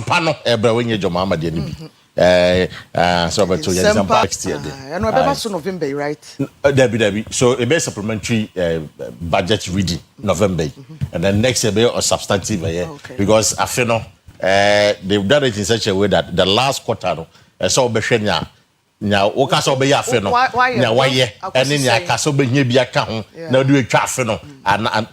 Sampano when you mama de nibi so but to Zampa next year and November so November right Debbie so a base supplementary budget reading November and then next year be a substantive because I feel they've done it in such a way that the last quarter so be shenya nya wo ka so be ya fe no nya waye ene nya ka so be hia bi aka ho na do etwa fe no and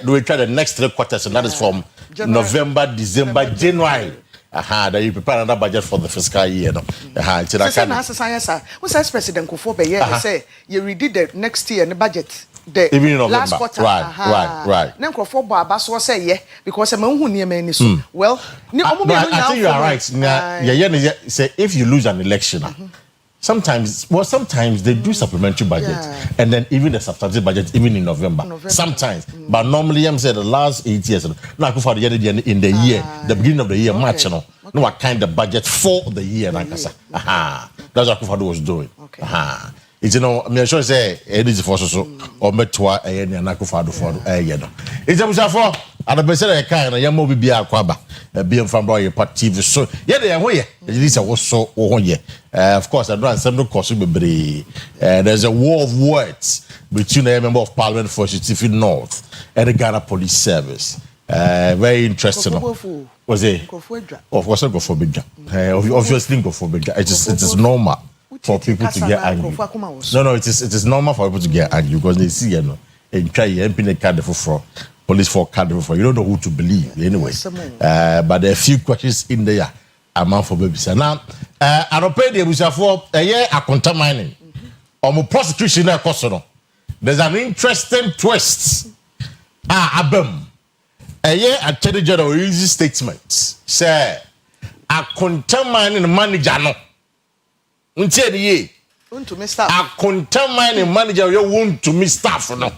do etwa the next 3 quarters and that is from November, December, January. That you prepare another budget for the fiscal year. No. What's that President Kufo be here say you redid the next year in the budget. The even in November. Last quarter. Right. Then Kufo Babaso say yeah because I'm who near me so. Well, I think you are right. Say if you lose an election. Sometimes they do supplementary budget and then even the substantive budget even in November. Sometimes. But normally I'm saying the last 8 years now for the in the year, the beginning of the year, March, no what kind of budget for the year. That's what Akufo was doing. It's I'm sure say it is for so or metwa and Akufo for it's a for and the say kind of yamo be akwaba be from Oyerepa TV so they are here this was so of course I don't some course be there's a war of words between a member of parliament for Chief North and the Ghana Police Service. Very interesting. Was it? Of course, go for big. Obviously, go for big. It is normal for people to get angry. No, it is normal for people to get angry because they see and try and card for police for card for you don't know who to believe anyway. But there are a few questions in there. Amount for babies. Now, I don't pay the Abuja for a year a contaminating. Or prosecution there's an interesting twist. Abem. A year Attorney General easy statement. Say a contaminating manager no. Until the year. A contaminating manager you want to miss staff no.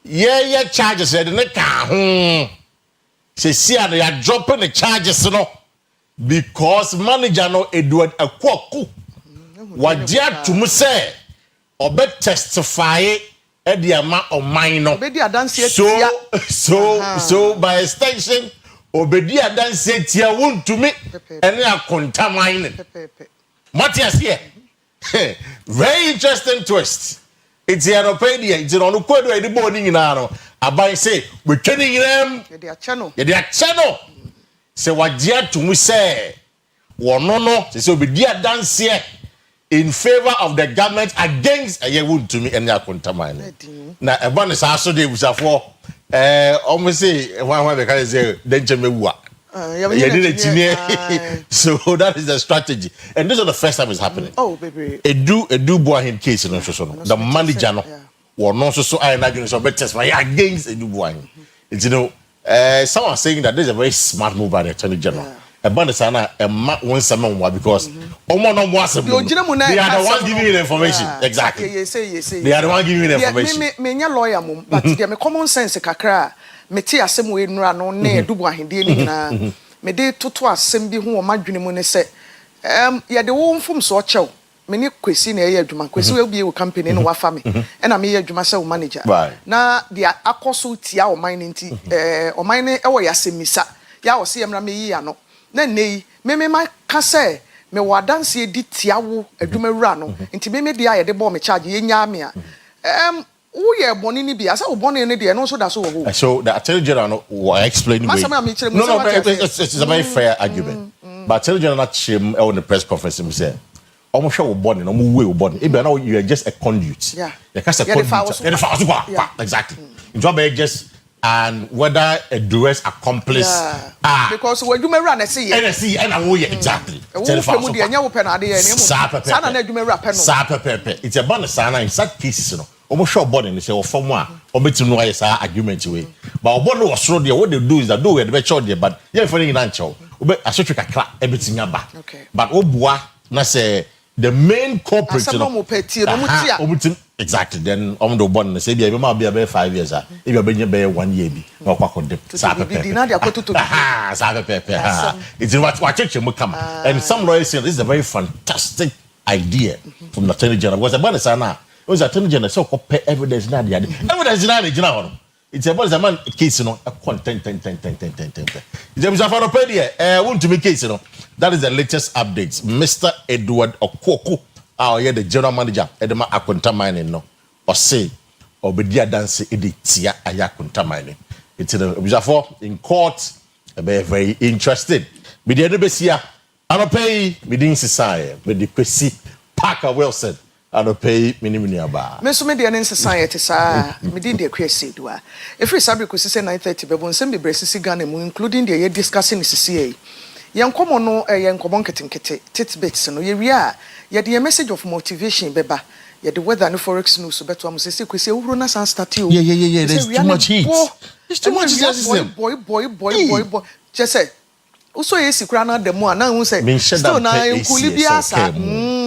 Yeah, charges said in the car. See, they are dropping the charges no. Because manager no Edward Akua Wajia to me say or be testify at the amount of minor. So by extension, Obedia dan say tia won to me and they are contaminating. Matthias here. Very interesting twist. It's European, it's on the quad of the morning in Arno. Abai say, we're turning them. Their channel. Say what dear to me say, no, so be dear dance here in favor of the government against a year would to me and their contaminant. Now, a bonus also they was for almost say one way because say danger me work. So that is the strategy, and this is the first time it's happening. Oh, baby, a do boy in case no so the manager no or no so I imagine so better against a do boy. It's someone saying that this is a very smart move by the Attorney General. A bonus and one summon because they are the one giving you the information. Exactly. They are the one giving you the information. Me lawyer mum, but me common sense kakra. Me ti asem we nura no na edubu ahende ni na me de toto asem bi ho o madwene mu ne se ye de wo mfum so chew me ni Kwesi na ye adwuma Kwesi we bi e company no wafa me e na me ye adwuma se wo manager na de akoso tia o man nti o man ne e wo yasemisa ya wo se yemra me yi ano na nei me ma ka se me wadanse edi tia wo adwuma wura no nti me de aye de bo me charge ye nya me a So the Attorney General will explain. No, it's a very fair argument. But Attorney General on the press conference said, "Almost sure born, you are just a conduit. Yeah, exactly. Job just and whether a duress accomplice. Because when you may run, I see and I will exactly. It's a bonus in such cases, almost sure body and say, or from one, or between no argument away. But what was wrong there, what they do is that do it very short there, but you're for an answer. I should take a clap everything back. But Obua, na say the main culprit, exactly. Then on the bond, say, you might be about 5 years. If you're being 1 year, or what it's what you come. And some lawyers say this is a very fantastic idea from the Attorney General. Was a bonus, it was Attorney General so compare evidence. Evidence is not. it's about the man case no ten. James Afanopedia want to be case no. That is the latest updates. Mr. Edward Okwoku, the general manager Edema Akunta Mining no. Or say obedia dance editia ayakunta mining. It's in court very interested. Be the besia anopay within society with the Kwesi Parker Wilson anopay miniminiaba. Meso me the society sa me di the Akua Asiedua. Every Saturday Kwesi say 9:30 be bon sem be bresisi Ghana mu including the discussing CCA. Yen komo no yen komo nketenkete titbits no ye wi a ye the message of motivation beba. Yeah, the weather no forex news so better. I'm saying, "Kwesi, we run san start you." Yeah. There's too much heat. It's too much heat. Boy. Just say, also yes, you cry na demo. Now we say, "Still na you kulibia sa."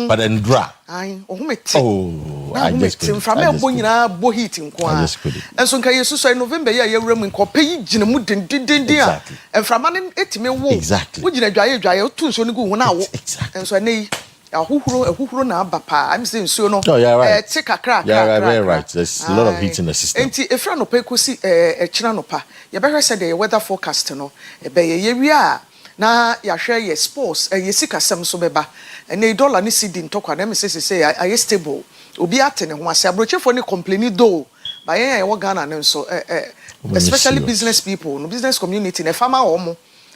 But then dry. Aye, oh I just couldn't. From me boy na bo heat nkwa. And so nka yesu so November ya ye wura mu nko peyi gina mu den. And from an etime wo. Exactly. Wo gina dwaye o tu so ni go na wo. And so na Ahuhuro na abapa. I'm saying so no. Oh, yeah, right. Take a crack. Yeah, very right. There's a lot of heat in the system. Enti efra no pa kosi chira no pa. Ye be hwe say the weather forecast no. E be ye wi a na ya hwe ye sports ye sikasem so beba. Na dollar ni cedi ntokwa na me say aye stable. Obi atene ho ase abrochefo ni complain do. Ba ye wo Ghana ne so especially business people, no business community na farmer omo.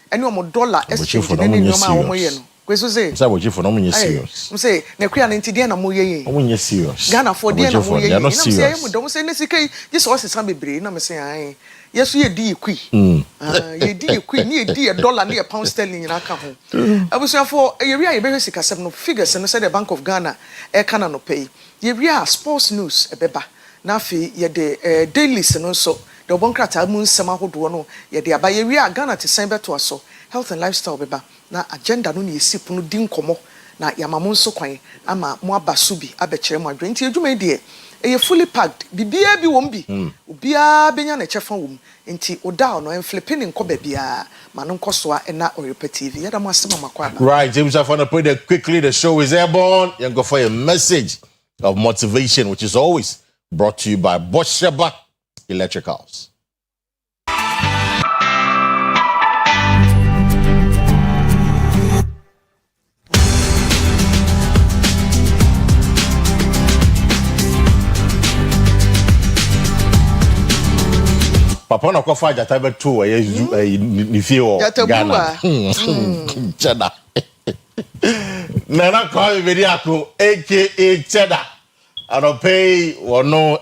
Ene omo dollar exchange ni nyoma omo ye no. Kweso say for no me serious. Say na kria na ntide na mo ye. Omo serious. Ghana for dey na mo ye. No serious. Mo don say na sikai this was some bebre na me say ai. Yeso ye di ekui. Ye di ekui ni ye di dollar ni pound sterling na ka ho. Abusia for ye wi a ye be sikasem no figures no say the Bank of Ghana e kana no pay. Ye wi a sports news e beba. Na afi ye de dailies no so the bonkrata mu nsem ahodo no ye de aba ye wi a Ghana te sen beto aso health and lifestyle beba. Na agenda no ni esipu no din komo na yamamu nso kwan ama mo abaso bi abekere mo adwe nti edwuma die e fully packed bibia bi wom bi obia benya na chefa wom nti oda no enflipping nko ba bia ma no nkoso a na Oyerepa TV yada mo asema makwa ba. Right, James Afana put it quickly. The show is airborne. You go for a message of motivation, which is always brought to you by Bosheba Electricals. Papa na kofa jata be to ni fie o Ghana. Cheda. Nana call me Ako aka Cheda. I don't pay or no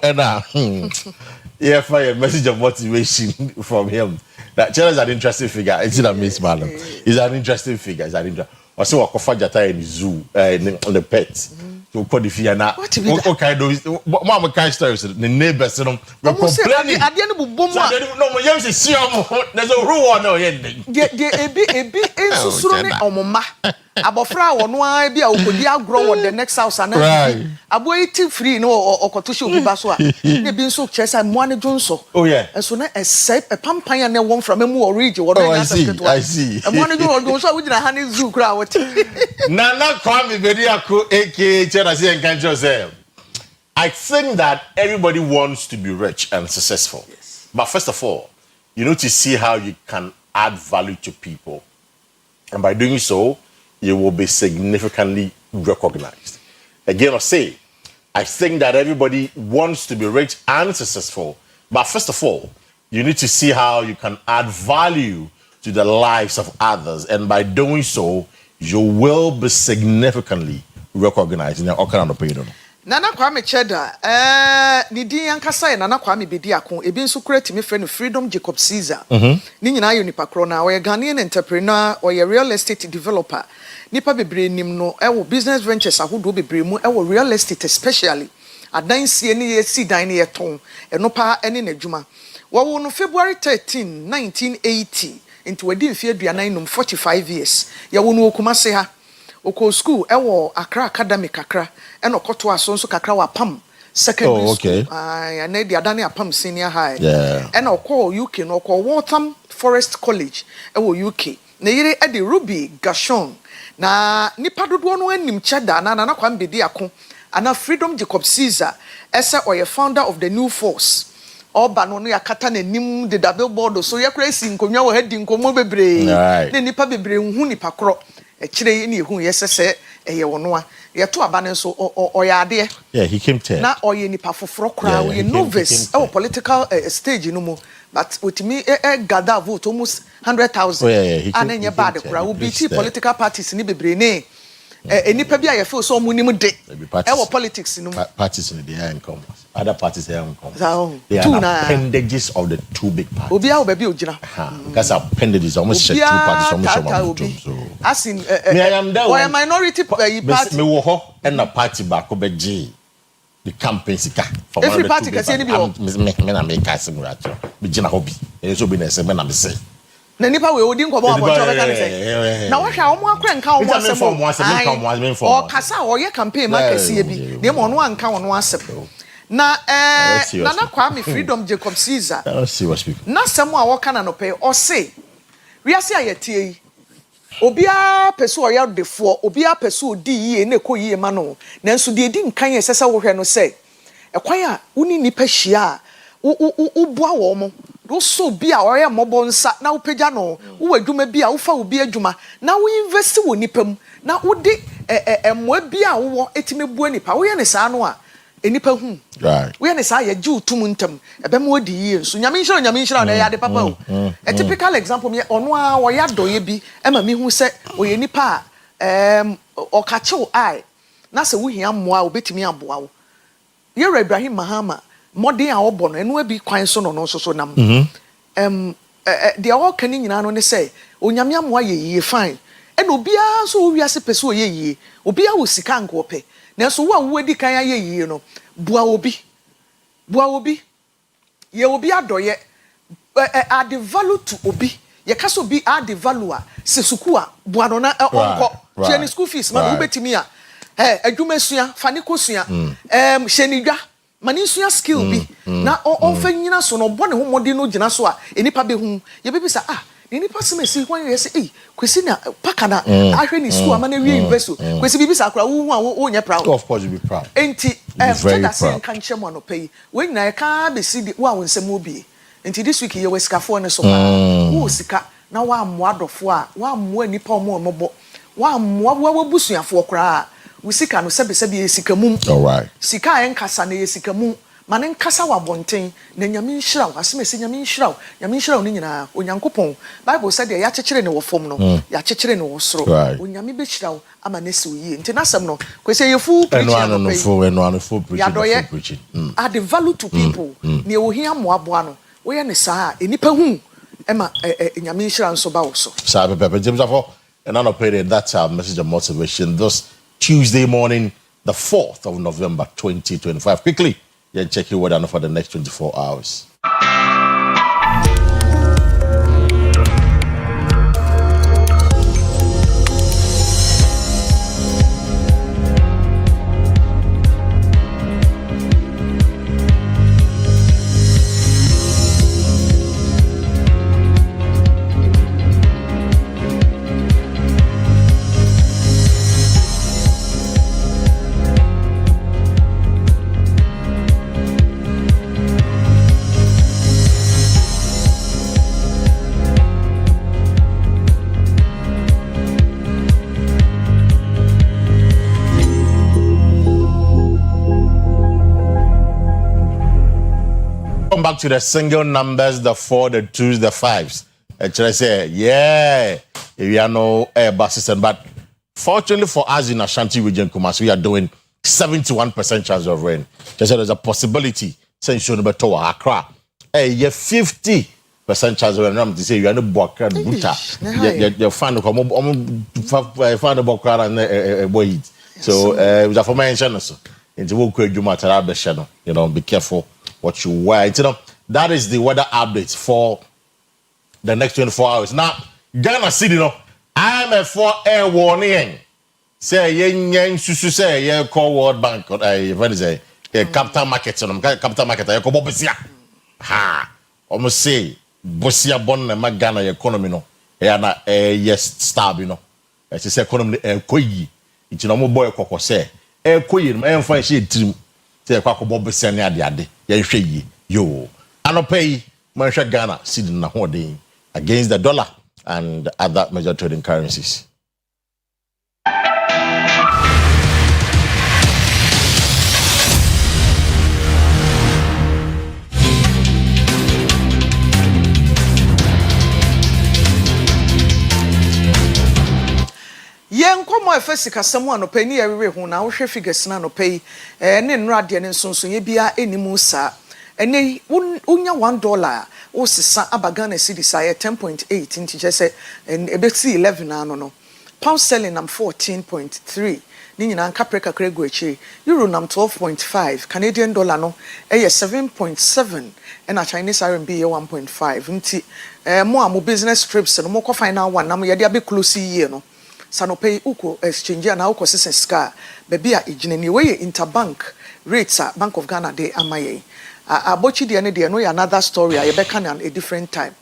yeah, for a message of motivation from him. That Cheda is an interesting figure. It's not Miss Marlon. He's an interesting figure. He's an interesting. Also, kofa jata in the zoo on the pets. To call the Fiana. Okay, those Mama Kai stories, the neighbors, complaining. At the end of Boma, no, my young see there's a rule no ending. Ebi ensusuro ni omoma. Abofra wono a bia okodi agro the next house and abo eti free no okotoshi obi ba so a ne bi nso chesa mo ane jonso. Oh yeah. So na a pampan na won from emu origi wo I see. Mo ane jonso we gina ha ne zoo kra what. Nana Kwame Bediako aka I think that everybody wants to be rich and successful. Yes. But first of all, you need to see how you can add value to people. And by doing so, you will be significantly recognized. Again, I say, I think that everybody wants to be rich and successful. But first of all, you need to see how you can add value to the lives of others. And by doing so, you will be significantly recognized in the Okana Pedro. Nana Kwame Cheda, Nidi Yankasa, Nana Kwame Bediako, Ebin Sukreti, my friend Freedom Jacob Caesar, Nina Unipakrona, or a Ghanaian entrepreneur or a real estate developer. Nipa Bebre Nimno, our business ventures, who do be bremu, our real estate especially. At 9 CNA C dining at home, and no pa any nejuma. Well, on February 13, 1980, into a deal for 45 years, Yawunu Kumaseha. Oko school ewo Accra Academic Accra and okoto aso nso kakra wa pam secondary school and the adani apam senior high and oko UK no oko Waltham Forest College ewo UK na yire e de Ruby Gashon na nipa dodo no anim Cheda na kwa mbedi ako ana Freedom Jacob Caesar ese oye founder of the New Force oba no no yakata na nim de da billboard so ye kra si nkonwa wo hadi nkomo bebre na nipa bebre hu nipa kro e kire ne hu ye sese eye wono a ye to aba ne so oyade yeah he came to na oye nipa foforo kra we novice political stage no mo but with me gather vote almost 100,000 and then bad kra we beat political parties ni bebre ne enipa bia ye feel so munim de politics no parties in the income other parties have income they are appendages of the two big parties obi a obabi ogina because appendages almost two parties almost so as in me I am there or a minority party me wo ho and a party back obeji the campaign sika for every party can say ni bi ho me na make asem racho me gina hobby e so bi na se me na me say na nipa we odi nkomo aboncho be kan say na wo hwa omo akra nka omo asem o kasa o ye campaign makasi bi na mo no anka wono asem na na kwa me freedom Jacob Caesar na sem a wo kana no pe o say wiase ayetie yi obia peso o ya defo obia peso odi yi na ekoyi ma no na nso de edi nkan ye sese wo hwe no say ekwan a uni nipa hia wo boa wo mo do so bi a oye mobo nsa na wo pagya no wo adwuma bi a wo fa obi adwuma na wo invest wo nipam na wo de emmoa bi a wo etime bua nipa wo ye ne saa no a enipa hu right wo ye ne saa ye gi utum ntam ebe mo odi yi so nyame nhyira na ya de papa o a typical example me ono a wo ya doye bi e ma me hu se oye nipa o ka chew ai na se wo hia mmoa obetimi aboa wo ye Ibrahim Mahama modern a obo no enu abi kwan so no so nam de all kan nyina no ne say onyame amoa ye fine e no bia so wo wiase pese o ye obia wo sika nko pe na so wo anwo adi kan ye no bua obi ye obi adoye add value to obi ye kaso bi add value a se suku a bua no na onko tie ni school fees ma wo betimi a adwuma sua fane ko sua hyenidwa mani sua skill bi na onfa nyina so no bone ho mode no gina so a enipa be hu ye be bisa enipa se mesi hwan ye se Kwesi na paka na ahwe ni school amana wi university Kwesi bi bisa akra wo hu a wo nya proud of course you be proud enti that say kan chemo no pay we nyina ka be si wo awonsem obi enti this week ye wesikafo ne so wo sika na wa ammoa dofo a wa ammoa nipa omo wa ammoa wa busuafo kra usika no sebe yesikamum all right sika enkasa na yesikamum mane nkasa wa bonten na nyame nhiraw asemese nyame nhiraw ni nyina onyankopon bible said ya chekere ne wo fom no ya chekere ne wo soro onyame be hiraw ama na se oyi nti nasem no kwese yefu preaching ya doye add value to people ne wo hia moaboa no wo ye ne saa enipa hu ema nyame nhiraw nso ba wo so sa pepe James afọ and on a that's our message of motivation this Tuesday morning, the 4th of November, 2025. Quickly, check your weather for the next 24 hours. Back to the single numbers, the 4, the 2s, the 5s. Should I say, yeah, we are no bus system, but fortunately for us in Ashanti region, Kumasi, we are doing 71% chance of rain. Just there's a possibility, since you know to Accra, yeah, 50% chance of rain. I'm to say you are no Bokra Buta. You find the Bokra and boy. So it was a formation. Into Woku Juma, you know, be careful what you wear. You know, that is the weather update for the next 24 hours. Now, Ghana City, you know, I'm a 4 air warning. Say, yen susu say, yeah, call World Bank, what is it? Capital market, capital market, I call Bobbisia. Ha, almost say, Bosia Bon and Magana economy, no, yes, stab, you know, as it's economy, Koyi, it's no more boy, Coco say, Koyi, my own fine shade trim. Say, Quaco Bobbisia, the ade, ye, yo. Anopay, Marsha Ghana, Sidney Nahodi against the dollar and other major trading currencies. Yen komo efesi kasemu anope ni erewe hu na wo hwe figures na anope ne nrade ne nsonson bia enimu sa ene unya $1 wo sisa abagana cedis aye 10.8 nti je se ebeti 11 ano no pound sterling nam 14.3 ni nyina nka preka krego echi euro nam 12.5 Canadian dollar no 7.7 and a Chinese RMB 1.5 nti mo business trips no mo ko final one nam ye de abe close year no Sanope uko exchange na uko sisen ska bebi a ejine ni we interbank rates a Bank of Ghana de amaye abochi de ne de no ya another story a be can a different time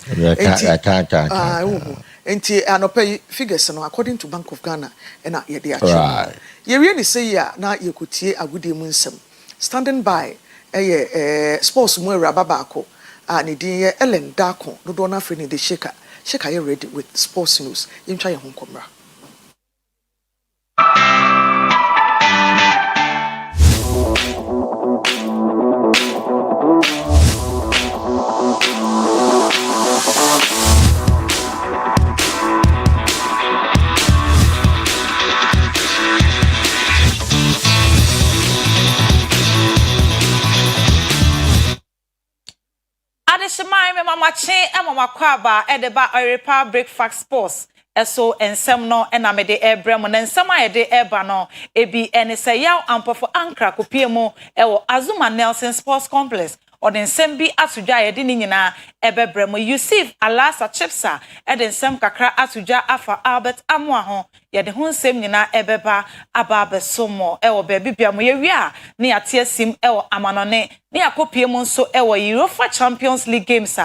enti anope figures no according to Bank of Ghana na ye de achi ye we ni say ya na ye kotie agudi mu nsem standing by sports mu awura babako ne din ye Ellen Dako do do na free ni de sheka ye ready with sports news yintwa ye ho komra. Mama Chain and Mama Kwaba at the Oyerepa breakfast sports. So and some no and I'm de Abraham and some I de Ebano ebi and say yaw ampo for Ankara Kupiemo ewo Azuma Nelson Sports Complex or then Sembi Asuja Yedinina Ebe Bremo Yusuf Alasa Chipsa and then some Kakra Asuja Afa Albert Amwaho Yede Hun Semina Ebeba Ababe Somo ewo baby Piamo Yewia ni atia sim ewo Amanone ni Akopiemo so ewo UEFA Champions League games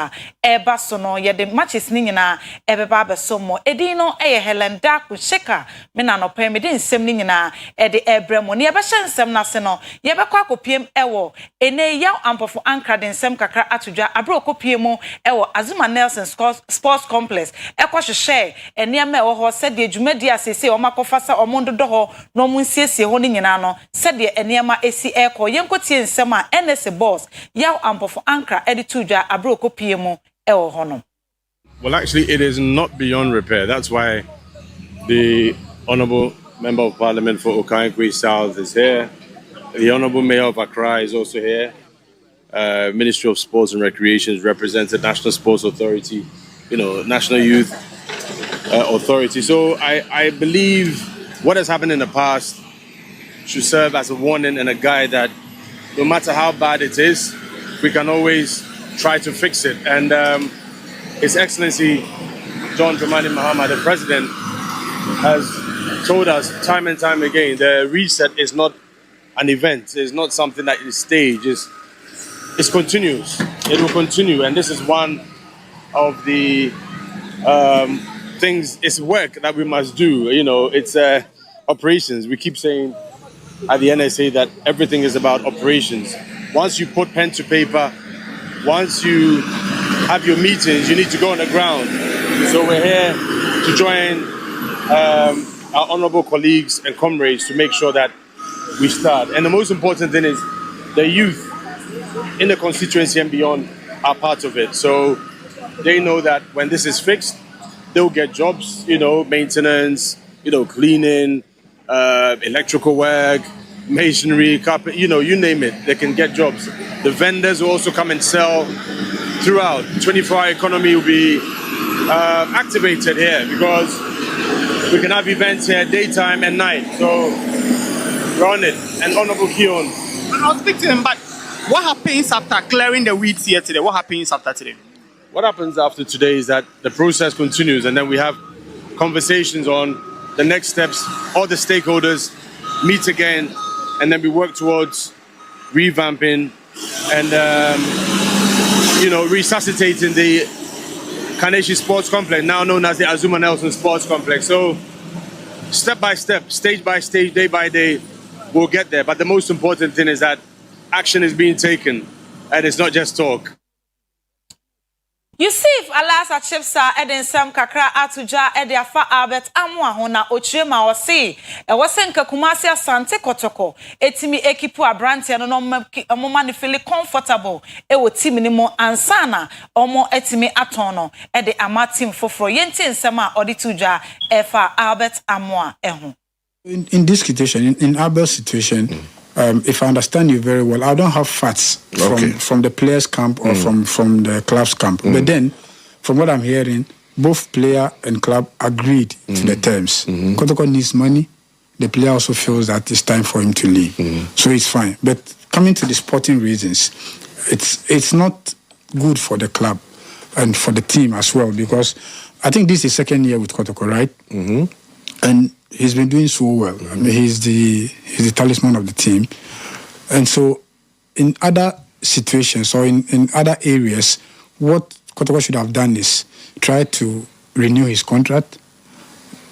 eba sono yede matches nina ebeba be somo edino Helen Daku Sheka me na no pem de nsem nina ede ebremo ne ebe hyensem na se no ye be kwa kopiem ewo ene yaw ampofo anka de nsem kakra atudwa abro kopiem ewo Azuma Nelson Sports Complex ekwo hwehwe ene ma ewo ho se de dwumadi asese o makofasa o mondodo ho no munsiesie ho nina no se de ene ma esi eko yenkotie nsem a NS boss yaw ampofo anka ede tudwa abro kopiem. Well, actually, it is not beyond repair. That's why the Honourable Member of Parliament for Kwesi South is here. The Honourable Mayor of Accra is also here. Ministry of Sports and Recreation is represented, National Sports Authority, National Youth Authority. So I believe what has happened in the past should serve as a warning and a guide that no matter how bad it is, we can always try to fix it. And His Excellency John Dramani Mahama, the President, has told us time and time again, the reset is not an event. It's not something that is staged. It's continuous. It will continue. And this is one of the things, it's work that we must do. It's operations. We keep saying at the NSA that everything is about operations. Once you put pen to paper, once you have your meetings, you need to go on the ground. So we're here to join our honourable colleagues and comrades to make sure that we start. And the most important thing is the youth in the constituency and beyond are part of it. So they know that when this is fixed, they'll get jobs, maintenance, cleaning, electrical work, masonry, carpet, you name it, they can get jobs. The vendors will also come and sell throughout. 24-hour economy will be activated here because we can have events here daytime and night. So we're on it. And Honorable Keon. I'll speak to him, but what happens after clearing the weeds here today? What happens after today? What happens after today is that the process continues and then we have conversations on the next steps. All the stakeholders meet again and then we work towards revamping and resuscitating the Carnation Sports Complex, now known as the Azuma Nelson Sports Complex. So step by step, stage by stage, day by day, we'll get there. But the most important thing is that action is being taken and it's not just talk. Yusuf Alasa Chipsa Eden Sam Kakra Atuja Ediafa Albert Amwa Hona Ochema Wasi Ewasenka Kumasi Asante Kotoko Etimi Ekipu Abranti and no man feel comfortable Ewo team nimo ansana Omo etimi atono Ede Amatim Fofro Yenti Nsema Odituja Efa Albert Amwa Ehu. In this situation, in Albert's situation, if I understand you very well, I don't have facts from the players' camp or from the club's camp. But then, from what I'm hearing, both player and club agreed to the terms. Kotoko needs money. The player also feels that it's time for him to leave. So it's fine. But coming to the sporting reasons, it's not good for the club and for the team as well, because I think this is second year with Kotoko, right? And he's been doing so well. I mean, he's the talisman of the team. And so in other situations or in other areas, what Kotoko should have done is try to renew his contract,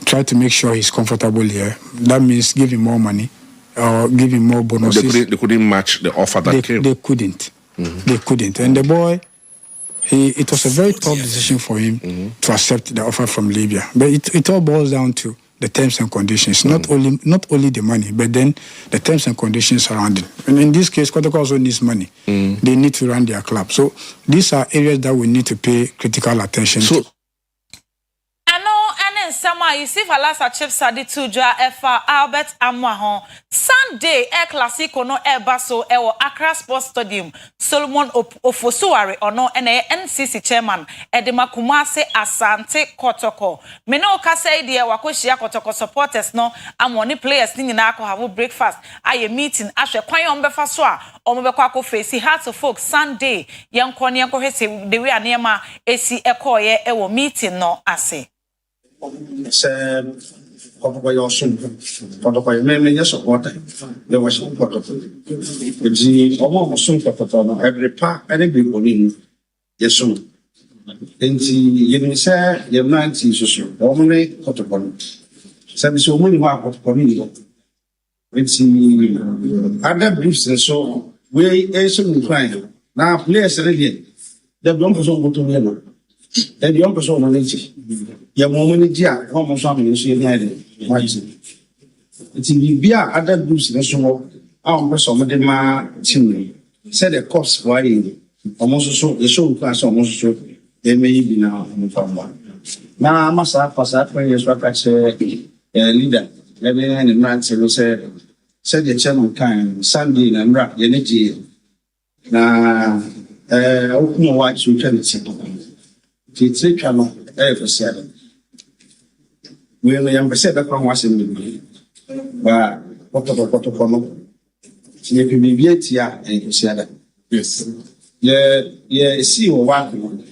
try to make sure he's comfortable here. That means give him more money or give him more bonuses. They couldn't match the offer that came. They couldn't. They couldn't. And the boy, it was a very tough decision for him to accept the offer from Libya. But it all boils down to the terms and conditions, not only the money, but then the terms and conditions around it. And in this case, Kotoko also needs money. They need to run their club. So these are areas that we need to pay critical attention to. Sama Yusuf Alasa Chipsa di tuja Efa Albert Amwa Sunday Classico no baso ewo Accra Sports Stadium Solomon Ofosuware ono ene NCC chairman Edema Kumase Asante Kotoko Meno kase die wakohia Kotoko supporters no amoni players ni na akọ have breakfast aye meeting ahwe kwan ombefa so a omebekọ akọ Hearts of Folk Sunday yenkọ ne yenkọ hwese the way anema esi ekoye ewo meeting no ase. Se kwa yosun kwa meme ya support le wa support ji omo sun kwa no every pa any be oni yesun enti yemi se yemanti soso omo ne kotokon se bi so mo ni wa kotokon ni enti other briefs so we esun trying na players really they don't person go to me no and young person on it. Your woman, dear, almost something she had it. It's in Bia, other groups, and so on, some of them are chimney. Said the cost why almost so the show class almost so they may be now on the farm. Now I must have passed 20 years back as a leader. Every and the man said the chairman kind Sunday and rap the energy. Now, open white suitability. It's a channel every 7. We only said that from Washington. But what about Kotokono? She can be Vietia and you said that. Yes. Yeah, see one.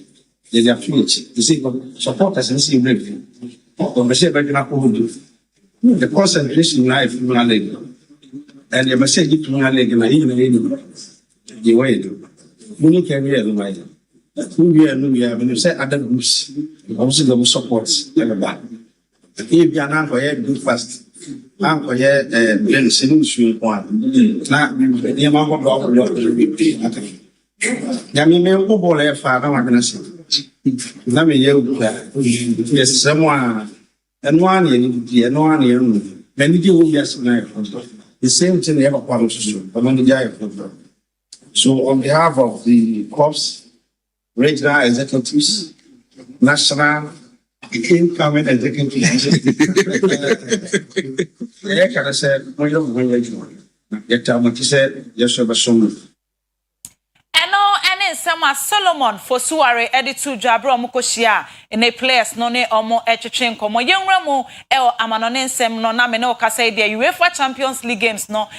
They are finished. You see, supporters and see everything. When we say, but you're not going to do the concentration life in my leg. And you must say, get to my leg and I even the way you do. You can hear the mind. We are when you say other groups, also the support everybody. If you are not going to do fast, I'm going to send one. Now, the amount of love you be. Yami me ko bole fa na magana si. Na me ye u yes someone and one ye no one ye many do yes na the same thing ever come so. So on behalf of the corps, regional executives, national incoming executives, I can say, we don't said, yes, Sama Solomon Fosuware editu Jabro Mukoshia in a players no ne omo etwetwe nkomo yenwramu amanone nsem no na me no kasa dia UEFA Champions League games no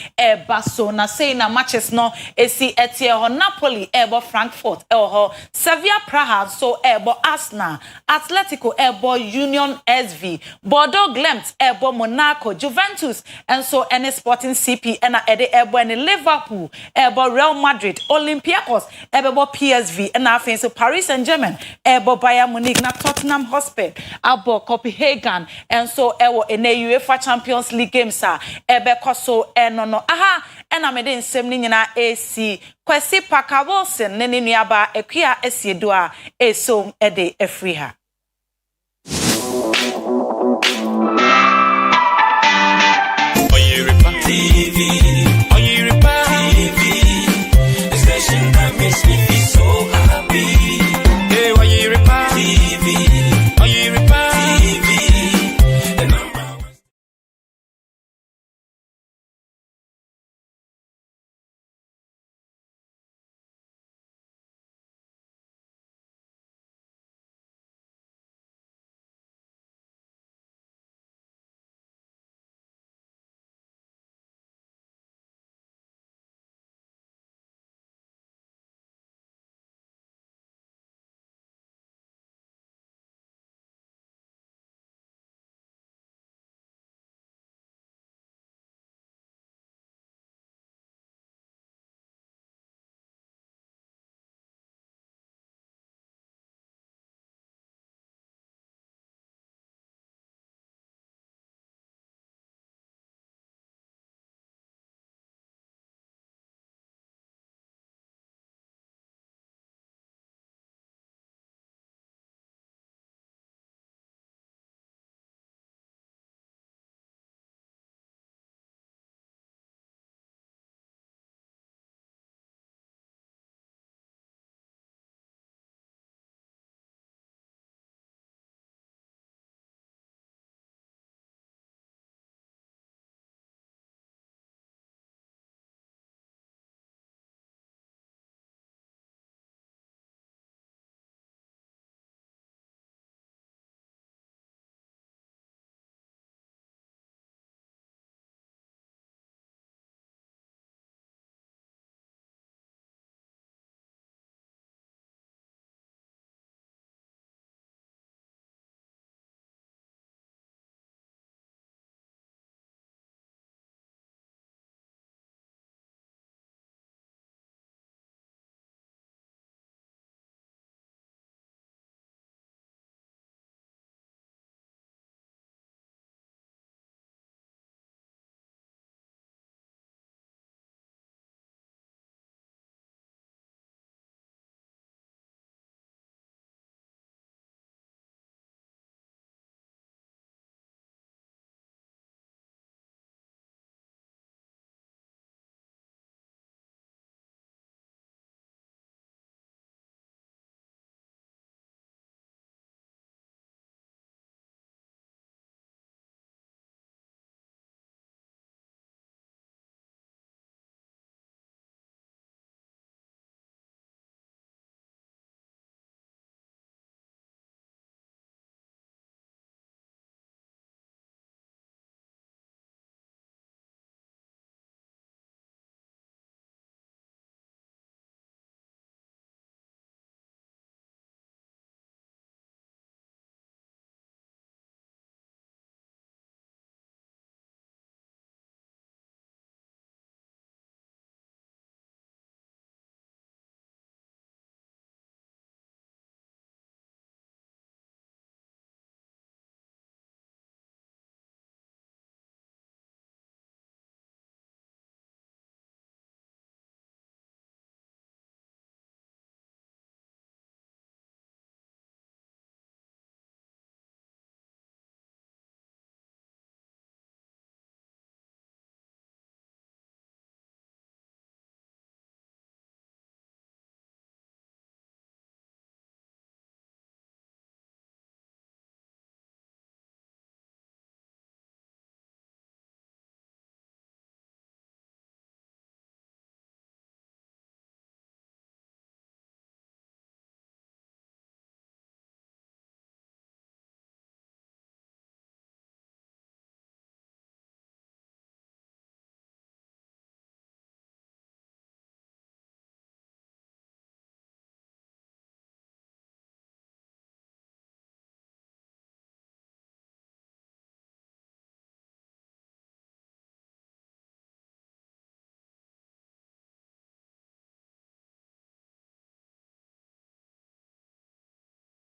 baso na say na matches no esi etie ho Napoli ebo Frankfurt ho Sevilla Praha so ebo Arsenal Atletico ebo Union SV Bordeaux Glimt ebo Monaco Juventus and so any Sporting CP and ebo any Liverpool ebo Real Madrid Olympiacos ebo PSV and now so Paris Saint-Germain ebo Bayern Munich na Tottenham Hotspur abo Copenhagen and so ewo in UEFA Champions League games ebe koso no aha ena mede nsem ni nyina esi Kwesi Parker Wilson ne ne nuaba Akua Asiedua esom ede afri ha. Oyerepa TV, Oyerepa TV, the station that makes me feel so happy. Hey, Oyerepa TV, Oyerepa TV, the number one.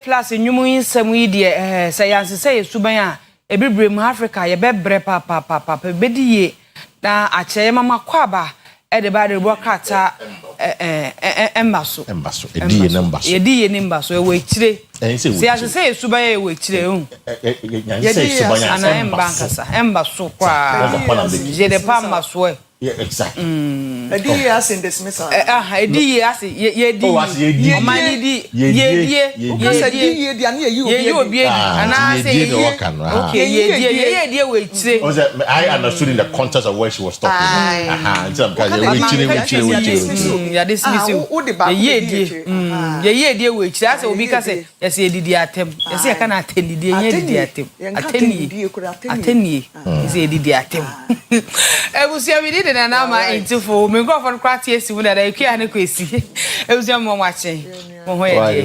Plus nyumu nsɛm yi de sɛ yansese yesuban a ebibrem Africa ye bebre pa bedi ye na akyeye mama kwaba the bad workata embasso. Edi ne mbaso. We chire. See as say subaye we chire. Ana embankasa. Embasso kwa. Je de pa maso. Yeah, exactly. Edi as in dismissal. Edi as ye di. O mani di. Ye. Because edi ye di ani ye obi. Ana say okay, ye we chire. I understood in the context of where she was talking. Yeah, this is ye we chire. As obi ka say yes ye di atem. Yes ye can attend di atem. Attend is ye di atem. Ebusia we did na ma into for me go for kwati esi mu na da ekua ne kwesi ebusia mo wache mo ho ye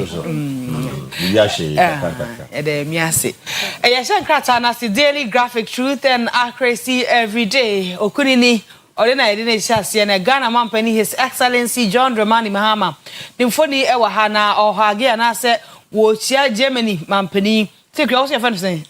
de miase ya shan krata na si daily graphic truth and accuracy every day okunini orena ede na hia na Ghana mampani His Excellency John Dramani Mahama nimfoni ewa ha na ohage na se wo chia Germany mampani take you also friend say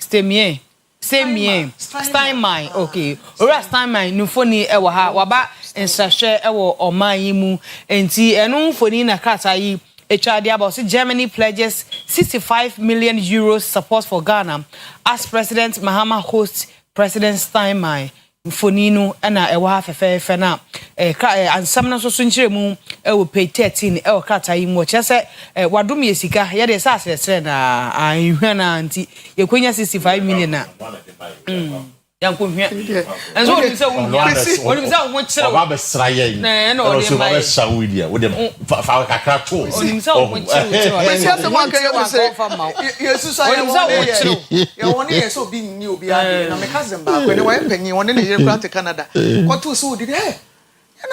Steinmeier, okay. Ora Steinmeier nufoni ewa ha waba nsahwe ewo oman yi mu enti enu mfoni na krata yi etwade about Germany pledges 65 million euros support for Ghana as President Mahama hosts President Steinmeier. Mfoni no na ewa ha fefe na ansam na so nchire mu ewo pay 13 ewo krata yi mu chese wadom yesika ye de sa asere na ahwe na anti yekonya 65 million na yanko hwe enso oni se won chire wa be sraye no so wa be shawidia wo dem fa kakra to oni se won chire we se mo kan ye se yesu sa ye won ye so bi ni obi ade na me cousin ba ko ne wa empanyi won ne ye kra te Canada ko to so di na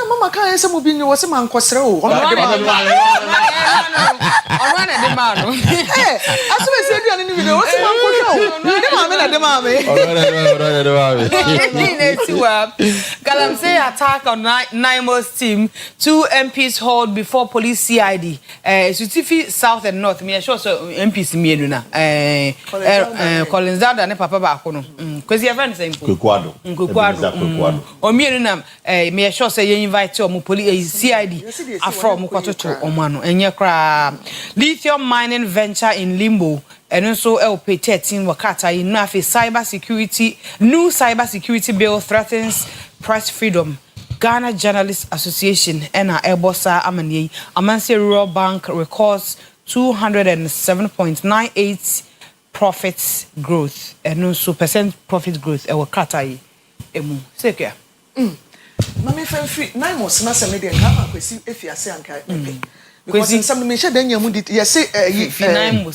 mama kan se mo bi ni wo se man kwosere o on de ma no aso be se duane ni video wo se man kwosere o de ma me na de ma me Galamsey attack on Naimo's team. 2 MPs hauled before police CID. Sutifi South and North. Me sure so MPs mienu na. Collins Dada ne papa ba ko no. Kwesi ya friend say Kwekuado. O mienu na me sure say you invite omo police CID afro omo kwatoto omo ano. Enye kra lithium mining venture in Limbo. And also LP 13 wakata in nafi new cyber security bill threatens press freedom. Ghana Journalists Association and Ebosa Amani Amansi Rural Bank records 207.98 profits growth and also percent profit growth wakata emu sekya mama free 9 months na se media kama Kwesi efiase anka pepe because in some mention then you did yes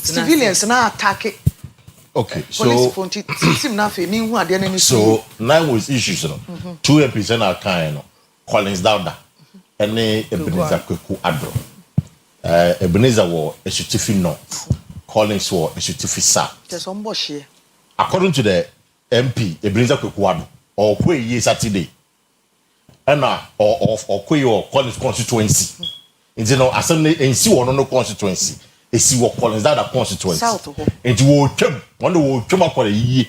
civilians na attack. Okay, so now was issues, you know. 2 MPs in our kind, Collins Dowda, and Ebenezer Kweku Adro. Ebenezer war a certificate north, Collins war a certificate south. There's some bush here. According to the MP, Ebenezer Kweku Adro, or Kwe ye Saturday, and or Kwe or Collins constituency. It's you know, assembly and see one no constituency. See what Collins that constituency. And you will come, one will come up for a year.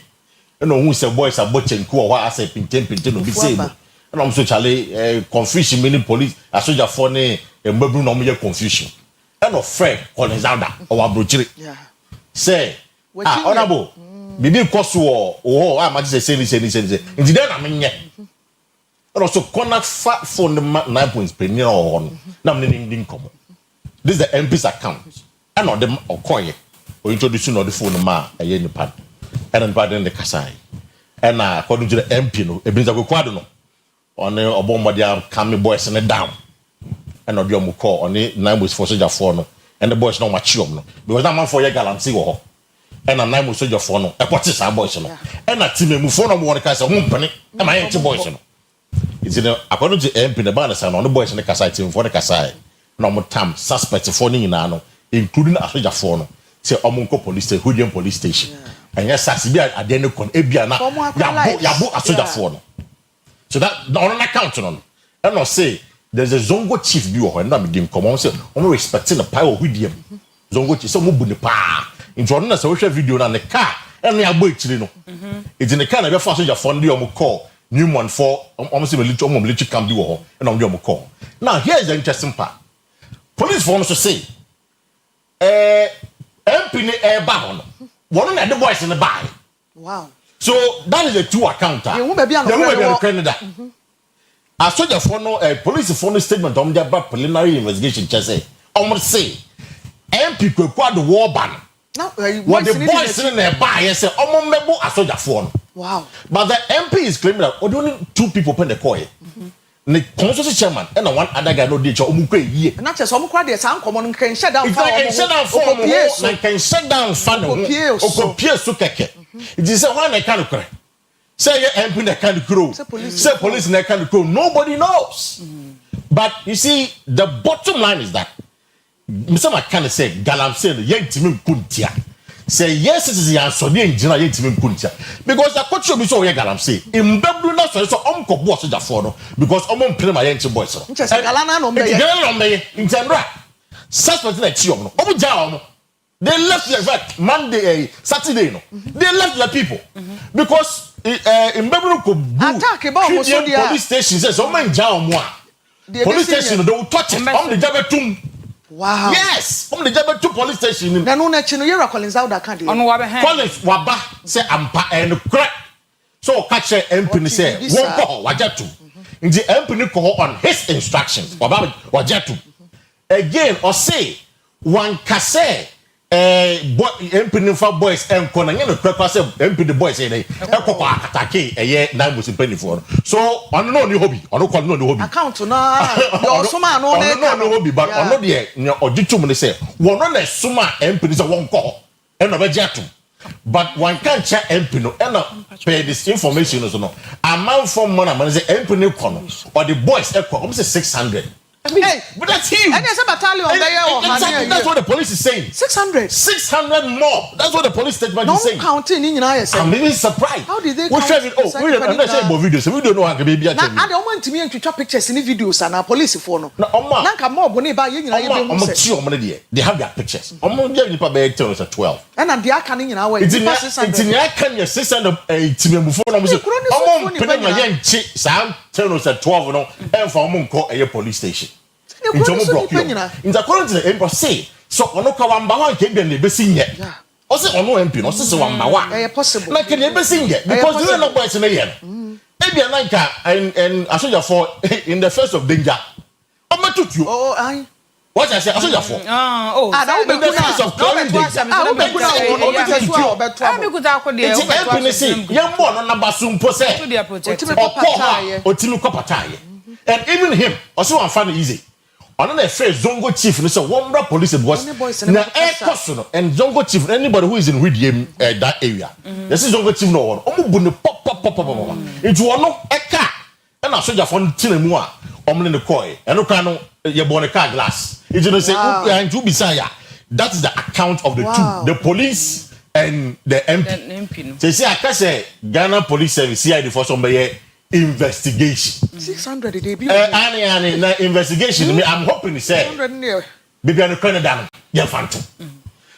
You know, who say boys are butching, who are say pinten no be same. And I'm so Charlie, confusion, meaning police, a soldier for ne, and Babu no more confusion. And of Fred Collins that or Abrochiri. Say, honorable, maybe cost war, oh, I might say, and then I mean, and also connect fat for the 9 points penny or now income. This is the MP's account. And on them or coin or introducing on the phone ma a yen pad and then the Kasai. And according to the MP, no, it brings a quadrano on a bomb coming boys and a down. And on your muko on the 9 was for soldier for and the boys no mature no because that man for your galancy or and a 9 was soldier for no a what our boys no and a team move for no one cast a company and my empty boys no. It's according to MP the banner on the boys in the Kasai team for the Kasai. No more time suspects for Nino. Including a soldier phone, say Omunko police station, Hudian police station. And yes, Sassibia at the end of Ebiana, Yabu a soldier phone. So that on an account on. And I'll say there's a Zongo chief view or not begin common, say, only respecting the power of Hudian. Zongo chief, some Bunapa. In Jordan, a social video on the car, and they are boy chilling. It's in the car of your soldier phone, you call new one for almost a military can do and on your call. Now here's the interesting part. Police forms to say MP air bound. One of the boys in the buy. Wow. So that is a two account. The woman be on Canada. I saw the phone police phone statement on their preliminary investigation just say almost say MP could quad the war ban. What the boys in their buy say almost member I saw the phone. Wow. But the MP is claiming that only 2 people pen the coin. The constitution chairman and one other guy no did your year. Not just some crowd, some common can shut down. Can shut down for can shut down fun or Pierce to keke. It is a one I can't cry. Say your MP in the kind of crew. Say police in that kind of crew. Nobody knows. But you see, the bottom line is that Mr. McCann said, Galam said, young Timmy Kuntia. Say yes, it is the answer. The engineer yet even kuntia because the coach will be so galam say in Babylon so uncle boss the phono because I'm play my young boys. Galana no me in Tendra. Suspect like Chiom. They left the Monday, Saturday. No. They left the people because in Babylon could attack about police station says, oh man, police station don't touch it. On the Jabatum. Wow. Yes. On the Jabba 2 police station. Na no na chino yera Collins out that can't. On wa behind. Collins waba say ampa and crack. So catch MP say won ko wajatu. Nti MP ni ko on his instructions. Waba wajatu. Again or say one kase MP ni for boys and ko na nyɛ crack say MP the boys say dey. Ekoko akatake eye na go simpani for. So on no ni hobby. On ko no ni hobby. Account na your suma no no hobby but on no dey ojitum ni say one no na suma MP say won ko e no be jatu. But one can't check MP no and pay this information so no. Amount from money say MP ni ko no or the boys almost 600. I mean, hey, but that's huge. And there's a battalion there. That's what the police is saying. 600 more. That's what the police statement is saying. Counting in I'm even surprised. How did they count? We don't know videos. We don't know how to be. I don't want to me and to pictures in the videos and our police for no. Nanka more boni ba you they have their pictures. You probably tell us at 12. And they are canning in our way. It's in your can your 600 before I'm saying, tell us at 12 no and for call a police station. In the according to the embassy, so on Okawamba one came then be seen yet. Also, on no MP, no sister one possible. Like can never seen yet because you are not boys in the year. Maybe a night and I saw you for in the first of danger. I'm not took you. Oh, I what I said, I saw you for. That would be the first of clothing. And even him, also I find it easy. Another phrase, Zongo Chief, and so one police was now air personal and Zongo Chief, anybody who is in Widiam that area. This is Zongo Chief no one. Pop. It's one no a car. And I saw your phone Tinamua, in the koi, and Okano, your bonnet car glass. It's going to say, and to Bisaya. That is the account of the two, the police and the MP. They say, I can say Ghana Police Service, CID for somebody. Investigation. 600 a day. Investigation. I'm hoping to say. Baby, I'm going down. You're phantom.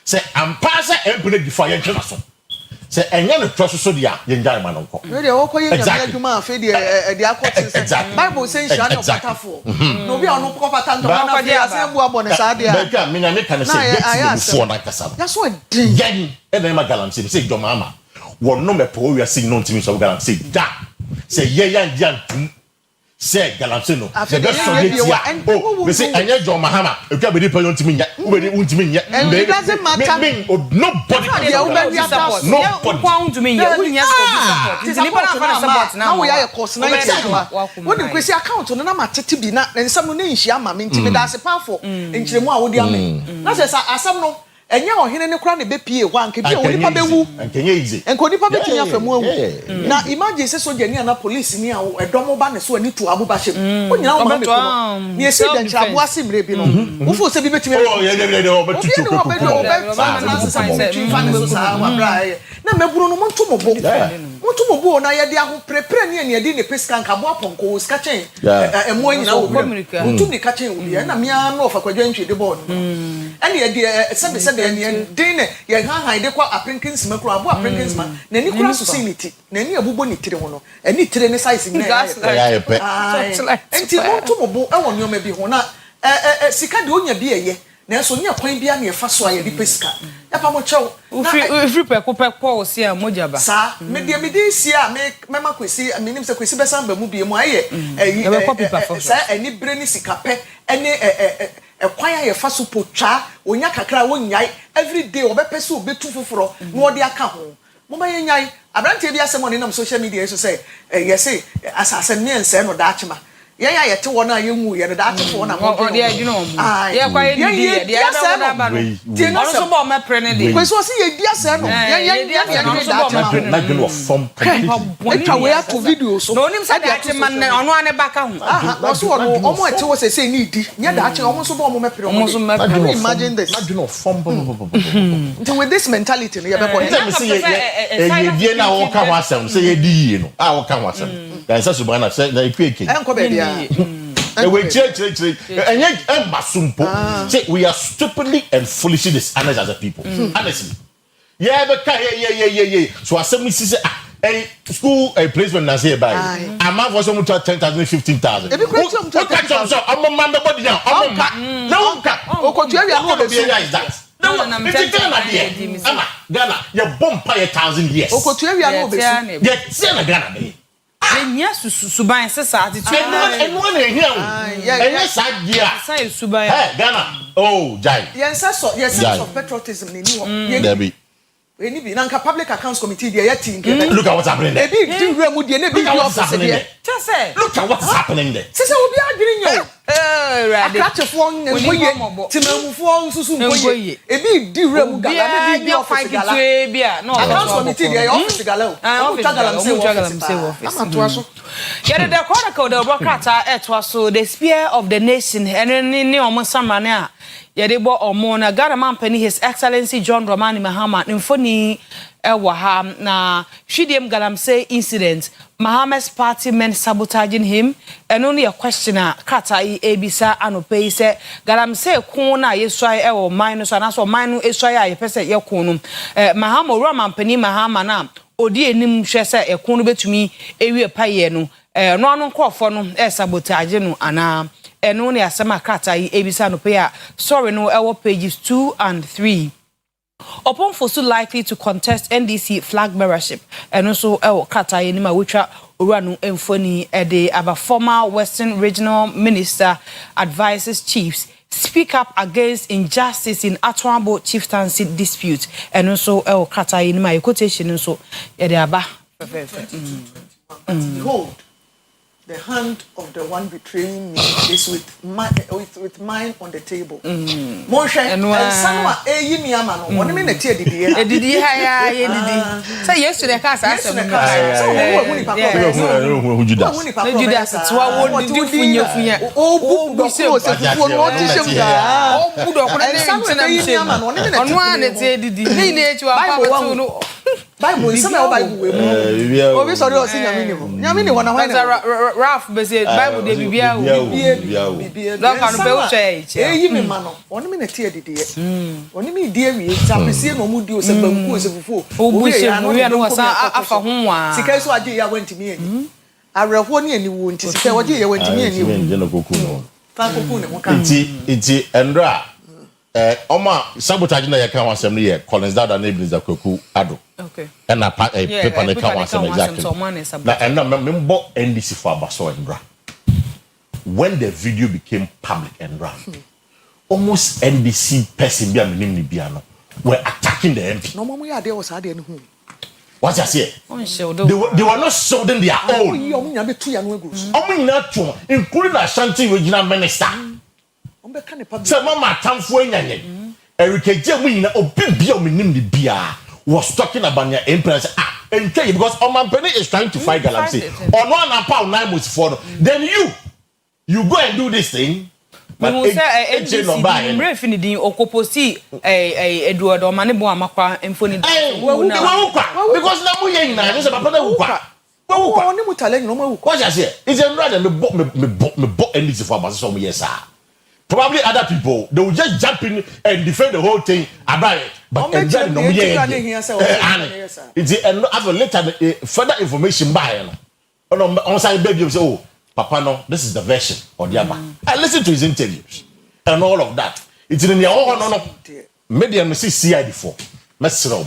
Say, I'm passing and before you can. Say, and you're the process of the young man. Exactly. Bible says, you're not for. No, we are not proper time to run that's what and then my gallant say, your mama. One no me po we are seeing non team so gallant say that. Say yeah say galamseno the best oh we say anya John Mahama e kwa be depend on timi nya we dey untimi nya it doesn't matter nobody now we are a course 90 when you kwesi account no na matete bi na nsam no nhia ma me ntimi da se pafo nkyiremu a wo di ame na say asam no enye ohene ne kura ne be pie ho anke bi oni pa bewu enkenye easy enko ni pa be tinya famu awu na imagine say soja ni na police ni a edomo ba ne so ani tu abu ba shem onyina o ma me ko ni esi da nchira bo asimre bi no wo fo se bi be tinya o be tutu na meburu no monto mobo Mutumo na yedi aho prepare ne yedi ne peskan ka bo aponko ska chen emo anyi so mutumi ka chen obi na me an of akwadwa nhwede board ene yedi sebe ne den ne ye han de kwa aprinkins makro abo aprinkins ma na ni kura society na ni abubo ni tire ho no eni tire ne size ne ya pe enti mutumo e won nyoma bi ho na sika de onya bi eye na so nya kwan bia na ye fa so aye di pesika ya pa mo chew free peko si a moja ba sa me de si a me mama Kwesi me nim se Kwesi besan ba mu bi mu aye sa eni bre ni sika pe ene kwan ya ye fa so potwa onya kakra wonyai every day obepese obetu foforo na odi aka ho mo ba ye nyai abrante bi asem on na social media so say yes asase me ense no da achima ya yete wona yenwu ye da atefo na mo de adwuno mo ye kwa ye di ya da wona ba no ti no so bo me pre ne de Kwesi o si ye di ase no ye no so bo me pre na gelo of form etwa we ato video so no nim say da ate man ono ane baka ho no so ono omo ete wo say ni di nya da ache omo so bo omo me pre omo so imagine this na gelo of form with this mentality no ye be ko tell me say ye die na wo ka ho asem say ye di yi no a wo ka ho asem dan say subana say na ikweke enko be dia we enye embasumpo say we are stupidly and foolishly dishonest as a people honestly yeah but yeah so asem si say school a placement na say buy amount for some 10,000 15,000 e be question to am man be body down am man no nka okotu area no be is that no it's Ghana Ghana you bomb by 1,000 years okotu area no be yeah na Ghana be enya suban sesa attitude enu na ehia o enya sadia sai suban Ghana oh jai yes sense of patriotism ni ho Debbie eni bi nanka public accounts committee there yet look at what's happening there e bi di remu die ne bi di office there just say look at what's happening there sese obi adwiri nyo ready akrachefo nkoye timamufo nsusu nkoye e bi di remu gala ne bi di office gala bia no accounts committee there office gala o chagala mse office amato so yet the chronicle the brokata etwa so the spear of the nation and ni omo samane a yede bo omo na Ghana mampani His Excellency John Dramani Mahama mfoni ewa ha na Hwidiem Galamsey incident Mahama's party men sabotaging him and only a questioner kata ebisa anope say Galamsey kun na yeswai ewo man so na so man no eswai a yepese yekunu Mahama ro mampani Mahama na odi enim hwe se ekunu betumi ewie paye no no anu nkofo no sabotage no ana eno ne asema krata yi ebisa no pe a sorry no ewo pages 2 and 3 upon for so likely to contest NDC flag bearership and also ewo krata yi ni ma wetwa oranu emfoni ede aba former Western Regional Minister advises chiefs speak up against injustice in Atuambo chieftaincy dispute and also ewo krata yi ni ma quotation so ede aba behold the hand of the one betraying me is with mine on the table. Monshe, and sanwa eyi mi ama no. Woni me na tie didi ha. Didi ha ya ye didi. Say yes to the cast asem. So wo ni papa. Who Judas? No Judas twa wo didi funya. O bu se fufu no ti shem da. O bu do ko na sanwa eyi mi ama no. Woni me na ono an tie didi. Nei na echi wa papa no. Bible some Bible we mu. Obi sorry o si nyame ni ho. Nyame ni ho na ho. Ralph be say Bible dey bibia o. Bibia. Don't can be o say. Eyi me ma no. Woni me na tie didi ye. Woni me die wi. Tapesie no mu di o se banku o se fufu. Obu se wi no wasa afa ho wa. Sika so age ya wantimi ani. Areho ne ani wo nti sika waje ya wantimi ani wo. Je no koku no. Fa koku ne mo ka. Iti endra oma sabotage na ye kan wasem no ye Collins Dada na Ebenezer Kwaku ado. Okay. And a paper na kan wasem exactly. Na and member NDC for abaso endra. When the video became public and ran, almost NDC person be am ni bia no were attacking the MP. No mama ya dey was ade ni hu. What you say? They were not shielding their own. Including Ashanti Regional Minister. So mama tamfo nyanye. Erike Jemina obibia ominim ni bia was talking about your empress because Omampeni is trying to fight Galamsey. Or no na pa 9 months for. Then you go and do this thing. but AJ no buy mre finidi okoposi Eduardo mane bo amakwa emfoni because na mu yen na say papa na wukwa wo ni mutale no ma wukwa what you say is a rather me bo anything for about some years probably other people they will just jump in and defend the whole thing about it but then no yen it's and after later further information by on side baby say oh papa no this is the version or the other I listen to his interviews and all of that it's in the no media me see CID for mesrom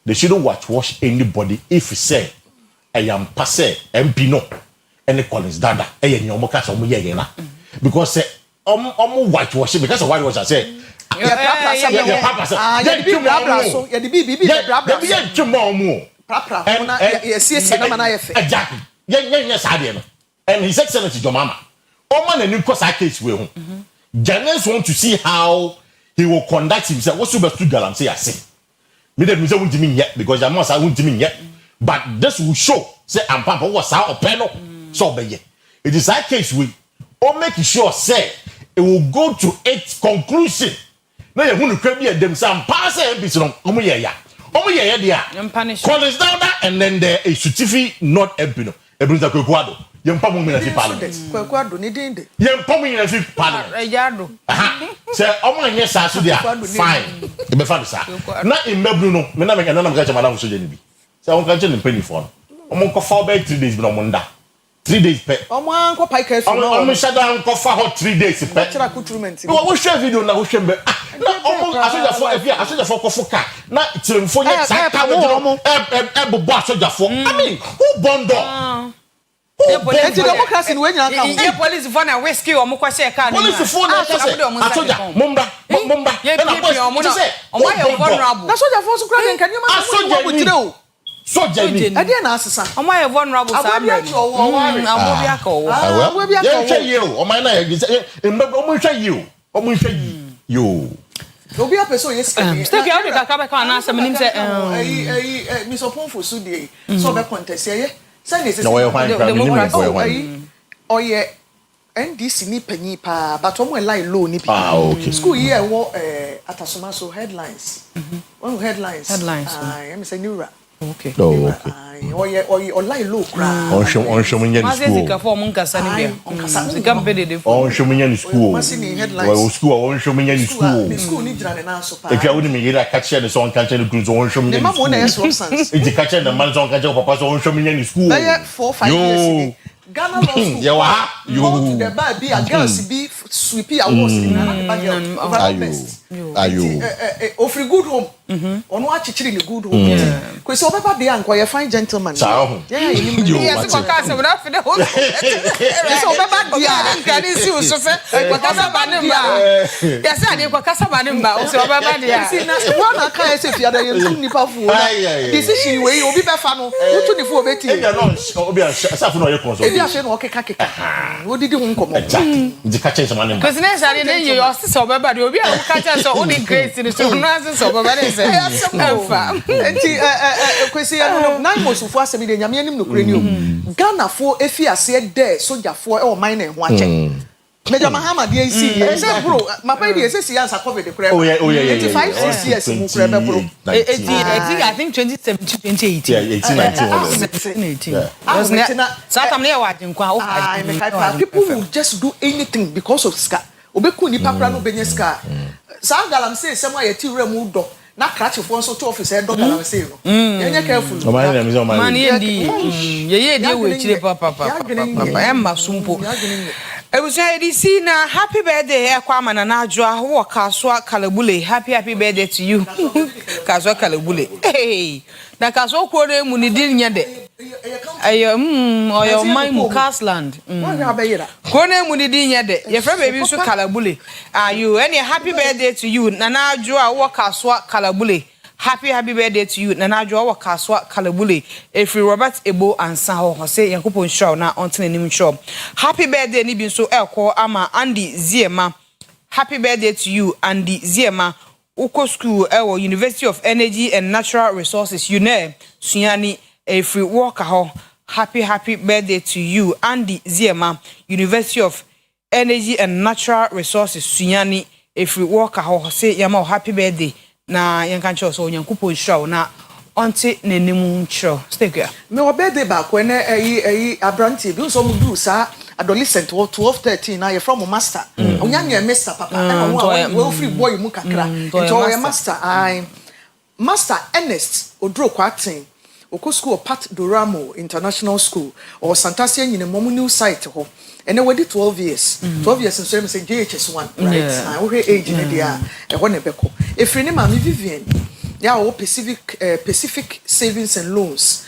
they shouldn't wash anybody if he say I am passe MP no any Collins dada e yen omo ka so mo ye na because say whitewash because of whitewash I say papa say ya the bibi ya twemo mu papa na ya sie na mana ye fe exactly yen sade no and his excellency Jomama omo na ni cause case we ho Janus want to see how he will conduct himself what super to galam say ase me dem say won't me yet because Jamos I won't me yet but this will show say am papa was how openo so obeye it is that case we o make sure say it will go to its conclusion na ye hunu kwa bi dem sam pass MPs no omo ye dia Collins down that and then there a certificate not MP no ebunza kwekuado ye mpa mu na fi parliament kwekuado ni dinde ye mpa mu na fi parliament ejado say omo anye sa so dia fine e be fa do sa na imebru no me na me na me ka chama na so je ni bi say on kan che ni penny for no omo ko for be 3 days bi no mo nda 3 days pe omo anko pai ka so no omo shada anko fa hot 3 days pe tira recruitment wo share video na wo share be na omo asoja for ko foka na tiremfo nye saka no bobo asoja for I mean who bondo democracy we nya ka ye police for na whiskey omo kwa share ka police for na asoja mumba ye pipi omo no omo ye vulnerable na soja for so kra den kan you ma asoja ni soja ni e dey na asesa omo ye vulnerable sa amre amo bi aka ye hwe ye o omo na ye omo hwe ye o omo hwe yo obi a person yes step ya de kaka be ka na asem nim say mi so pon for so dey so be contest ye say ne say oye NDC ni panyi pa but omo lie low ni bi okay school here wo atasoma so headlines one headlines am say neura okay oye lie low kra on show me in school ka for mun kasa ni bia sika mpede de on show me in school well school on show me in school ni jira ne na so pa if you wouldn't me here catch the song catch the group on show me in school it catch the man song catch papa so on show me in school 4-5 years Ghana law school you go to the bar be a girls be sweepy awards in Ghana best offer good home ono achichiri ni good home kwesi obeba dey anko ye fine gentleman yes ko ka se bra fide ho so obeba dey kan si so se ko ka sa ba ne mba yes ade ko ka sa ba ne mba o se obeba dey si na one aka se fi ada ye nipa fu na decision we obi be fa no utu ni fu obeti e no obi asafu no ye konso ebi afi no okeka odidi hu nkomo di ka chen sama ne mba kwesi na sare ne ye yo se obeba dey obi a ka chen so o ni grace ni so no se so obeba dey se enti kwesi no nine mosufo asemi de nyame anim no kure ni o Ghana fo efi ase de soja fo e o man na ho ache Major Mahama dey see say bro mapa dey say answer covid the kure oh yeah 5-6 years mu kure be bro I think 2017 2018 Satam na wa denkwa people will just do anything because of ska obeku ni papra no benye ska sa galam say sema ye ti remu do na krachi fo so to office e doctor na say no yenye careful man ye dey we chire papa emma sumpo ebusia edisi na happy birthday ekwa mana na adwoa wo kaswa kalabule happy birthday to you kaswa kalabule hey na kaswa ko re mu ni din nya de oyo maimu Casland ko na mu ni din nya de ye fra baby so kalabule you any happy birthday to you na adwoa wo kaswa kalabule happy birthday to you nana adwo wo kaswa kalabule efri Robert Ebo ansa ho say yankopon show na ontene nim show happy birthday ni bi so ekọ ama Andy Ziema happy birthday to you Andy Ziema uko school ewo University of Energy and Natural Resources UNE suani efri worker ho happy birthday to you Andy Ziema University of energy and natural resources sunyani if we work ho say yama happy birthday na yanka cho so Onyankopon hira na onti nenimu nchro stay me wo birthday ba ko na abranti bi so mu do sa adolescent 12-13 na you from master onyanya master papa and we free boy mu kakra into your master master Ernest Odro Kwatin Oko school Pat Doramo International School or Santasia in a new site ho and then we did 12 years 12 years and so say JHS1 right I okay age in there e ho nebeko if you name am Vivian ya o Pacific Savings and Loans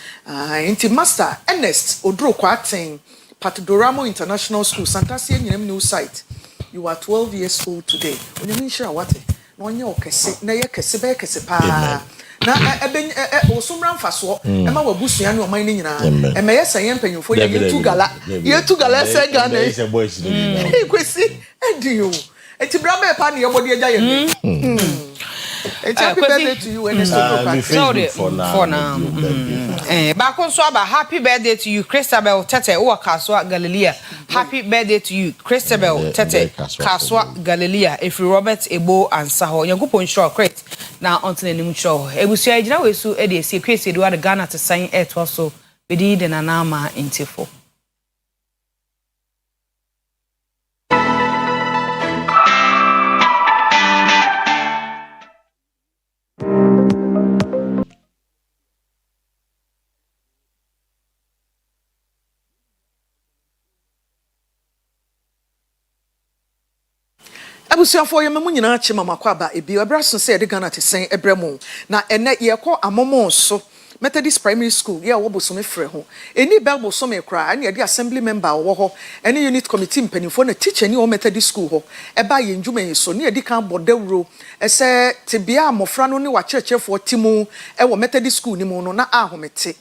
into master Ernest Odro Kwatin Pat Doramo International School Santasia in a new site you are 12 years old today when you mean sure what no nya okese na ye kese be kese pa na osumran faso e ma wabusua ne o man ni nyina e me ye sayen panyufo ye tu gala se Ghana e Kwesi edio enti bra me pa ne ye body agya ye happy birthday to you and for now. Back on so about happy birthday to you, Christabel Tete or Kaswa Galilea. Happy birthday to you, Christabel Tete Kaswa Galilea. If you Robert Ebo and Saho, you go on show great. Now on to the new show. It was your general so Eddie say Kwesi Asiedua the Ghana to sign it also we did an anama in Tifo. Abusuafo ye memu nyina chi mama kwaba ebi abraso se de Ghana te sen ebremu na ene ye kɔ amomo so Methodist Primary School ye wo bosome frɛ ho eni bel bosome kra ane ye assembly member wo ho ene unit committee mpanimfo na teacher ni wo Methodist School ho eba ye ndwuma ye so ne ye di kan bodawro ese tebia amofra no ne wa kyerɛkyerɛfo timu e wo Methodist School ni mu no na ahomete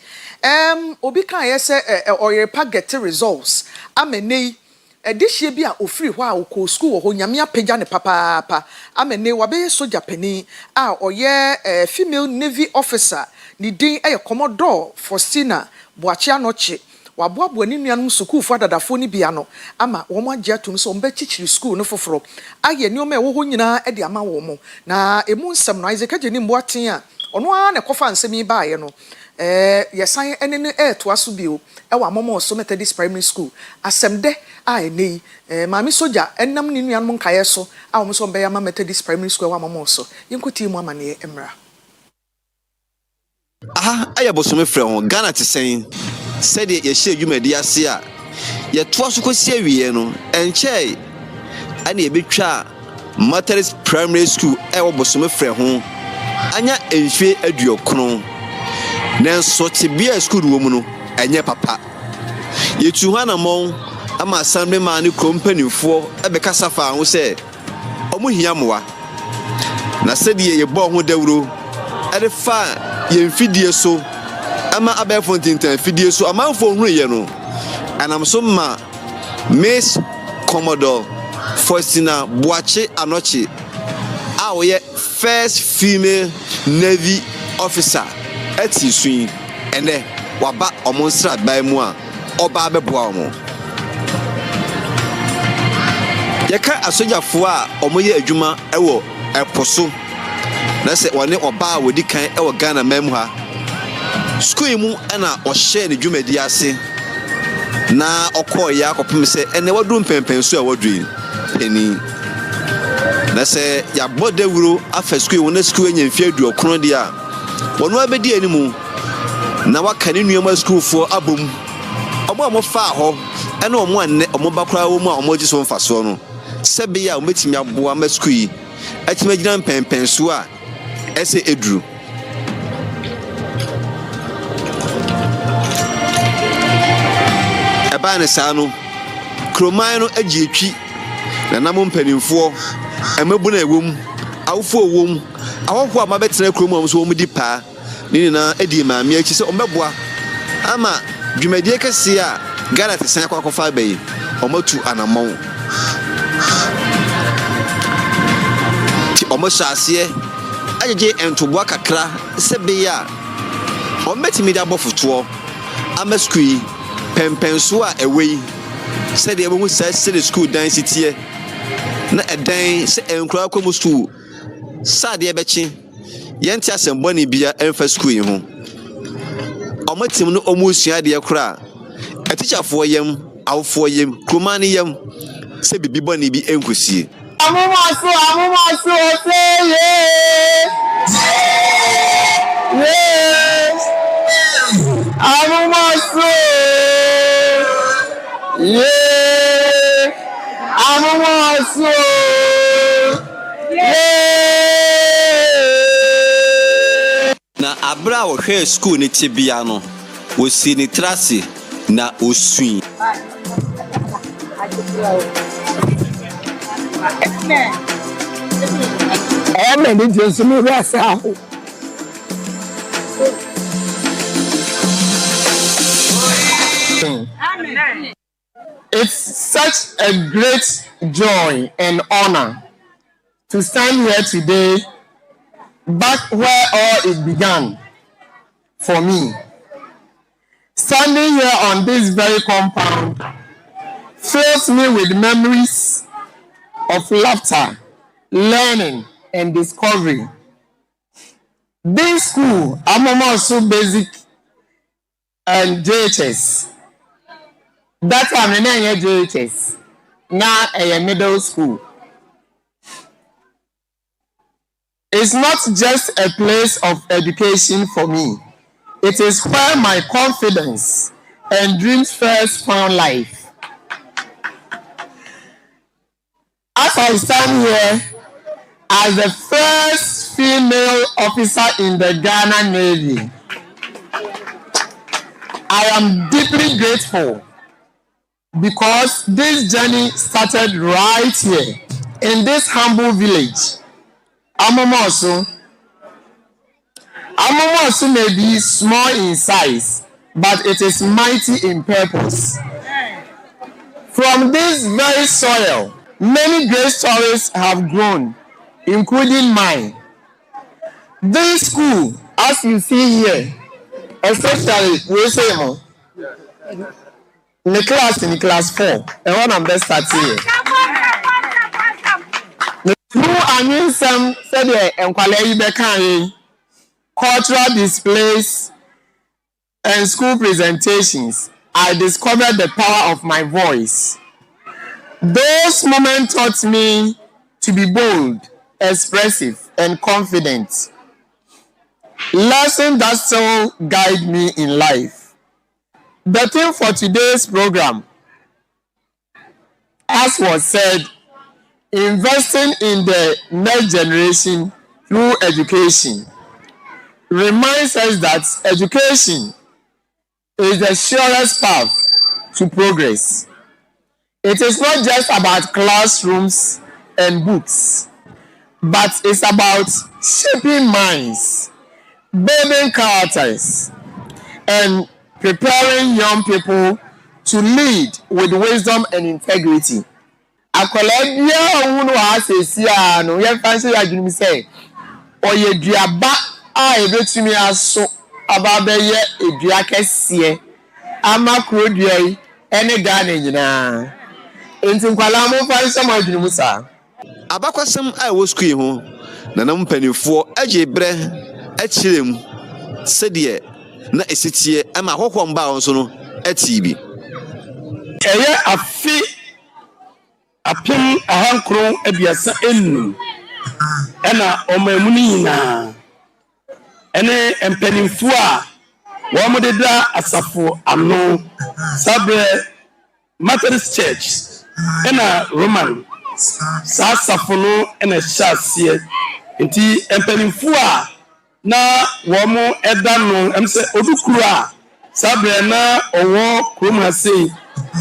obi kan ye se Oyerepa get results amenei edihye bi a ofiri hɔ a okɔ school hɔ nyame apagya ne papa amene wabe soja pani a ɔyɛ female navy officer ni din Commodore Faustina Boachi Anoche waboaboa ni nuanom school fo adadafo ni bia no ama wɔn agye atum so ɔmba chichiri school no foforo ayɛ nneɔma ɛwɔ hɔ nyinaa de ama wɔn na emu nsɛm no Isaac agye ni mboaten a ɔno a na kɔfa nsɛm yi baayɛ no yesan enene to aso bio e wa momo so Methodist Primary School asemde a enei maami soja enam ni nuanom nkaye so a wo so mbeya ma Methodist Primary School wa momo so yinkoti mu amane emra ayabosome frɛ ho Ghana te sen said ye hye adwumadi ase a ye to aso kosi awie no enche ane ye betwa Methodist Primary School e wo bosome frɛ ho anya enhwe aduokron nenso tibia school wo mu no enye papa yetu hana mon ama assembly man ni company fo ebekasa fa ho se omu hia moa na sedi ye bo ho dawro ede fa ye mfidie so ama abefo ntintan fidie so amanfo hunu ye no anam so ma Miss Commodore Faustina Boachi Anoche a wo ye first female navy officer ati swin ene waba omonsra bai mu a oba beboa omo yeka asojafo a omoye adwuma ewo eposo na se wone oba wodi kan ewo Ghana mamu ha school mu ana ohye ne dwumadi ase na okoya akopem se ene wadu mpempen so a wadu eni na se ya bodawuro afa school wona school enya mfie aduokron dia wono abedi animu na waka ne nuama school for abom omo amofa ho ene omo anne omo bakra wo mu a omo giso mfaso no sebe ya ometimi aboa ma school yi atima gina mpempen so a ese edru eba ne sa no kroman no agietwi na namo mpanimfo amabu na ewom awofo owom awofo amabetra kromam so omudi pa ni na edi maami achi se ombeboa ama dwumadie kese a Ghana te san akwakofa bayi omatu anamon ti omoshase ajeje entoboa kakra sebe ya ometimi da bofoto ama skui pempenso a ewei said the woman said the school dance it here. Na a dance and crowd come school. Sad dear Betchy. Yantias and Bonnie be a first school in home. I met him no almost ya dear cry. A teacher for yam, out for yam, Kumani yam, say be Bonnie be enquisy. I'm na abra wo hwe school ni tibia no wo si ni trase na osui It's such a great joy and honor to stand here today, back where all it began for me. Standing here on this very compound fills me with memories of laughter, learning, and discovery. This school, Amomosu Basic and JHS, that time in JHS, now a middle school. It's not just a place of education for me. It is where my confidence and dreams first found life. As I stand here as the first female officer in the Ghana Navy, I am deeply grateful because this journey started right here in this humble village. Amomosu may be small in size, but it is mighty in purpose. From this very soil, many great stories have grown, including mine. This school, as you see here, especially we say more. In class 4, and when I'm best at here. I mean some said and cultural displays and school presentations. I discovered the power of my voice. Those moments taught me to be bold, expressive, and confident. Lessons that still guide me in life. The theme for today's program, as was said, investing in the next generation through education, reminds us that education is the surest path to progress. It is not just about classrooms and books, but it's about shaping minds, building characters, and preparing young people to lead with wisdom and integrity. Akolebia unu asesi ano ye fancy adwumi say Oyerepa a ebetumi aso ababeye edua kese amakro dua yi ene Ghana nyina enti nkwala mo fancy ma adwumi sa abakwasem a wo school ho na nam panifo age bre akirem sede na esitie ama hohom ba won so no atibi eye afi apem ahankron abiasa enu ena omamuni na ene empanimfu a wo mo deda asafo ano sabe Methodist Church ena Roman asafo no ena hyasie enti empanimfu a na wo mo eda no emse odukuru a sabe na owo krom hase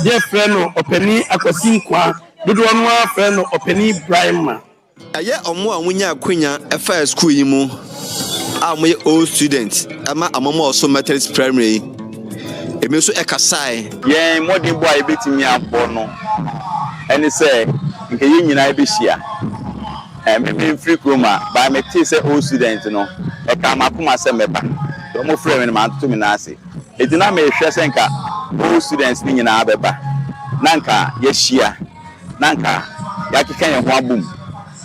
ye frɛ no opani akwasinkwa dodo no afrɛ no opani Brahma aye omo a munya akwanya efa school yi mu a mo ye old student ama amamo also Methodist primary emi so ekasai ye modern boy betimi abo no eni say nke ye nyina ebehia me free chroma ba me ti say old student no e ka makoma se meba do mo frɛ me ma to me na ase edina me hwɛ se nka old students ni nyina abeba nanka yeshia nanka yakeka ye ho abum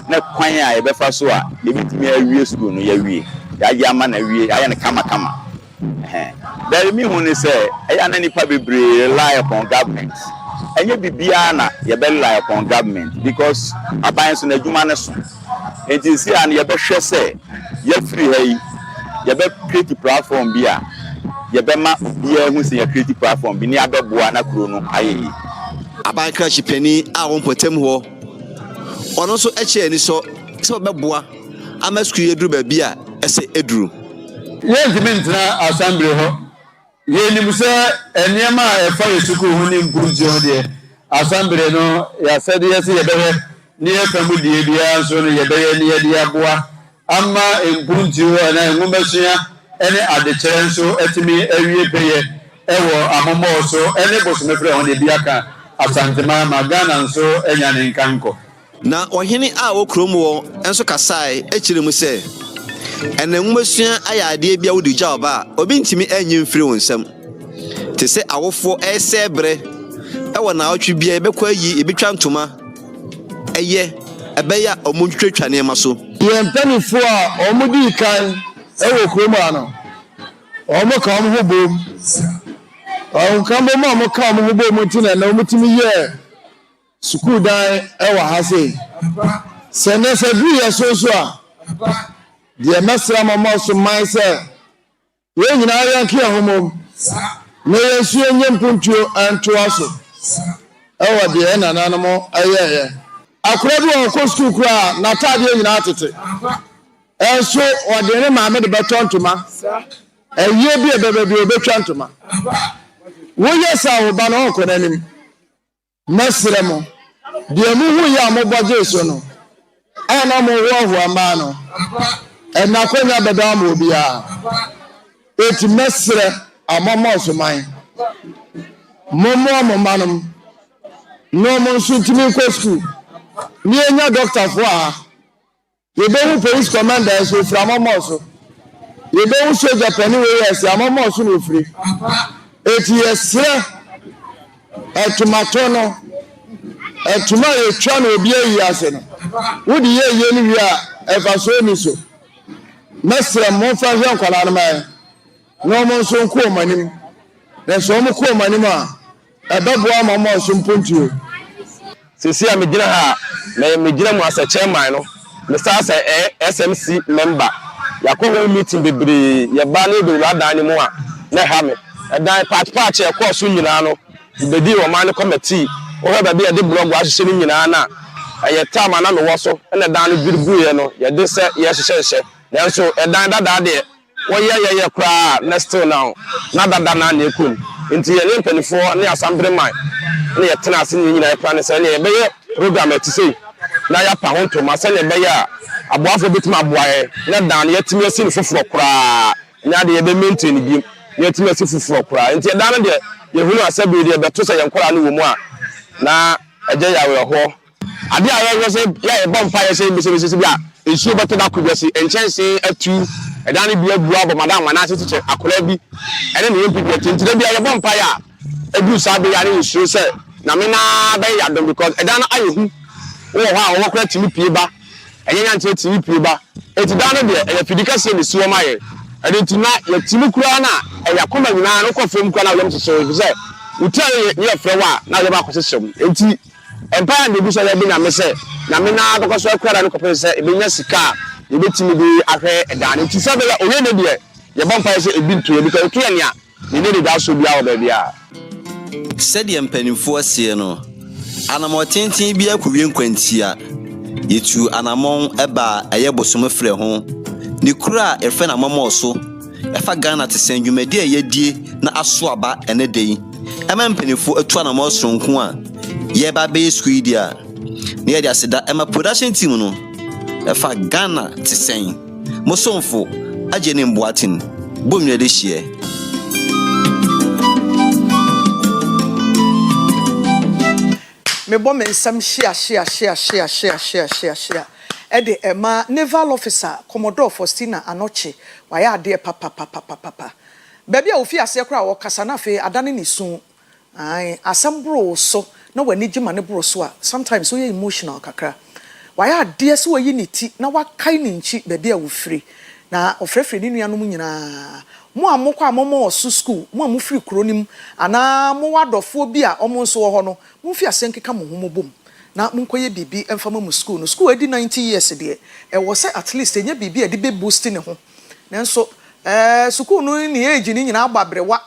na kwan a ye befa so a ye bitimi awie school no ye wie ya ya ma na wie ya ne kama there me hu ni say eya na nipa bebre rely upon government enye bibia na ye be rely upon government because aban so na adwuma ne so enti si an ye be hwe say ye free hai ye be create platform bia ye be ma bia hu say ye create platform bi ni abeboa na kuro no ayi aban crash penny a won potem ho ono so eche ni so beboa ama school eduru ba bia ese eduru ye dimentra assembly ho ye ni musa eniema e fa yesuku hu ni mpunji ho de assembly no ya said yes ye be ni e fa mu die bia so no ye be ni ye dia boa ama mpunji ho na ngumesua ene adekere nso etimi awie peye ewo amomo so ene bosomefre ho de bia ka asantema magana nso enya ne nkanko na ohene a wokrom wo enso kasai echire mu se ene nwumesua ayade bia wodi jawba obi ntimi enyi mfiri wonsam te se awofo esebre ewo na otwe bia ebekwa yi ebetwa ntoma eye ebeya omuntwetwa ne maso yempanifo a omudi kan ewo krom ano omoka omho bom kambo ma omoka omho bom tina na omutimi ye sukuu dan ewa ha sei sene se du ye so a de mesra mama so man se we nyina yanke ahomom na yesu enyempuntuo anto aso ewa de nananum ayeye akura bi won ko sukuu kura na tade nyina atete enso ode ne maame de betontoma eye bi ebebe bi obetwantoma wo yesa wo ba no ko nanim mesra mo de mu hu ya mo boje so no ana mo wo ho ama no na konya beda mo bia eti mesre amama so man momo manum no mo sutimi ko school ni enya doctor fo a ye be hu police commander so fra amama so ye be hu soldier pani we yes amama so no free eti yesre etomato no etuma ye twa no obi ayi ase no wodi ye ni wi a efa so ni so mesre mo fa hwe nkwala no mai no mo so nko manim na so mo ko manim a ebebo amama so mpontuo sisi a megyina ha na megyina mu asa chairman no me sa SMC member yakọ meeting bebre ye ba na do ladan mu a na ha me dan patch e course nyina no bedi o man committee o ba bia de blog wa hye ni nyina na ye tama na me wo so na dan no biribu ye no ye de se ye hye nanso edan dada de wo ye kra na still now na dada na na ekun nti ye le mpanifo ne assembly man ne ye tena ase ni nyina plan se ne ye be ye program ati sei na ya pa honto ma se ne be ya aboafo bitima aboaye na dan ye timi ase ni foforo kra nya de ye be maintain bi ye timi ase foforo kra nti edan no de ye hunu asabi de be to se ye nkora no wo mu a na eje ya we ho ade a ye se ya e bompa ye se bi a esu beto da kudwase enchense atu edan bi abu abo madam na ase tiche akola bi ene ne yempi bi tintire bi aye bompa ya edu sa be ya ne esu se na me na be ya don because edan aye hu wo ha wo kora timi pie ba enye nyanche timi pie ba eti dan no de e fidika se ne suo ma ye ede tina ye timi kura na e yakoma nyina no kofem kura na wo msese se utie ye frewa na ye ba kosesem enti empire de bi so ya bi na me se na me na bako so akura no kopese se ebenya sika ye betimi bi ahwe edan nti se be oye ne de ye bompa se ebi nto ye bi ka otu ye ne a ne da so bia wo ba bia said ye mpanimfo asie no anamo tenten bi akwie nkwantia yetu anamon eba eye bosom frɛ ho ni kura efe na mama so efa Ghana te sendwumadi ye die na aso aba ene dei ema mpanimfo atu anamo sonko a ye ba be school dia ne ye dia seda ema production team no efa Ghana te sen mosomfo agene mboatin bomwe de hie me bom ensam share ede ema naval officer Commodore Faustina Anoche waya ade papa baby a ofi ase kra wo kasa na fe adane ni sun ai asembro so na wani gye ma ne boro so a sometimes we emotional kakra waya ade se we yi ti na wakai ne nchi baabi a wo free na ofrefre ni nuanom nyina mo amokwa amomo osu school mo amufri kronim ana mo wadofo bi a omo nso wo ho no mo fi asenkeka mo homo bom na mo nkoye bibi emfama mo school no school edi 90 years de e wo se at least enye bibi e de be boost ne ho nanso school no ni age ni nyina agbabrewa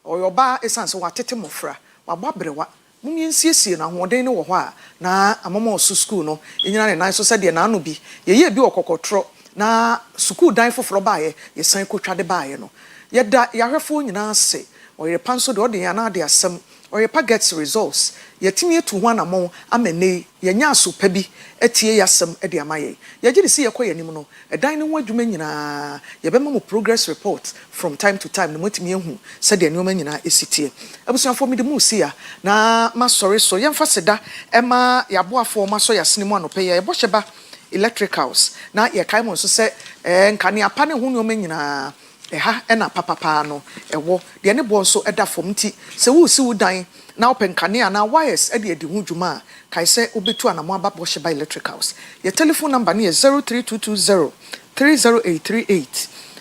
oyoba esanse watete mofra wagbabrewa munye nsiesie na hoden ne wo ho a na amomo osu school no enyina ne nan so se de na ano bi ye bi okokotro na school dan foforo baaye ye san kotwade baaye no yeda yahwefo nyina se Oyerepa nso de ode yana de asem Oyerepa gets results yetimi etu ho anamon amene yenya asopa bi etie yasem de amaye yegye se yekoye nim no edan ne ho adwuma nyina yebema mo progress report from time to time no motimi ehu se de nyoma nyina esitie abusuafo mi de mu sia na masori so yemfa seda ema yaboafo maso yasene mu anope ye bohyeba electricals na ye kai mo so se nkane apa ne ho nyoma nyina ha ena papa no ewo de ne bo nso eda fom ti se wo si wudan na openkane ana wires e de edi hu dwuma kai se obetu anamo aba bohyeba electricals ye telephone number ne 03220 30838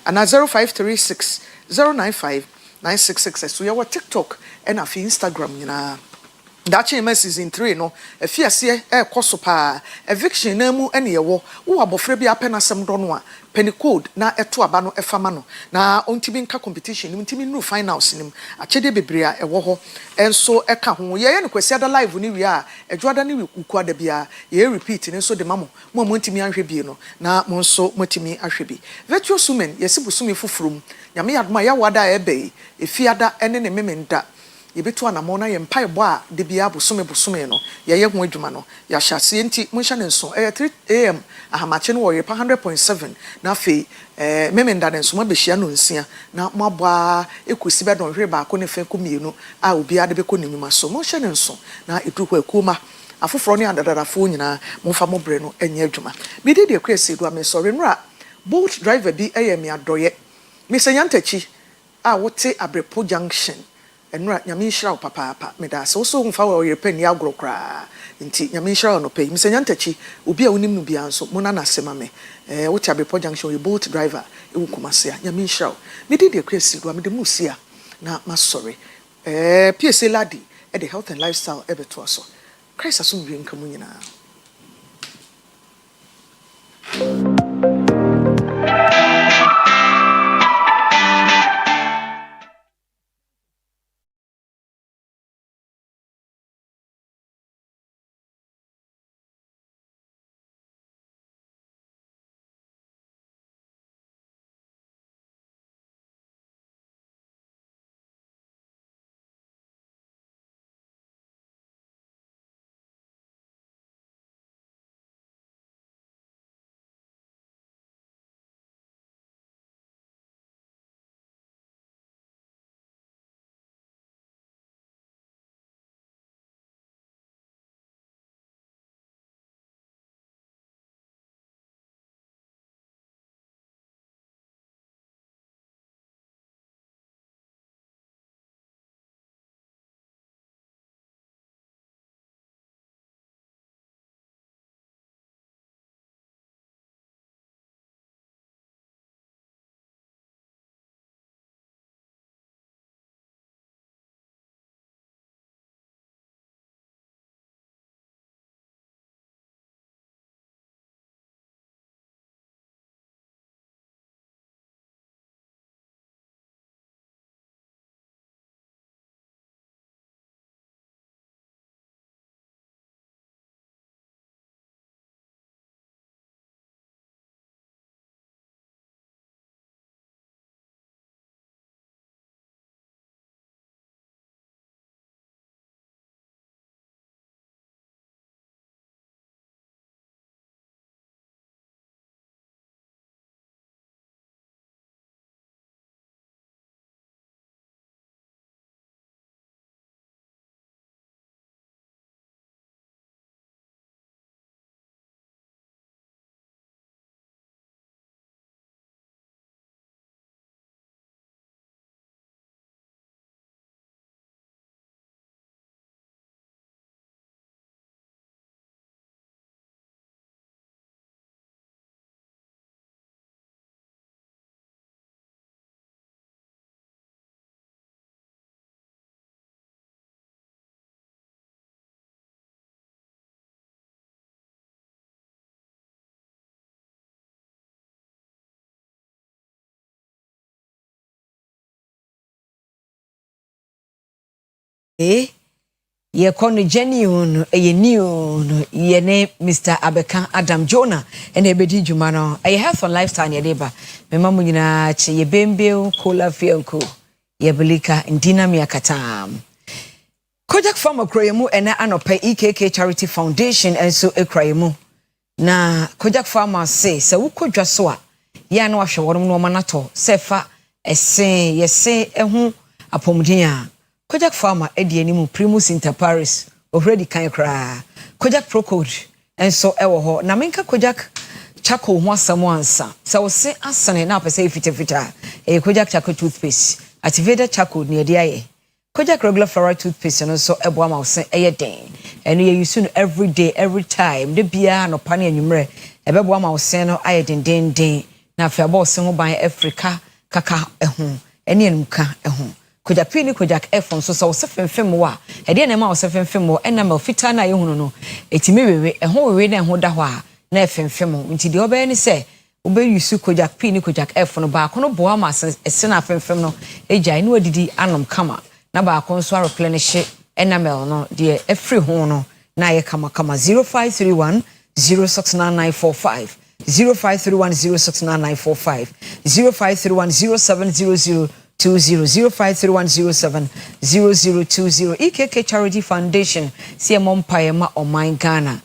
ana 0536 095 966 so ye wo TikTok ena fi Instagram nyina dachi ema season 3 no afiase koso pa eviction na mu ene yewo wo abofra bi apena sem do no a penny code na eto aba no efama no na ontimi nka competition nim ntimi nu finals nim achede bebre a ewo ho enso eka ho ye ne Kwesi ada live ni wi a edwoada ni kuku ada bia ye repeat ne so de mamo mo ntimi anhwe bi no na mo nso motimi ahwe bi virtuous women yesibusumi fufrum nyame yadoma ya wada ebe efiada ene ne memenda yebetu anamo na ye mpaebo a de bia bosome no ye ho adwuma no ya hyase enti munhya ne nso 3 am ahamache no Oyerepa 100.7 na fe memenda ne nso mabehia no nsia na moaboa ekosi be don hwe ba ko ne fe ko mienu a obi ade be ko ne nyuma so munhya ne nso na edu ho akuma afoforo ne adadarafo nyina mumfa mobre no enye adwuma bi de Akua Asiedua me sori nra bolt driver bi mi adoye me senyantachi a wote Abrepo junction enra nyame nhyira papa me da so so mfa Oyerepa ni agrokra nti nyame nhyira no pay misenyantachi obi a wonim no bia nso mona na sema me wote Abrepo junction bolt driver ewu kumase nyame nhyira me de Akua Asiedua me de musia na masori PSA ladi the health and lifestyle ebeto so Christ asum wi nkamu nyina ye kono genuine ye new ye ne Mr. Abeka Adam Jonah and ebedi dwuma no ye health and lifestyle ye deba me mamu nyina che ye bembeo kola fianko ye belika ndina miakatam Kojak Farmer Kroyemu ena anope EKK Charity Foundation enso ekrayemu na Kojak Farmer say se wukodwa so a ya na wahwe wonom no manato sefa esen yese ehu apomuden a Kojak Farmer edi animu Primus Inter Paris already kan kra Kojak Pro Code enso ewo ho na menka Kojak Chako ho asamo ansa se wo se asane na apese fitafita Kojak Chako toothpaste activated Chako ne de aye Kojak regular fluoride toothpaste no so ebo ama wo se den and you use it every day every time de bia no pane anwumre ebebo ama wo se no aye den na afia bo se ho ban Africa kaka ehu ene enumka ehu Kojak pini Kojak efon so wo se femfem wa e de na ma wo se femfem wo ena ma fita na ye hunu no etimi wewe eho wewe na eho da ho a na efemfem nti de oba ni se obe use Kojak pini Kojak efon ba kono bo ama se na femfem no ejai no adidi anom kama na ba konso replenish enamel no de every ho no na ye kama 0531 069945 0531 069945 0531 070020 0531 EKK Charity Foundation see Mompaye ma Oman Ghana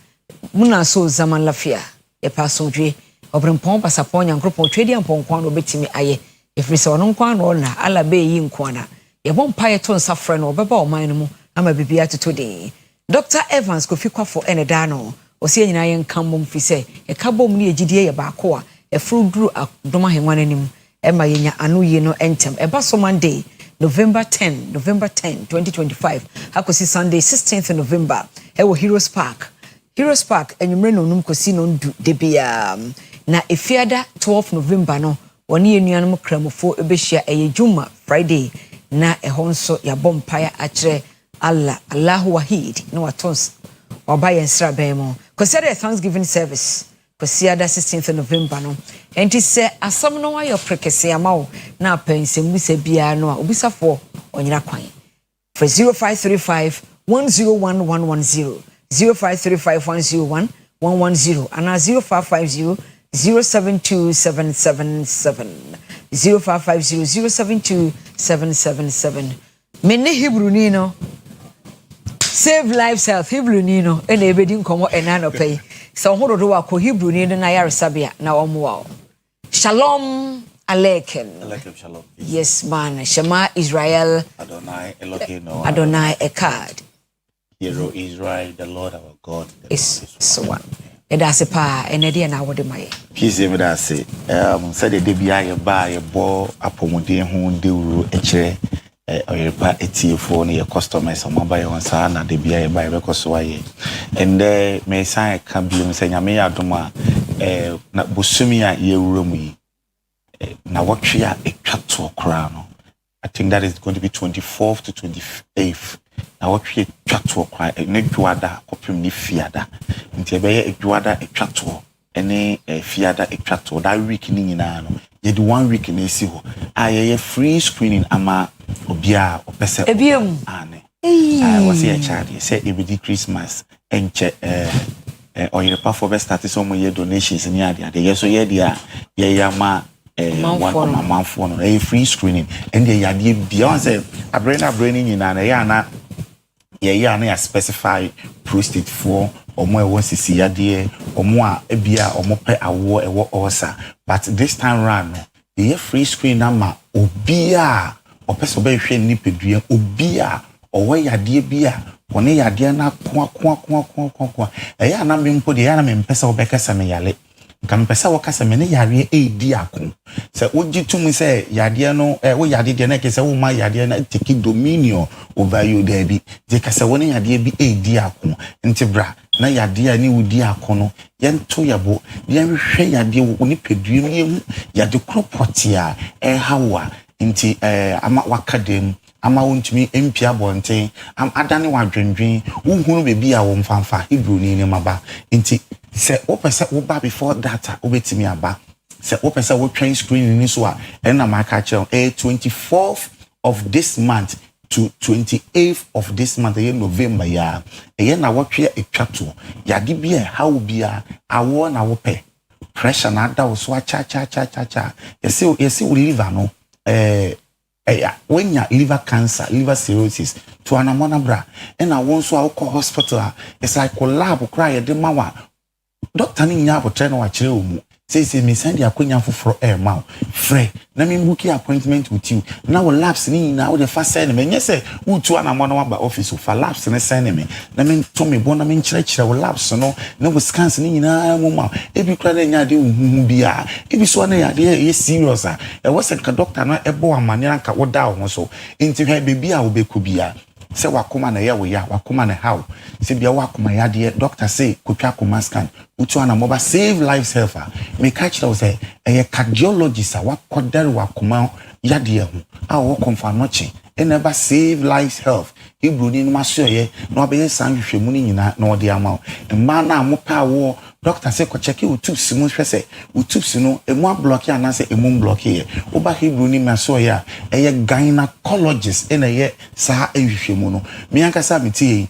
muna so zaman lafia e pasodwe obrempon pasapon yankropon twedi ampon kwan no betimi aye efrise wono kwan no na ala be yi nkwana ye Mompaye to nsafre no obeba Oman no mu ama bibia toto de Dr. Evans Kofi Kwafo eneda no osie nyina ye nkammo mfise e kabom ne egidie ye baako a efuru duru adoma henwan anim Emma yenya anu ye no entem eba so Monday November 10 2025 hakosi Sunday 16th November ewo Heroes Park enwumre no num kosi no ndu debia na efiada 12 November no woni enuanum kramofo ebehia Juma Friday na ehonso ya bompaya akire Allahu Wahid no watons wabaya nsra bemo kosi the Thanksgiving service kosi ada 16th November no enti se asam no ayo prekese amawo na pensem bisa bia no a obisafo onyira kwan for 0535 101110 0535 101110 and 0550 072777 0550 072777 menne Hebrew ni no Save Lives Health Hebrew ni no ena ebedi nkomo enano pay so horodo wa ko Hebrew ni na yaresabia na omo Shalom Aleichem. Aleichem shalom. Yes man, Shema Israel Adonai Eloheinu. Adonai Echad. Hero Israel, the Lord our God. Is so one. Edase pa enede na wode maye. Peace me da say said the bia ye ba ye bo apomuden ho dewuro ekire Oyerepa etiefo ne ye customers amaba ye onsa na de bia ye ba ye bekoso aye. And me san ka biom say nyame ya doma na bosumi a ye wuro mu yi na watwe a etwato kra no. I think that is going to be 24th to 28th. Na watwe etwato kra ne dwada kopim ni fiada. Nti ebe edwada etwato ene fiada etwato that week ni nyina no. Ye do 1 week na esi ho. Aye free screening ama obia opese ebiem ane. I was here charity say e be Christmas enche Oyerepa for best start some year donations ni ade ade yeso ye dia ye yama one month for no a free screening and the yade beyond say abrena nyina na ya na ye ya na specify prostate for omo e won sisi yade omo a ebia omo pe awo ewo osa but this time round the free screen na obia opeso be hwe ni pedua obia owe yade bia one yade na kwa eya na mempo de ya na mempesa obekasa me yale kampesa wakasa me ne yare edi akon se ogitum se yade no wo yade de na kese wo ma yade na take dominion over you there bi je kase woni yade bi edi akon nti bra na yade ani wudi akon no yento yabo ye hwe yade wo ni pedua mu ye yade kropotia hawa nti ama wakadem ama wontumi empia bonten am adane wadwendwen wo hunu bebi a wo mfanfa Hebrew ni maba nti se opese wo ba before that obetimi aba se opese wo train screen ni so a na maka che 24th of this month to 28th of this month, November, ya. Na what we a chato. Ya dibia how be a awo na wope. Pressure na da so cha. You see we liver no. When you liver cancer, liver cirrhosis, to an amona bra, and I want so call hospital. It's like collab cry the mawa. Doctor Ninya will turn our children. Says me send your queen for air mouth. Frey, let me book your appointment with you. Now lapse in now the first enemy. Yes, sir, who to an amona by office for lapse in a enemy. Let me tell me Bonamin church will lapse no Wisconsin in a woman. Every credit ya do be a. If it's one idea is serious. I wasn't a doctor, not a boy, maniaca, what down so. Into her baby, I will be kubia. Say wakuma na yawo ya wakuma na how say bia wakuma ya de doctor say kopia kuma scan utu ana moba save lives helper me catch that say a cardiologist wakodare wakuma ya de ho a wo confirm no che never save lives health Hebrew ni no maso ye no be san hwehwemu ni nyina na ode ama mma na amopa wo doctor say ko check you tubes mu hwese tubes no emu block ya na say emu block ye oba Hebrew ni maso ya gynecologist ena ye sa ehwehwemu no me ankasa metie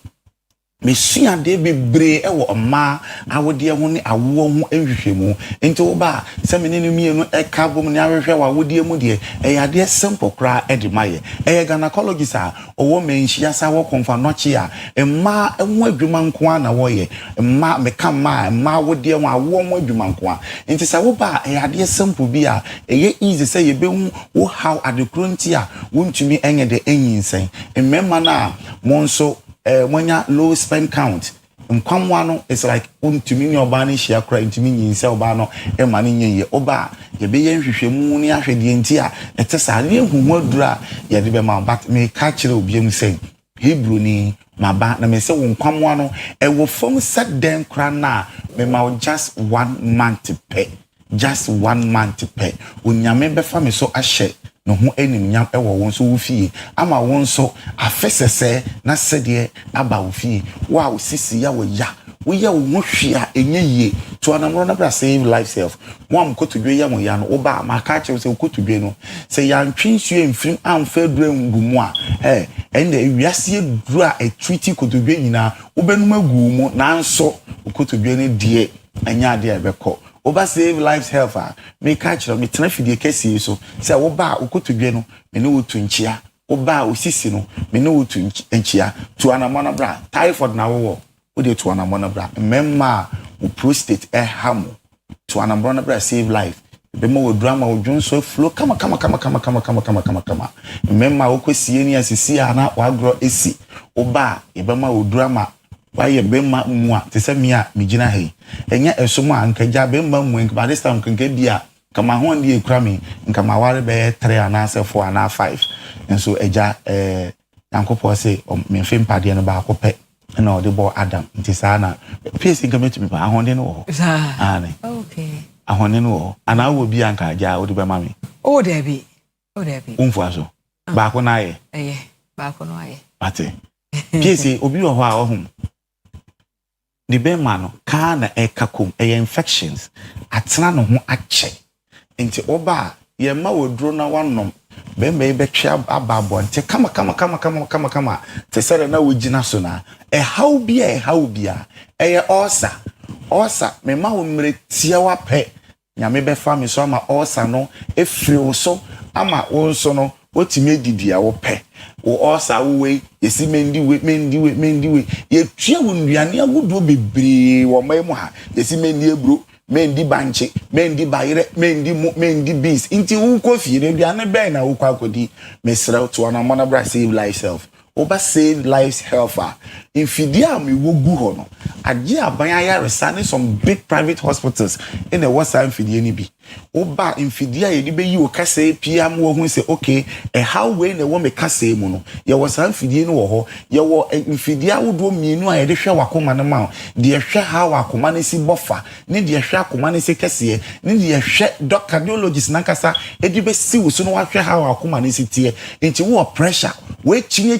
me sua de bebre e wo ma awode ho ni awo ho ehwehwemu enti oba se me ne mienu e ka bom ni ahwehwe wa awode mu de e ya de simple kra e de maye e gynecologist a owo menhia sa wo konfa noche a emma ho adwuma nko na wo ye emma me ka ma awode ho awo ho adwuma nko a enti sa wo ba e ya de simple bi a e ye easy say ye be hu wo how adekronti a wontumi enye de enyinsen emma na monso when you low sperm count, and come one it's like to me your banny share crying to me in Selbano, and money ye oba, ye be yen moon, ya the entire, it's a salian who would draw, ya the man, but may catch it, be saying, Hebrew ni, my bat, na me say, won't come one, and will form set them cran now, me mau just 1 month to pay, just 1 month to pay. When ya member family so a share. No ho enim nyam e wo won so wo fie ama won so afesese na sede aba wo fie wa wo sisi ya wo ya wo ya wo hwia enye yie to anamro na bra save life self mo am kotodwe ya mo ya no wo ba ma ka che se kotodwe no se ya ntwinsu emfim amfa dura ngumu a ende wiase duru a treaty kotodwe nyina wo benum agu mu na nso kotodwe ne die anya de ebekọ Oba save lives helper. Me catch me tena fidie kesi so. Say oba ukotodwe no me no wotu nchia. Oba osisi no me no wotu nchia. To anamona bra. Typhoid na wo. Wo de to anamona bra. Memma wo prostate hamu. To anamona bra save life. Be mo drama wo dwon so flow kama. Memma wo kwesi ni asisi ana wa agro esi. Oba e be ma wo drama why bemma mua te se me a migina he enya esomo ankaja bemma mu nka by this time nka bia kama ho ndi ekura me nka ma ware be 3 ana 4 ana 5 enso eja yankopo se me fem pade no ba akopɛ na ode bo Adam nti sa na pesi nka metumi ba ahonde no ho ane okay ahonde no ho ana wo bi anka ja ode be ma me o de bi umfu aso ba ko na ye ba ko no aye ate pesi obi wo ho a ohum the bemano kana ekakum infections atena no ho ache enti oba ye ma wodro na wanom bembe betwa ababo nti kama te sere na wogina so na how bia ye osa me ma wo mre tia wa pe nyame be fa me so ama osa no efiri so ama wo so no otime didi a wo pe wo osa wo we yesi mendi we ye tua wo nduane agudo bebre wo mamu ha yesi mendi ebro mendi banche mendi bayire mendi beans inti wo kofi ne nduane ben na wo kwakodi mesra to na mona bra save life self oba save lives helper infidia me wo gu ho no age aban ayaresa ne some big private hospitals in the what's infidia ni bi oba infidia ye di be yi o kase piam wo hu say okay how we na wo me kase mu no ye was infidia no wo ho ye wo infidia wo do mienu a ye de hwe wakoma ne ma de hwe ha wakoma ne si bofa ne de hwe akoma ne si kase ne de hwe cardiologist na kasa e di be si wo so no wa hwe ha wakoma ne si tie enti wo pressure we chine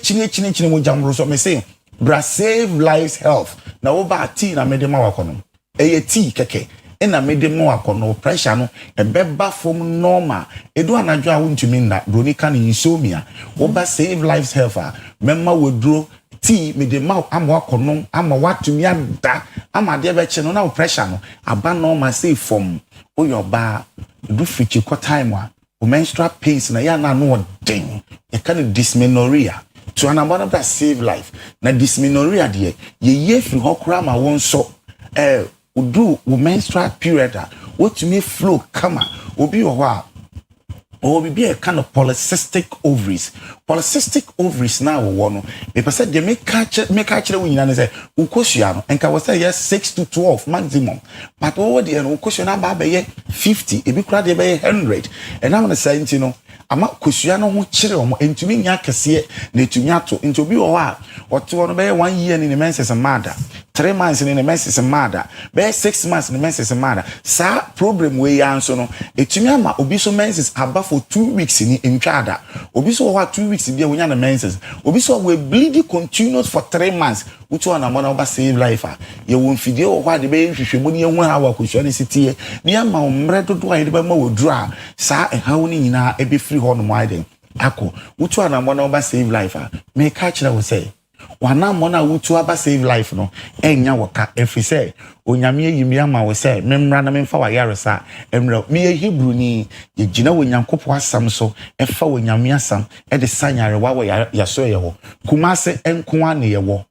mo jamro so me say bra save lives health na over tea na medema wakono eye tea keke ena mede mo akono pressure no ebeba from normal edu anadwo a wontumi nda broni ka ne insomnia wo ba save lives health a memma woduro ti mede ma amwa akono ama watumi ada ama de be che no na pressure no aba normal say from oyoba do fichi ko time a menstrual pains na ya na no den e kan dysmenorrhea to anabona that save life na dysmenorrhea de ye free hokra ma won so do menstrual period what you may flow kama obi owa or be a kind of polycystic ovaries now one me person they make catch when you say ukoshiano and can say yes 6 to 12 maximum but over the ukoshiano ba be 50 e be kra dey be 100 and I want to say you know ama koshiano ho kire omo entumi nya kese na etumi ato nti obi wo ha oto no be 1 year in the menses mother 3 months in the menses mother be 6 months in the menses mother sa problem we yanso no etumi ama obi so menses aba for 2 weeks in ntwada obi so wa 2 weeks bia wonya na menses obi so we bleed continuous for 3 months which one am na save life ye won fidie wo kwa de be hwehwemu ne hu ha wa kosua ne sitie ne ama omre dodo a de be ma wodru a sa ehawo ni nyina e be free ho no maiden ako which one am na save life me ka kira wo say wana mona wutu aba save life no enya woka every say onyame yimi ama wo say memra na memfa wa yaresa emra me hebrew ni ye gina wonyankopo asam so efa wonyame asam e de sanyare wa wo yaso ye ho kumase enko ane ye wo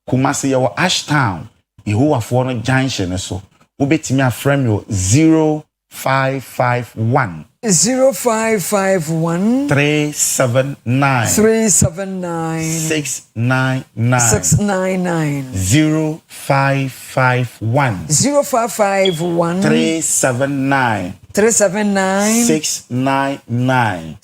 kumase ye wo Ashtown Yehowa fo no junction so wobetimi afrem yo 0551 0551 379 699 0551 379 699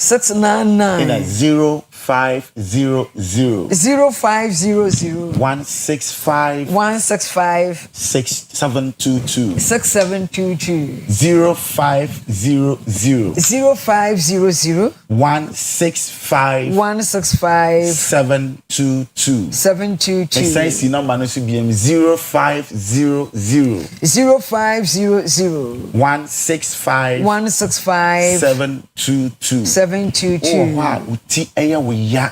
in a 0500 165 6722 0500 165 722 Exercise number no should be 0500 165 722 oh wow uti eya we ya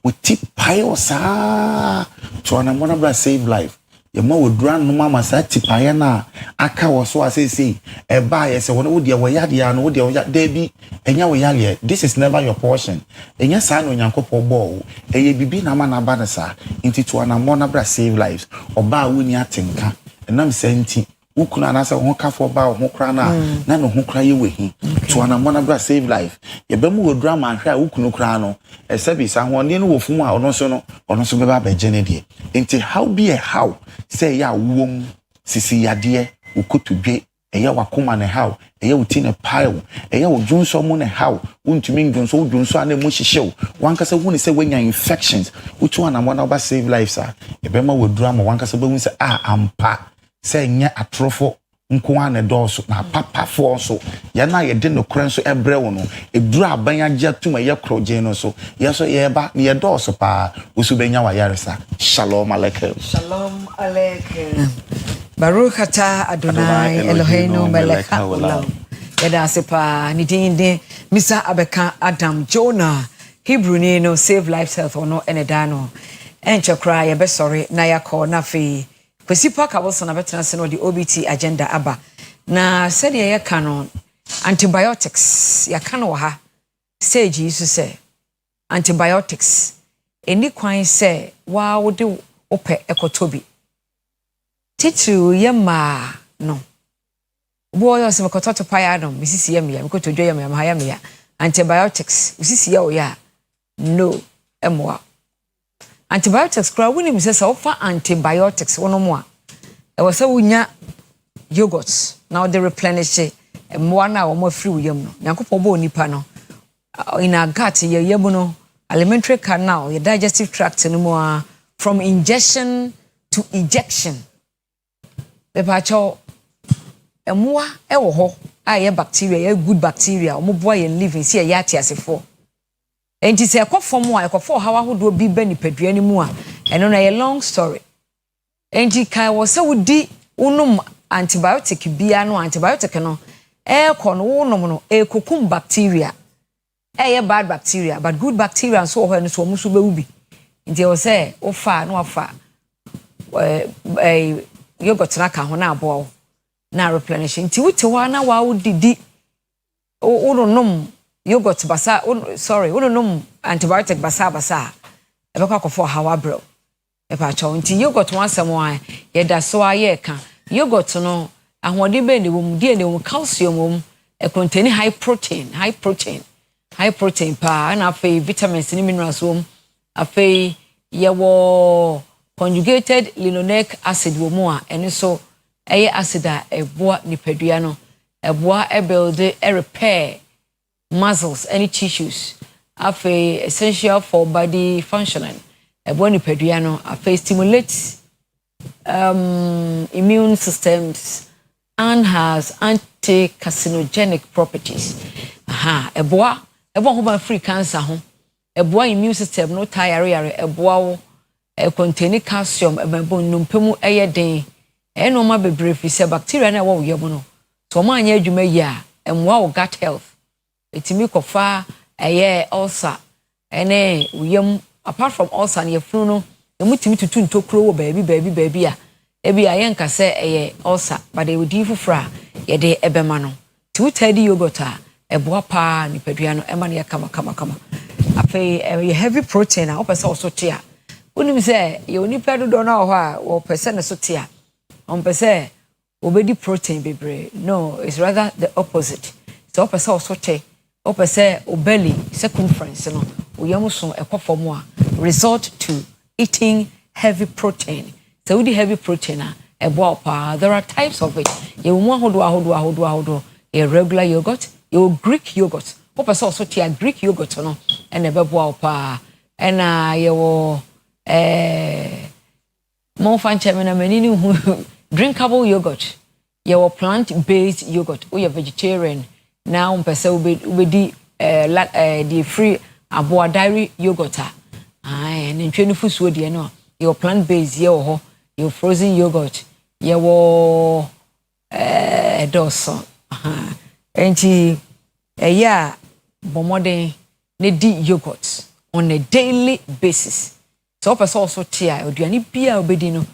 uti payo sa to na mona bra save life ye ma wodura no mama sa ti paye na aka wo so asese e ba ye se wo de we ya de ya no wo de bi enya we ya le this is never your portion enya sa no nyankopɔ bɔ eye bibi na ma na ba na sa nti to na mona bra save lives oba wo ni atenka enam senti ukuna na sa ho kafo ba ho kra na na no ho kra ye wehi to na mona bra save life ye ba mu wodura ma hwa ukunu kra no esabi sa ho ne no wofu a ono so be ba be gene de enti how be a how say ya wom sisi yade ukotudwe eya wakoma ne how eya uti ne pile eya odwunso mu ne how untumi ndwunso odwunso ana mu hihyew wankasa hu ne se wanya infections utu na mona ba save lives a ye ba ma wodura ma wankasa ba hu se ampa say nya atrofo nko ane doso na papa fo so ya na ye de no kran so ebre wo no eduru aban agya tuma ye kroje no so ye so ye ba ne ye doso pa usu benya wa yaresa shalom aleikum Baruch ata Adonai Eloheinu melech haolam yada sepa ni dinde Mr. Abeka Adam Jonah Hebrew ni no save lives health ono eneda no enche kra ye be sorry na yakọ na fe Kwesi Parker was on a veteran the OBT agenda aba. Na said ye canon antibiotics ya kano ha say Jesus say antibiotics any kwan say wa wo de ope ekotobi titu ye ma no boy o se mekototo paya no misisi ye me ya mekotodo ye me ya ya me ya antibiotics misisi ye o ya no emwa antibiotics kra woni mi se ofa antibiotics wono mo a e wo se wunya yogurt now they replenish mo na wo mo free yam no yankopɔ bo nipa no in a gut ye yam no alimentary canal your digestive tract no mo from ingestion to ejection be pa cho emoa e wo ho a ye bacteria ye good bacteria o mo boa ye living see ye atiasefo enti se ekofom a ekofo hawa hodo bi ba nipadua ni mu a eno na ye long story enti kai wo se wodi unum antibiotic bia no antibiotic no kono wo nom no kokum bacteria bad bacteria but good bacteria so ho no so mo so bewubi nti o say o fa no afa yogurt na ka ho na abo na replenish nti wuti wa na wa udidi o nom yogurt basa sorry o nom antibiotic basa ebekwa akofo hawa bro epa chawo nti yogurt wansem wa ye da so aye ka yogurt no ahode be ne wom die ne wom calcium wom contain high protein pa na fe vitamins ni minerals wom afei ye wo conjugated linoleic acid wom a ene so eye acid a eboa nipadua no eboa build repair muscles any tissues afei essential for body functioning eboa nipadua no afei stimulates immune systems and has anti-carcinogenic properties. Eboa ho ba free cancer ho. Eboa immune system no tire eboa wo contain calcium ebon numpemu eyeden. No ma bebre fi se bacteria na wo yebo no. So ma anya adwuma yi a emwa wo gut health. Etimi kofa ulcer ene uyam apart from ulcer na yefunu no emutimi tutu ntokro wo baby a ebi ayen ka se ulcer but they would give fra ye de ebema no ti tedi yogurt a eboa pa ni padua no ema ne kama afei ye heavy protein a opese osote a unim se ye oni pedo do na ho a wo pese ne sote a on pese obedi protein bebre no it's rather the opposite so opese osote opese obelly circumference no uyamuso ekofom a resort to eating heavy protein. So with the heavy protein there are types of it. You want hodo a regular yogurt, you Greek yogurt. What also tia Greek yogurt no and a bebo pa and you more fun chamina menini drinkable yogurt. You plant-based yogurt or you're vegetarian. Now pese ubedi the free aboa dairy yogurt. And in 24 food you know your plant-based your frozen yogurt your dawson enti bomode ne di yogurt on a daily basis so person also tia oduani bia obedi no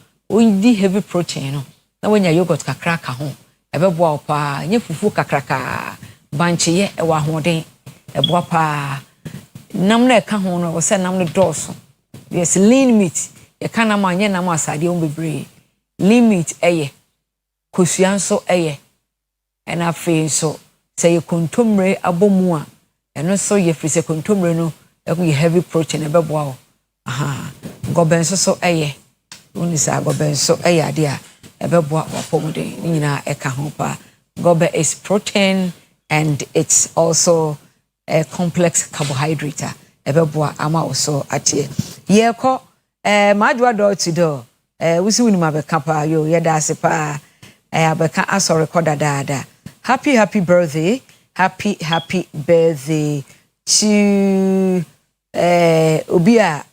di heavy protein no na wanya yogurt kakra ka ho ebeboa opa nya fufu kakraka banche ye ewa hoden eboa pa nam na ka ho no wo se nam no dawson yes lean meat ye kana ma anya nam asade on bebre limit kosuanso and afi so say ye kontomre abomu a eno so ye firi se kontomre no ye heavy protein ebeboa o goben so oni sa goben so ade a ebeboa wapomude ni nyina eka ho pa gobe is protein and it's also a complex carbohydrate ebeboa ama also atie ye ko madwa do to do wusi wuni mabeka pa yo yeda asepa abeka aso recorder dada happy birthday to obia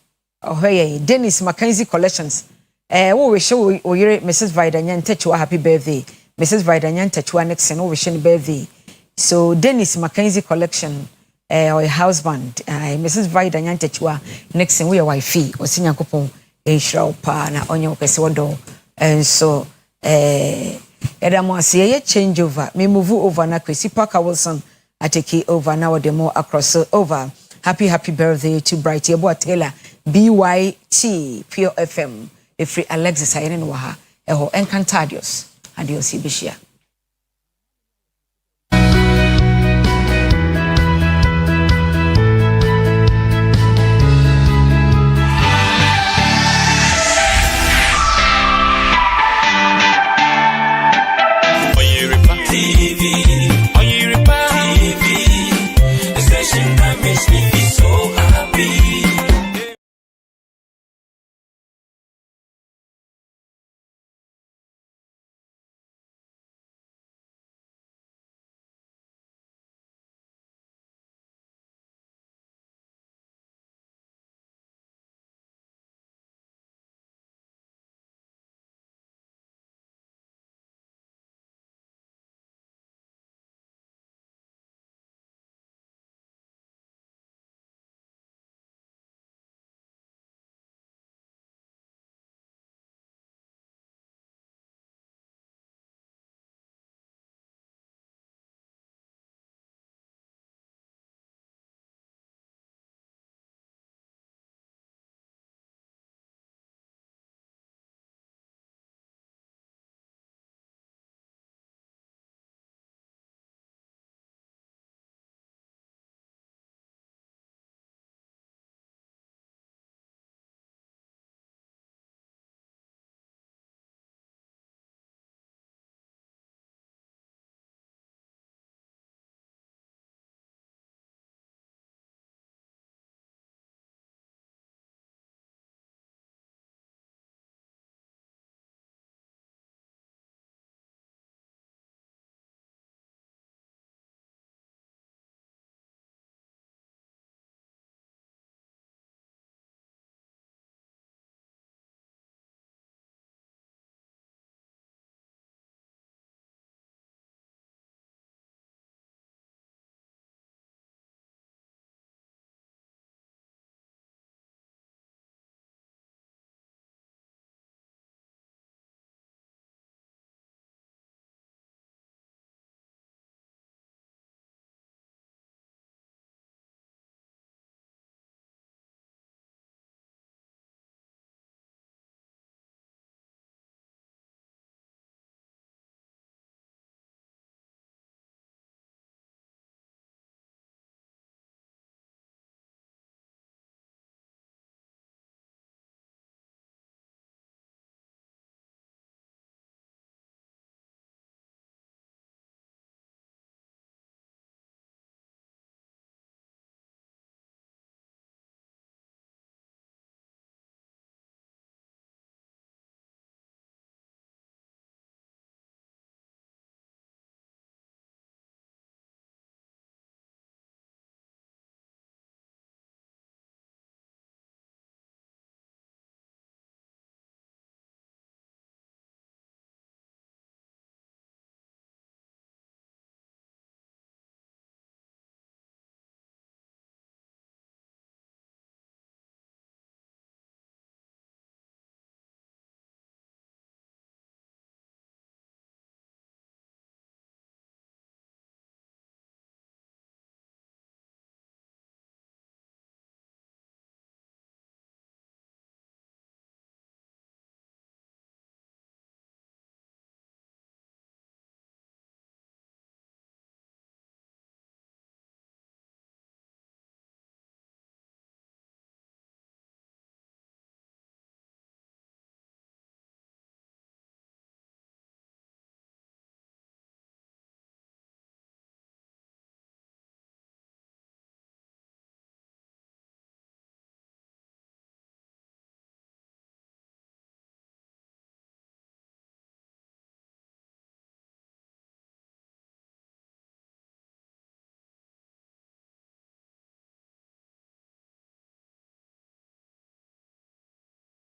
ohye Dennis Mackenzie collections wo we show oyere Mrs. Vidanya Ntachwa happy birthday Mrs. Vidanya Ntachwa next no we show birthday so Dennis Mackenzie collection or husband Mrs. Vidanya Ntachwa next we your wife osinya kopon Israel pa na onye okese wodo and so edamo asiye change over me move over na Kwesi Parker Wilson atake over now the more across over happy birthday to Bright Yebo Taylor BYT Pure FM free Alexis ayene no ha eho encantadios adios ibishia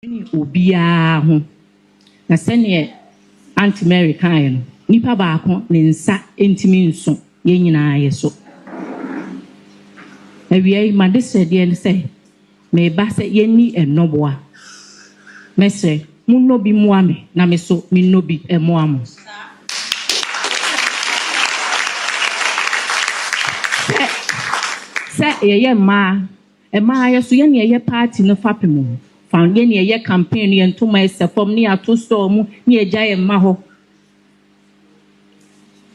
Obiara ho. Na sene Auntie Mary kan nipa baako ne nsa entimi nso ye nyinaa ye so. Ewie ma de sede ne se me ba se ye ni enoboa. Me se munno bi muame na me so minno bi emoamo. Se ye ma ye so ye ne ye party no fapemu. Found ye ye campaign and to my from near to storm near giant maho.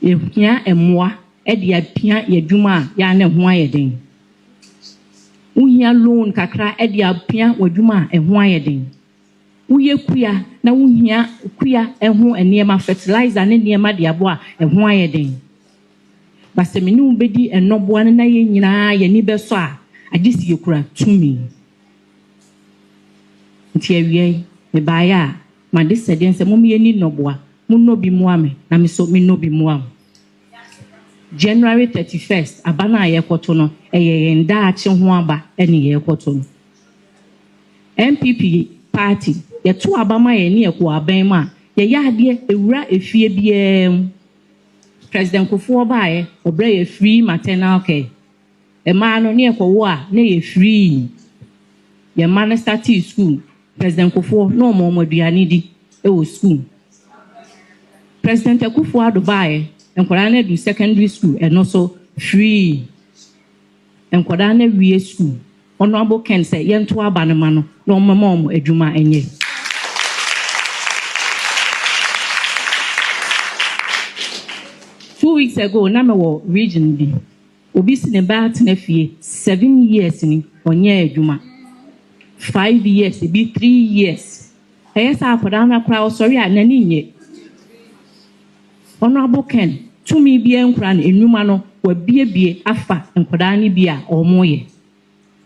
If ya and moi, Eddie Pia ye Juma, Yan and Wyading. We alone Kakra Eddie Pia or Juma and Wyading. We queer, now we hear queer and who and near my fertilizer and near my diabois and Wyading. But se menu bedi and no one and I neighbor saw. I just you cry to me. Ntiawie me baya ma de sede nse mom ye ni noboa munno bi muame na me so me no bi muam. January 31st abana ye kwoto no eye nda ache ho aba ene ye kwoto no MPP party ye to abama ye ne ekwo aban ma ye ade ewura efie biem President Kufuor baaye obra ye free maternal care e ma no ne ekwo wo a na ye free ye man start school President Kufuor no more aduane di e wo school. President Kufuor adubae enkwara na do secondary school and also free. Enkwara na wie school. Honorable Ken say yento abanema no no mama adwuma enye. Two weeks ago na me wo region bi. Obi sine ba tena fie 7 years ni onye adwuma. 5 years, be 3 years. Yes, I put down a crowd, sorry, I nani. Honorable Ken, to me be encran in Numano, where be afa and Kodani bia or moye.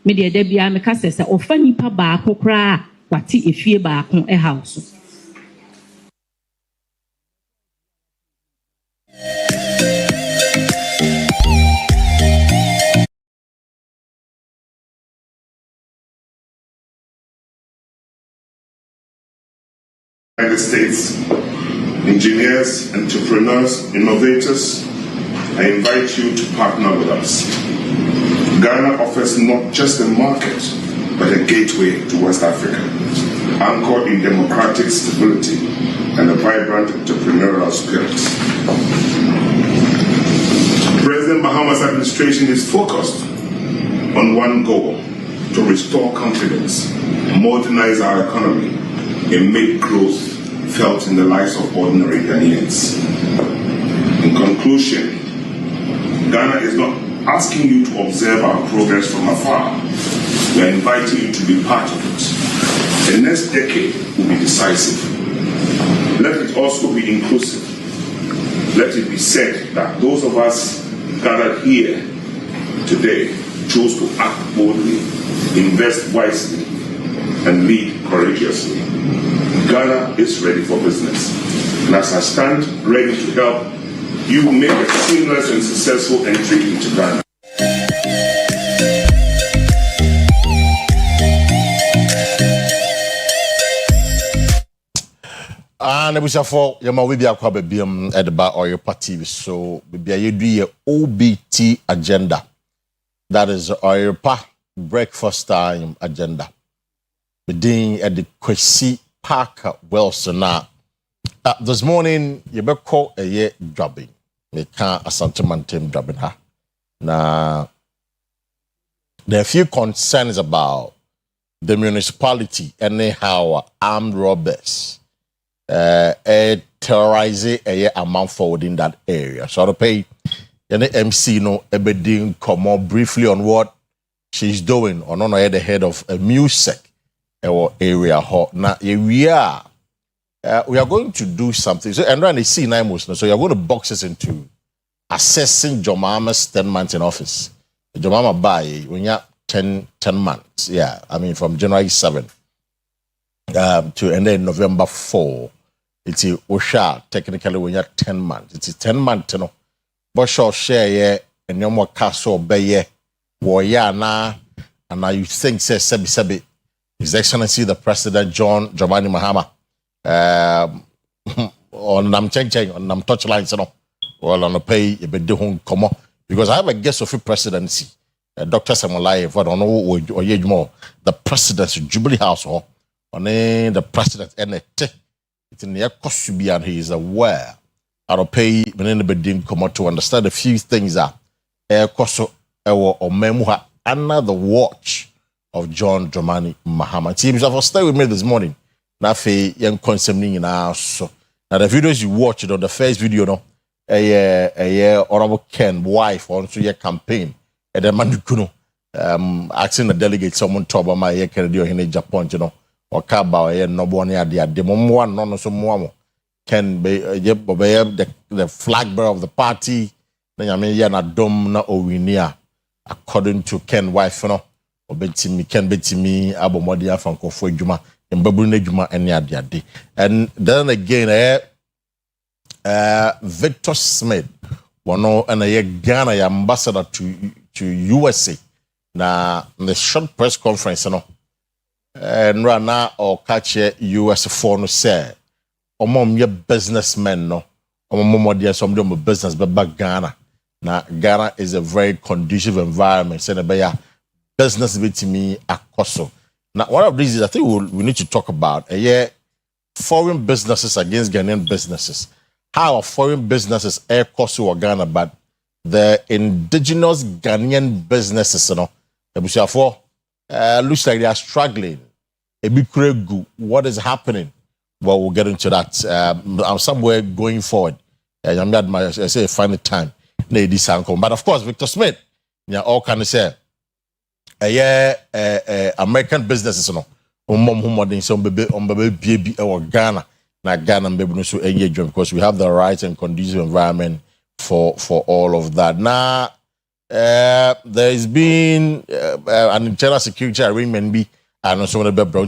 Media debia mecassa or funny paba, cra, what tea if ye back on a house. United States, engineers, entrepreneurs, innovators, I invite you to partner with us. Ghana offers not just a market, but a gateway to West Africa, anchored in democratic stability and a vibrant entrepreneurial spirit. President Mahama's administration is focused on one goal: to restore confidence, modernize our economy, and make growth felt in the lives of ordinary Ghanaians. In conclusion, Ghana is not asking you to observe our progress from afar. We are inviting you to be part of it. The next decade will be decisive. Let it also be inclusive. Let it be said that those of us gathered here today chose to act boldly, invest wisely, and lead courageously. Ghana is ready for business. And as I stand ready to help you make a seamless and successful entry into Ghana. And we shall for Yama will be a crab at the bar or your party. So maybe you do OBT agenda. That is Oyerepa breakfast time agenda. Being at the Kwesi Park Wilson now. This morning, you better call a year dropping. We can't asante team dropping her. Now, there are a few concerns about the municipality and how armed robbers terrorizing a year amount forward in that area. So, I'll pay any MC no ebedin come on briefly on what she's doing on the head of a music area. Now, we are going to do something. So, and then they see nine months. So, you're going to box us into assessing Jomama's 10 months in office. Jomama by when you're 10 months. Yeah, I mean, from January 7 to and then November 4. It's Osha, technically, when you're 10 months. It's 10 months, you know. But sure, share, yeah, and no more castle, bay, warrior, na, and now you think, say, sebi. His Excellency the President John Dramani Mahama on Nam Cheng on Nam touchlines, you know, well on the pay a bit home come on because I have a guest of the presidency, Dr. Samuelai, if I don't know or more the presidency Jubilee House or on the president and it's in the costume and he is aware. I'll pay when the bidding come out to understand a few things that air coso or memoir under the watch of John Dramani Mahama. Teams have stayed with me this morning. Now, young consuming in our so now the videos you watched on the first video, no, a honorable Ken wife on to your campaign and then Mandukuno asking the delegate someone talk about my Kennedy in Japan, you know, or Kaba or no one idea. The Momo no so more can be the flag bearer of the party. Then I mean, na dom na owinia according to Ken wife, you know, obetimi Ken betimi abomodi afanko fo adwuma mbabu na adwuma ene ade. And then again Victor Smith one and Ghana ambassador to USA na the short press conference, you know, and right now or catch US for no say omom ye businessmen no omom dia some dem business back Ghana. Now, Ghana is a very conducive environment. So, business with me akoso. Now, one of these is I think we need to talk about foreign businesses against Ghanaian businesses. How are foreign businesses koso or Ghana, but the indigenous Ghanaian businesses, you know, looks like they are struggling. What is happening? Well, we'll get into that somewhere going forward. I'm not my say find the time. But of course, Victor Smith, all kind of say, American businesses, you know, some baby or Ghana, Ghana, because we have the right and conducive environment for all of that. Now, there has been an internal security arrangement, and so on the bro.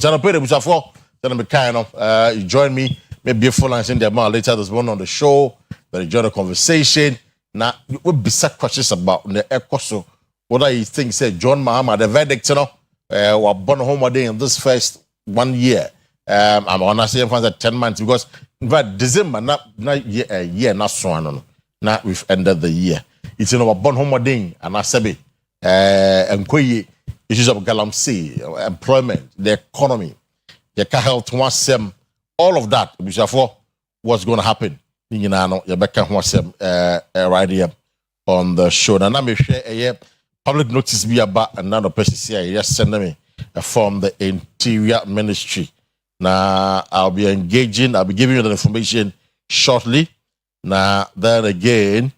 You join me, maybe a full answer in the amount later this morning on the show, that you join the conversation. Now, we'll be set questions about the ECOSO. What do you think, said John Mahama, the verdict, you know, were born home day in this first 1 year. I'm on to say 10 months because, in fact, December, not year, not so on. Now we've ended the year. It's in our born home day, and I say, and issues of galamsey, employment, the economy, the health, all of that, which are for what's going to happen. You know, right here on the show. And I'm share a public notice be about another person here. Just send me from the Interior Ministry. Now I'll be giving you the information shortly. Now then again,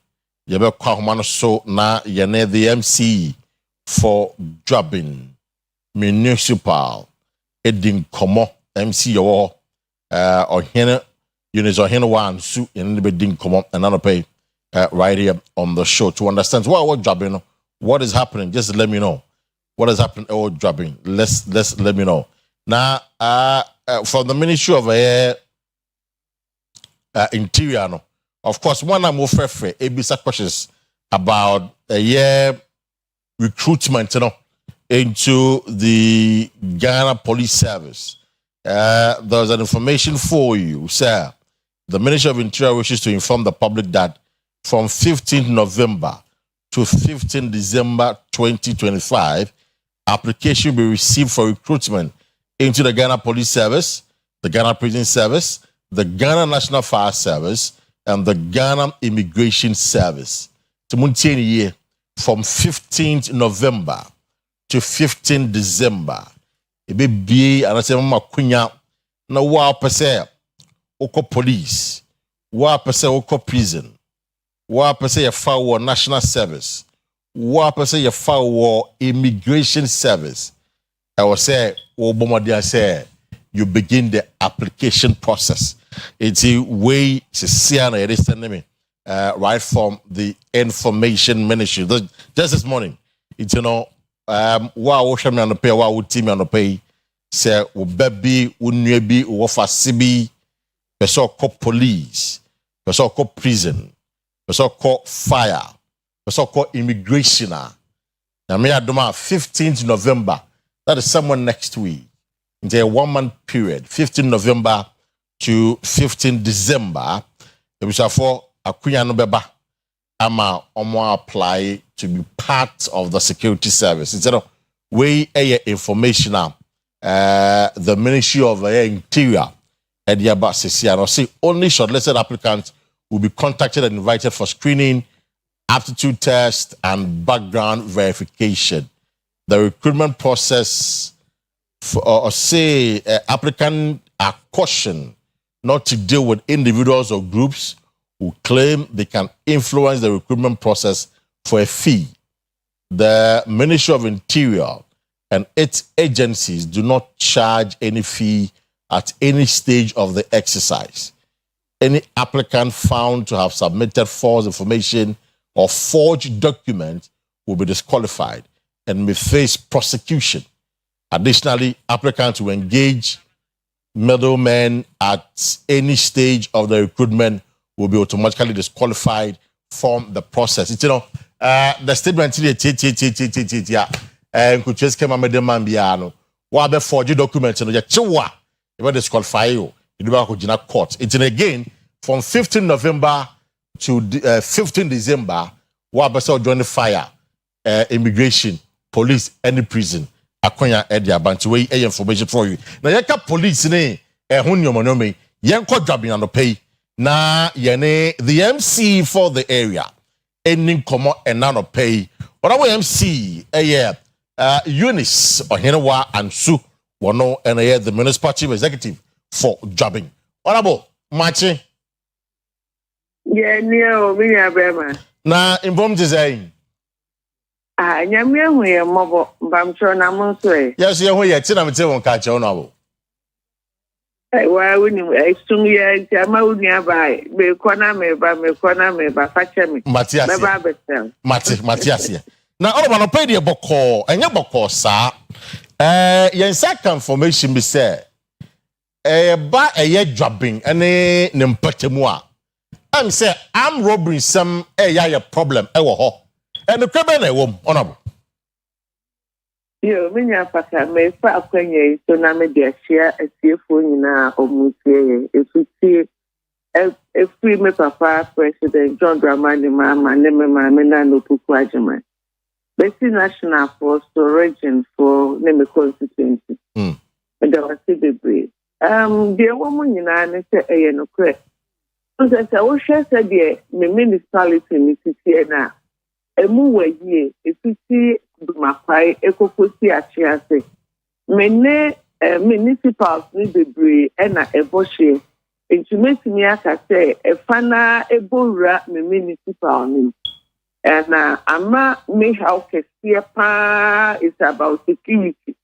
you better come so now you're near the MC for Jobbing Municipal Edin Komo MC or here. You know, one suit and the bidding come up and another pay right here on the show to understand what jobbing, what is happening. Just let me know what is happening. Oh, jobbing. Let's let me know now. From the Ministry of Interior, no, of course, one I'm more fair. ABC questions about recruitment, you know, into the Ghana Police Service. There's an information for you, sir. The Ministry of Interior wishes to inform the public that from 15th November to 15th December 2025, application will be received for recruitment into the Ghana Police Service, the Ghana Prison Service, the Ghana National Fire Service, and the Ghana Immigration Service. From 15th November to 15th December, it may be, and I say, Mama Kunya, no wa pese oko police, wa pese oko prison, wa pese ya fawo national service, wa pese ya fawo immigration service. I will say, Obomodia say, you begin the application process. It's a way to see right from the information ministry. Just this morning, it's wow, me on the pay, wow, team on the pay. Say, baby, unyebi, wafasibi, person call police, person call prison, person call fire, person call immigration. Now, me adoma 15th November. That is someone next week. the 1 month period, 15 November to 15 December. It was for Akua Asiedua ama omo apply to be part of the security service. Instead of way informational, the Ministry of Interior and the about say only shortlisted applicants will be contacted and invited for screening, aptitude test, and background verification. The recruitment process applicants are cautioned not to deal with individuals or groups who claim they can influence the recruitment process for a fee. The Ministry of Interior and its agencies do not charge any fee at any stage of the exercise. Any applicant found to have submitted false information or forged documents will be disqualified and may face prosecution. Additionally, applicants who engage middlemen at any stage of the recruitment will be automatically disqualified from the process. It's, the statement here, could just come and man biano. What the forged documents and you will disqualify you. You do court. It's again from 15 November to 15 December. What about join the fire, immigration, police, any prison. Akonya Edia Bantuwe information for you. Now yaka police ne ehunyo monome yenko jobbing on the pay. Na yene the MC for the area. Ending komo and nano pay. But our MC Eunice Oyerepa and Su wano and the municipal chief executive for jobbing. What about Machi? Yeah, near me Abema. Na inform design. Nyame hu ye mobo bamtro na monso yes ye hu ye ti na mete won ka che ono abo wa woni sum ye jama woni abai be kona me ba fache me Matias me ba betel Matias ye na all no pay de boko enye boko sa yen second information be say ba jobbing ene ne mpatemu a am say am robbery some ya problem wo ho. And the problem is honorable. Yo, me nya paka me fa akwanya so na me de share asiefo nyina omusie efuti free me papa President John Dramani Mahama ne me na no puku agema. Besi national force region for ne me constituency. And there was the breed. The woman nyina ne se eye no kre. So say wo share say the municipality ni titi na emu waye efiti dumakwai ekokosi achiase mene municipals ni bebre na eboshe intimately aka say efana ebora me municipal ni na ama me how kese pa is about security.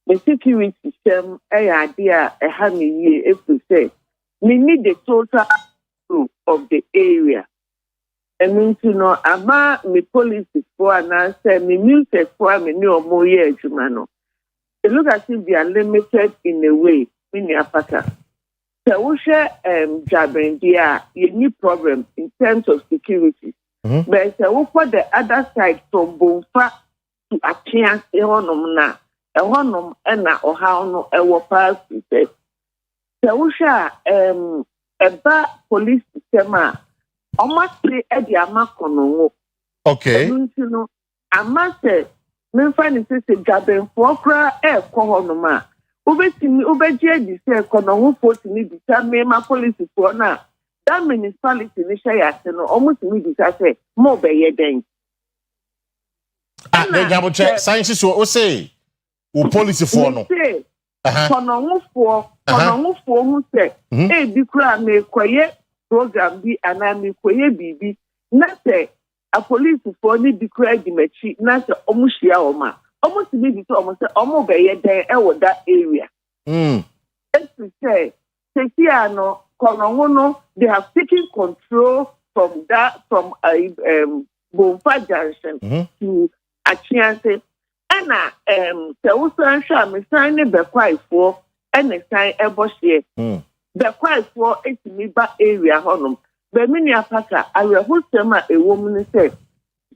The security system idea ha me ye if to say we need the total of the area. I mean, ama me police for and answer me music for me no more year, Jumano. It look as if they are limited in a way, in your pattern. So we share jabbing there, you need problem in terms of security. But so for the other side from Bonfa to Akia, a honum ena or how no a pass said. So we share a bad police system. Almost Eddie Amakono. Okay. Amase, me find it a gabbing for cry air kohonoma. Ubetimi Ubeje, say, Kono, 40 minutes, my police for now. That municipality, Nishayas, almost immediately, I say, more by your day. They double check. Scientists will say, who police for no. Kono for who say, eh, Bikra me quiet. Program bi anami koye bibi na say a police for ni declare the mechi na say omuhia oma almost be bi so say omo be ye den e that area it's say here no kono no they have taken control from Bonfa Junction to Achiase ana say wo san sha me san ne be kwai for ene san ebohie the quite for it me ba area honum. But many apaka, I will host them a woman said.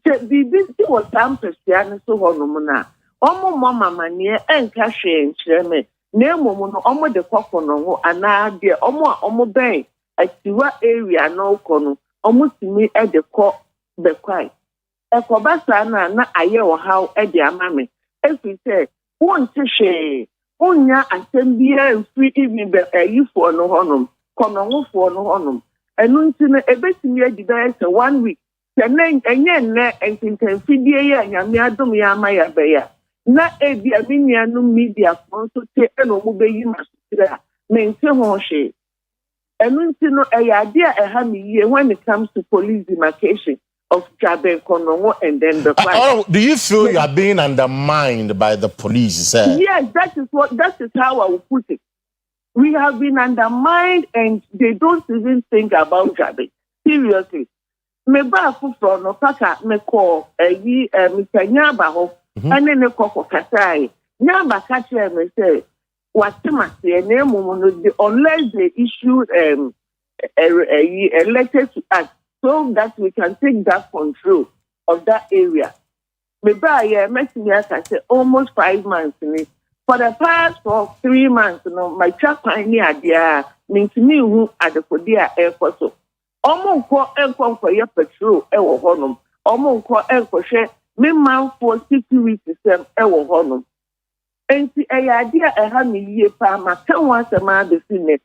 This was some Christian so honumana. Omo mama mania and cashe and chreme. Nemo no omo de koko no ho ana de omo ben atiwa area no kono omo timi e de ko be kwai. E ko basa na aye wo haw e de ama me. Efi say won te hwe onya asem bia mfiri even be ayifo no honom kono ngofo no honom. Enu nti no ebetimi adida say 1 week. Tenen enye nne entintanfidie ya nyame adom ya ama ya be ya. Na ebi abinia no media so te eno mo be yi masira mente ho hwe enu nti no eyade a eha me yie when it comes to police demarcation of Jabe Konongo and then the fight. Do you feel you are being undermined by the police, sir? Yes, that is how I will put it. We have been undermined and they don't even think about Jabe. Seriously. Me ba fu from no paka me call me Nyaba ho ane ne koko kasai. Nyaba kache me say watemase na emu no unless they issue elected to act so that we can take that control of that area. Me ba ye mesini say almost 5 months ni. For the past 3 months no my chapa ni adia means me who at the Kodia airport so. Omo nko ye patrol e wo honom. Omo nko hwe me man for security system e wo honom. Enti eyade a ha me yie pa ma kan wa sema be sinet.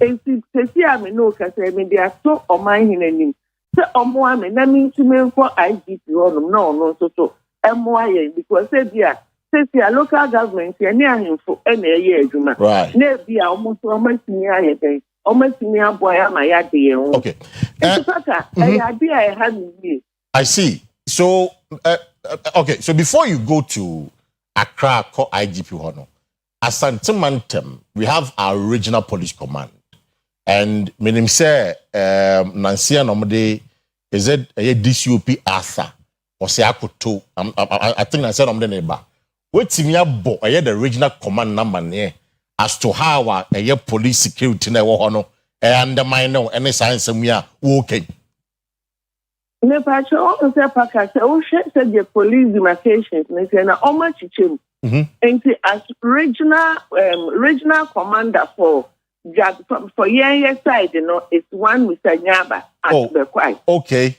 Enti sesi a me no ka say me dia so oman hinanim. Se omo a me na me ntime for IGP honom na ono so emo aye because say bia sesi a local government ye ne ahemfo e na eye adwuma. Na bia omo so omo tini aye den. Okay. I see. So, okay. So before you go to Accra, IGP Hono, Asantimantem, we have our regional police command, and meaning say Nancy Nomade is it a DCOP Arthur or say Akuto? I think I said on the neighbor. What's in your book? I had the regional command number there. As to how a police security na wono undermine no any science we are okay. Me pacho on say paka say o say the police demarcation me say na o ma chichem. Enti as regional commander for your side it's one Mr. Nyaba at the quite. Okay.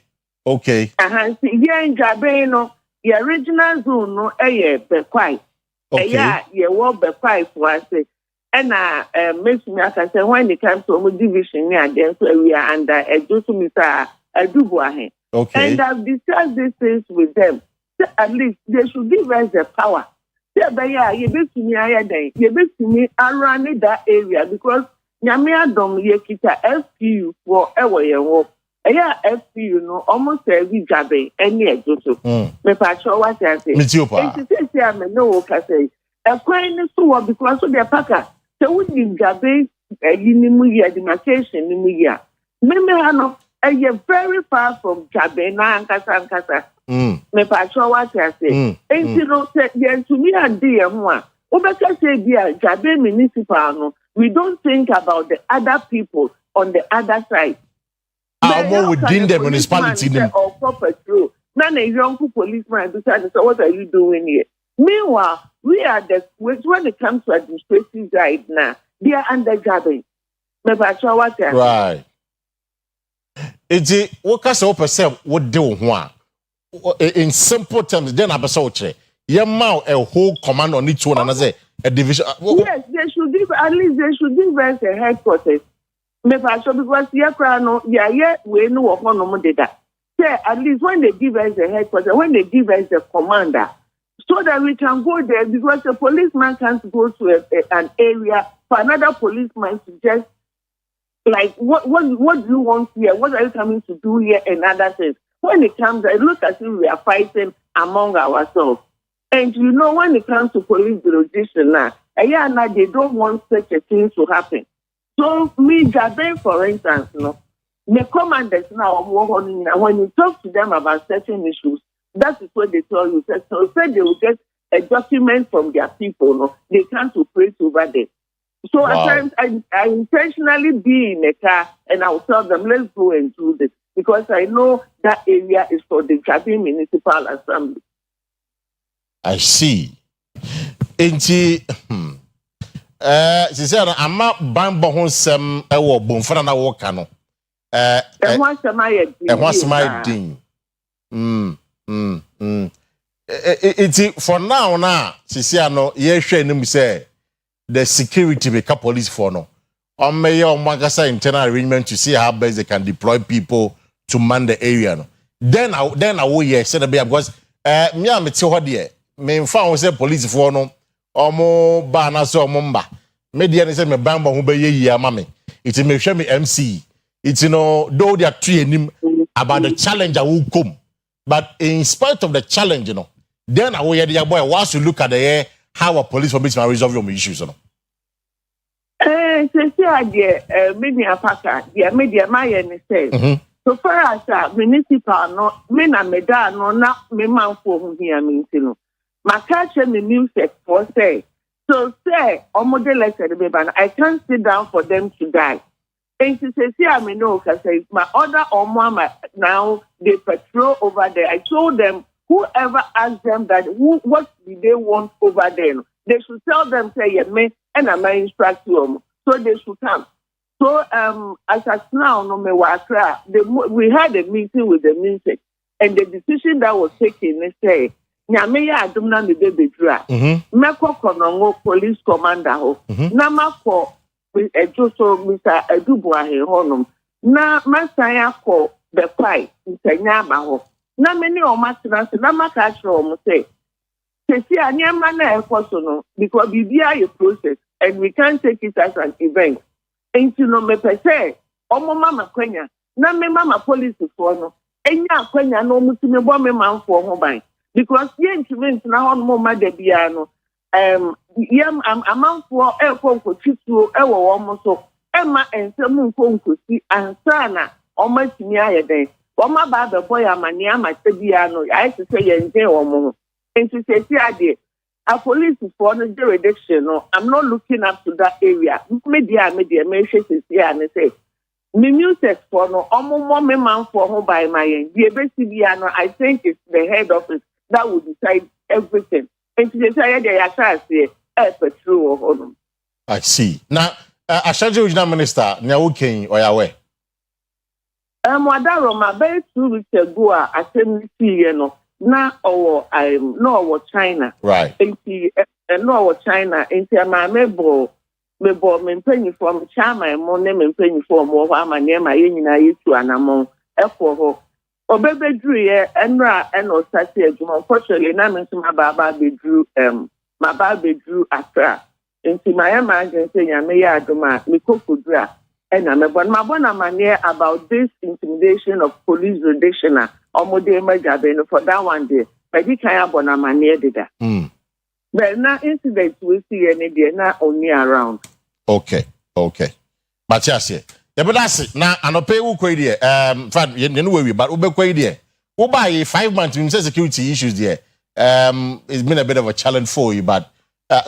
Yen Jabe no your regional zone no be quite. Yeah, you will be quite for us. And makes me as I say when it comes to division then so we are under a Mr. Adubuahe. Okay. And I've discussed these things with them. So at least they should give us the power. You me around that area because Nyamia dom yekita FPU for ewe FPU no almost every Jabe any ejoso. Me pacho what I say. It's say me no ka say. A coin so because of the packer. So we need Jabe yinimu demarcation nimu ya. Me hano very far from Jabe na ankasa. Me pacho what I say. Enti no say yen to me and dey ho a. Obeka say dia Jabe municipal no. We don't think about the other people on the other side. More within the municipality. Or patrol. None a young policeman decided, so what are you doing here? Meanwhile, we are when it comes to administrative side now, they are under Jabe. Right. It's what can say percent what do in simple terms, then I saw your mouth a whole command on each one another a division. Yes, they should give us a headquarters. Because we know what one did that. Say at least when they give us the headquarters, when they give us the commander, so that we can go there because the policeman can't go to an area for another policeman to just like what do you want here? What are you coming to do here and other things? When it comes, it looks as if we are fighting among ourselves. And you know when it comes to police jurisdiction now, they don't want such a thing to happen. So me Jabe, for instance, the commanders now when you talk to them about certain issues, that is what they tell you. So say they will get a document from their people, they can't operate over there. So at times I intentionally be in a car and I will tell them, let's go and do this because I know that area is for the Jabe Municipal Assembly. I see. she said ama bambo ho sem e wo bomfana na wo ka no din it's for now na she say no ye hwe nim say the security be police for no on may magasa internal arrangement to see how best they can deploy people to man the area no then I will yes say because me am te ho de me fa say police for no omo ba na so omo mba me de say me bamba ho be yi ama me it me hwe me MC it's though they are training about the challenge I will come but in spite of the challenge then I will hear the boy once you look at the how a police will be resolve your issues see idea media packer the media my say so far as municipal no me na meda no na me man for hu here me no catch me music for say so say omode lecture be ban I can't sit down for them to die. And to say, I mean, no, because my other Omama now they patrol over there. I told them, whoever asked them that, what do they want over there? They should tell them, say, yeah, me, and I may instruct them. So they should come. So, as of now, no me wakra. We had a meeting with the music, and the decision that was taken is say, Nyameya adumna me baby dra. Meko konongo police commander ho. Nama for Ejoso Mr. Edubuahe honum na masaya ko bekwai ntanya ba ho na many o matena se na maka chro mo say sesi anyama na ekoso no because bibia your process and we can't take it as an event enti no me pese omo mama kwanya na me mama police for no enya kwanya no mutime bo me manfo ho ban because ye intimate na ho no ma da bia no yam amanfo ekonko tituo ewo wo so ema ensem nkonko si ansana omatimi ayeden oma ba be boy amani amatebia no I say yenje wo mo enti say ade a police for no jurisdiction no I'm not looking up to that area media me hwe say and say me music for no omo me man for ho by my the ebesi bia no I think it's the head office that will decide everything. I see. Now, Ashaji Regional Minister, Nyawuken Oyawe. Wadaro ma be 2 weeks ago I send no na no China. Right. No China. Enti ma mebo me penny from Chama mo ne me penny from mo ma ne ma yenyina yetu anamon efo ho. Obebe drew ye enra eno sati adwuma unfortunately na me nsema baba be drew my baba drew Accra nti my emergency nyame ya adwuma me kokudra ena me bon ma bona mane about this intimidation of police jurisdiction omode majabe no for that one day but he can abona mane dida but na incident we see any day na only around okay Matias Yebodasi na anope wu kwai die fad ye no we but ube kwai die wo buy 5 months in security issues there it's been a bit of a challenge for you but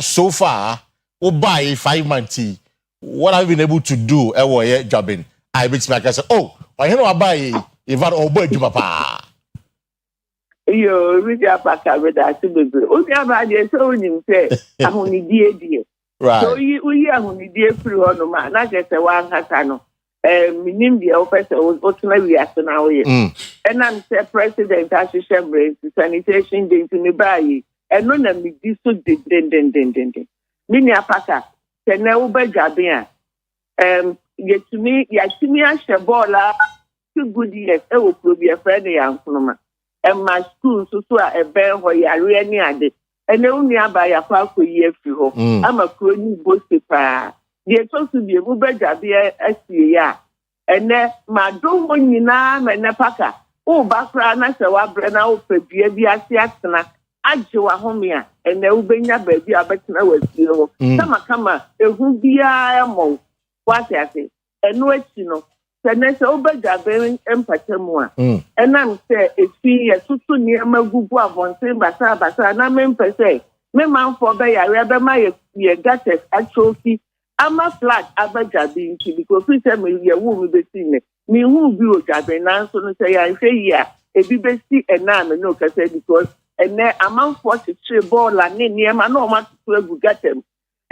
so far wo buy 5 months what have you been able to do e wo ye jobbing I bet me say oh why no buy even obo aduma pa yo really apaka with that bebe o ti aba de so onim say ahoni die right so we ahoni die free hono ma na je say wan hata no minim the officer was ultimately reaction now here. And I'm the president Ashisha Brains, sanitation day to me by and none of me this so den. Mini apaka, can now be Jabia. Yet to me, Yashimia Shabola, 2 good years, I will be a friend young from and my school so a bear where you are really at it. And only by a park year for I'm a crony bostipa. They supposed to be a Uber Jabia SCA. And then my don't want you now, my napaka. Oh, background, I said, what Brenna will be a Biasiasana. I do a homia, and there will be your baby. I bet I was you. Come, it will be a mo. What I say, and what you know. Then over Jabin and Patamua. And I'm say, it's a tutu near my Gubu on Saint Basa, and I'm in per se. Me man for Bay, I rather my got it actually. I'm a flat Abajabin because we tell me you will be seen. Me who view Jabin answer and say, I say, yeah, a BBC and now no because and then amount 43 ball and near my no much to get them.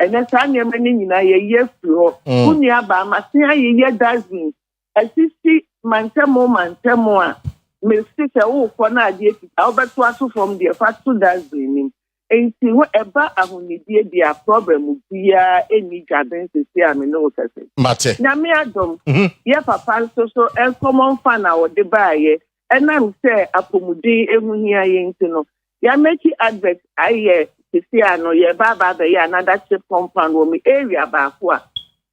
and then Sanya Manin, yes, to Unia Bama, Sia, dozen, assist Mantemo, Miss Sister, for not yet, Albert Wasu from the first 2 dozen. And see whatever I will need their problem would be any garden to see I mean no person. Mate. Namiadom, yeah, papa, so a common fan our debay, and I'm say a pomudi, every year, you know. Ya make it advert, I to see I know ye baba the year another chip compound will me area bakwa.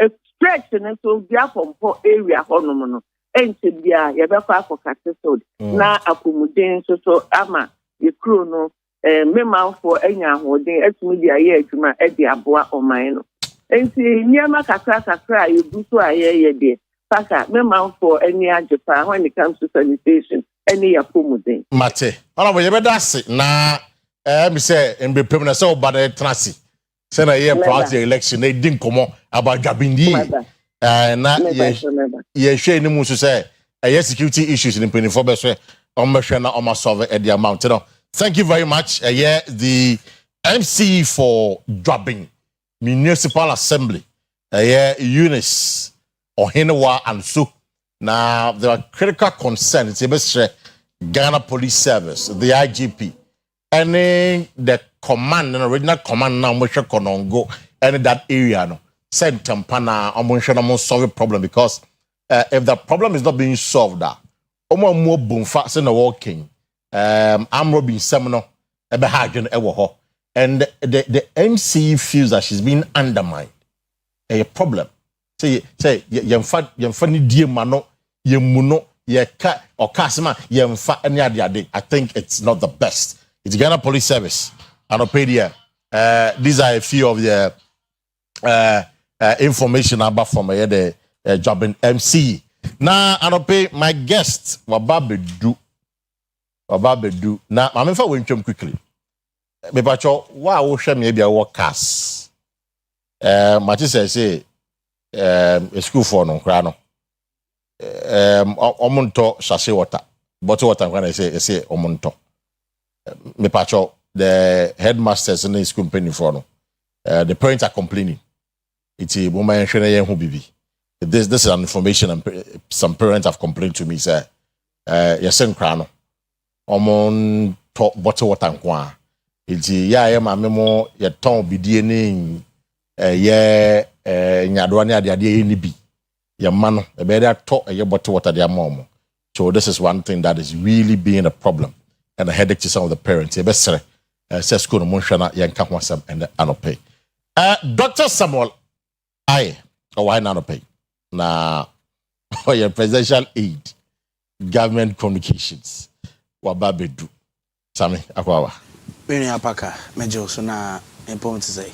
A stretch and so be up from poor area honomono. And to be a yabaka for catastrophe. Na a pomudin so ama, ye crew no. Mema for enya holding media ye adwuma e de aboa oman no enti nyama kakra you do so aye de paka mema for any ajepa when it comes to sanitation any apomuden mate ona bo ye beda se na me say mbepem na so ba de trasi se na ye party election e din komo abadwabindi na ye hwe ni mu so say security issues in 24 be so on me hwe na o ma solve e the amount no. Thank you very much. Yeah, the MC for Dwabin Municipal Assembly. Eunice Ohenewa and so. Now there are critical concerns. It's Ghana Police Service, the IGP, and the command, the original command now, which can go any that area. No, send Tampana. I'm solve the problem because if the problem is not being solved, more boom fast in the walking. I'm Robin Seminole, and the MC feels that she's being undermined. A problem. Say, funny dear mano, ye muno, ye cat or casima, ye fat any other. I think it's not the best. It's Ghana Police Service. Anopedia. These are a few of the information about from the job in MC. Now, Anope, my guest, Wababedu. Obabedu na ma mefa wentwam quickly me pacho wa wo hwe me bia wo cars ma ti say school for no kra no omonto sachet water bottle water when I say omonto me pacho the headmasters in the school company for no the parents are complaining it's a woman hwe na hu bibi this is an information and some parents have complained to me say yesen kra no omon to bottle water kwa iti ya ma memo ye ton bidie ni nyadoa ne ade ni bi ye ma no e be that to ye bottle water de amom. So this is one thing that is really being a problem and a headache to some of the parents. E be sere say school no monhwana ye nka ho asem and anope. Dr. Samuel I why na anope na your presidential aide government communications Wababedu Sami Akwa Beni apaka mejo so na important say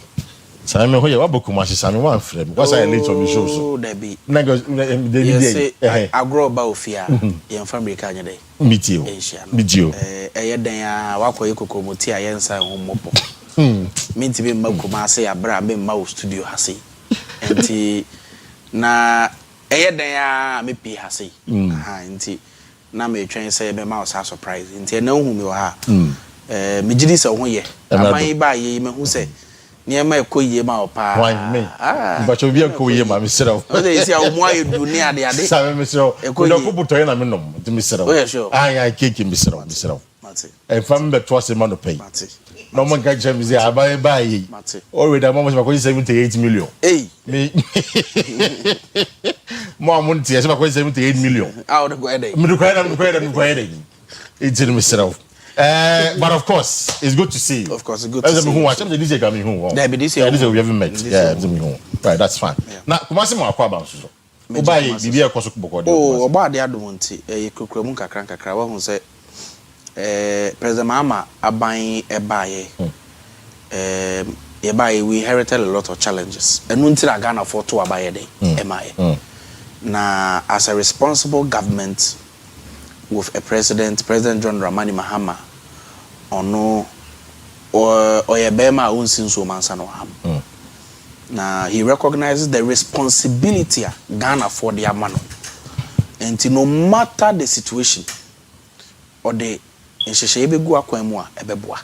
Sami ho ye wabokuma Sami wan frame because I late on the show so Debbie nego dey agro ba ofia ye fabric anya dey mitio eye den a wakoye kokomoti a yensa ho mopo minti be makuma say abra be ma studio hase enti na eye den a mepi hase enti na me twen say be ma osa surprise nti na hu me wa ha me gidi se ho ye aban ba ye me hu se niema ekoyie ma opa but you be ekoyie ma me sere o dey say o mo ayedu ni ade sa me sere o no ko butoye na me nom ti me sere o ai cake me sere o e fam be to se ma no pay no man ka jam say aban ba ye already am almost 78 million me mo amunti se ma 78 million ah o go ede me go ede it's in myself but of course it's good to see you. Of course it's good to see you. I'm the DJ coming home. There be this year we haven't met. Yeah, right, that's fine. Now kumasi mo akwa ba so oba ye bibi e koso boko de oh oba de adomonti e kokura mu kakra wa hu se president mama aban e baaye we inherited a lot of challenges enu ntira Ghana for to abaye dey emaye na as a responsible government with a President John Dramani Mahama ono Oyebema unsinso mansa no ham. Now he recognizes the responsibility Ghana for the amano. And no matter the situation or the ensheshe ebe gu akwemu a ebeboa.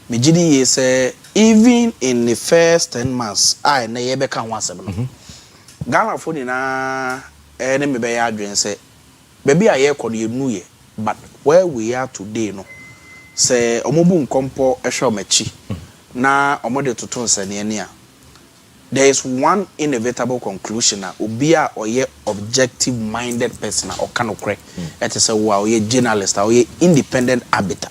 Mejidi ye say even in the first 10 months, I never can once. Ghana for na enemy be adwen say baby aye kɔ de enu ye but where we are today no say omobu nkompo ehwe omachi na omode toto nsane ani a there is one inevitable conclusion na obi a oye objective minded person or kanokre it is a wa oye journalist oye independent arbiter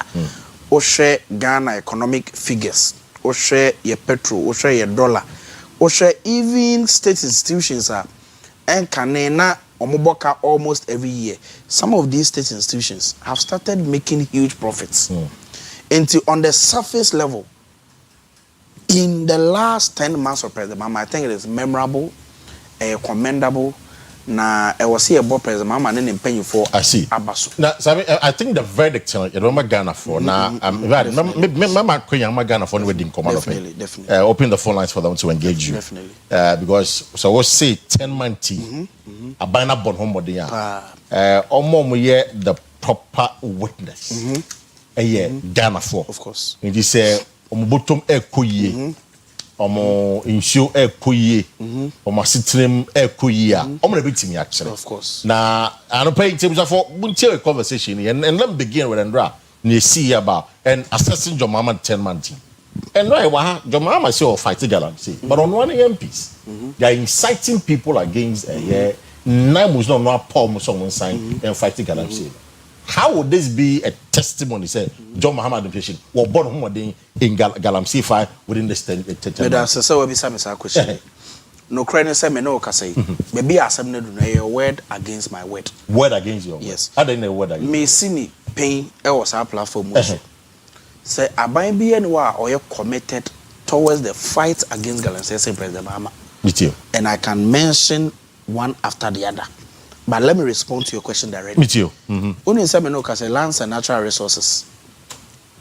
o share Ghana economic figures o share your petrol o share your dollar o share even state institutions are and kanena omoboka almost every year. Some of these state institutions have started making huge profits. Into on the surface level, in the last 10 months of President Mama, I think it is memorable, commendable. Na I was here about President Mama and then paying for Abasu. Now, so I think the verdict, you remember Ghana for now. Mama Ghana for wedding command. Definitely. Open the phone lines for them to engage you. Definitely. Because so we'll say 10 months. A banner born home body. The proper witness. Ghana for. Of course. It is bottom koye. Omo insure koye. Omo sitrem koye. Omo betimi actually. Of course. Na I don't pay terms for a conversation and let me begin with Andra. You see about and assessing your mama 10 months. And right, your mama say or fighting galamsey. But on one MPs, they are inciting people against nine was not Paul someone sign and fighting galamsey. How would this be a testimony? Say John Muhammad patient or born home in Galamsey 5 within the state. So we be some question. No credit say me no say. Maybe I say no word against my word. Word against your word. Yes. How do you word against? Me see me pain was our platform. Say aban bi anwa or you committed towards the fight against Galamsey say President Mahama. Me too. And I can mention one after the other. But let me respond to your question directly. Me too. Only in Semenoka say Lands and Natural Resources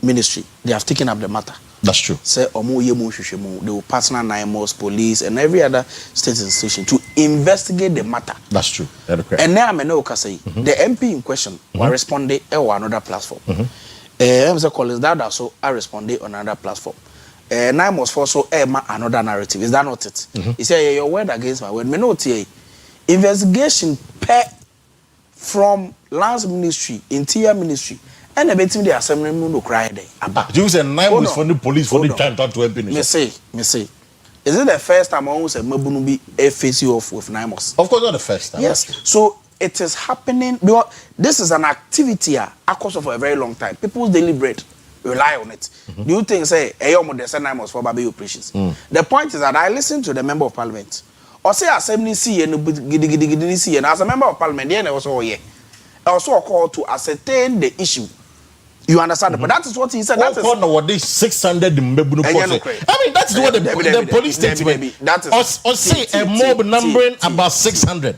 Ministry, they have taken up the matter. That's true. Say Omo Yemu Shushemu, they will partner NIMOS, police, and every other state institution to investigate the matter. That's true. And now Menoka say the MP in question will respond on another platform. I'm say Collins Dada, so I responded on another platform. NIMOS also another narrative. Is that not it? He said your word against my word. Me no tie. Investigation from Lands Ministry, Interior Ministry, and a bit in the assembly no cry day. You say 9 was for the police for the time to MP. Me say. Is it the first time I almost said Mabunu be a face you off with NIMOS? Of course, not the first time. Yes. So it is happening because this is an activity across for a very long time. People deliberate, rely on it. Do you think say NIMOS for Baby operations? The point is that I listen to the member of parliament. Or say assembly see and gidi see and as a member of parliament, then also a call to ascertain the issue. You understand? But that is what he said. That is what this 600 I mean, that is what the police statement. That is or say a mob numbering about 600.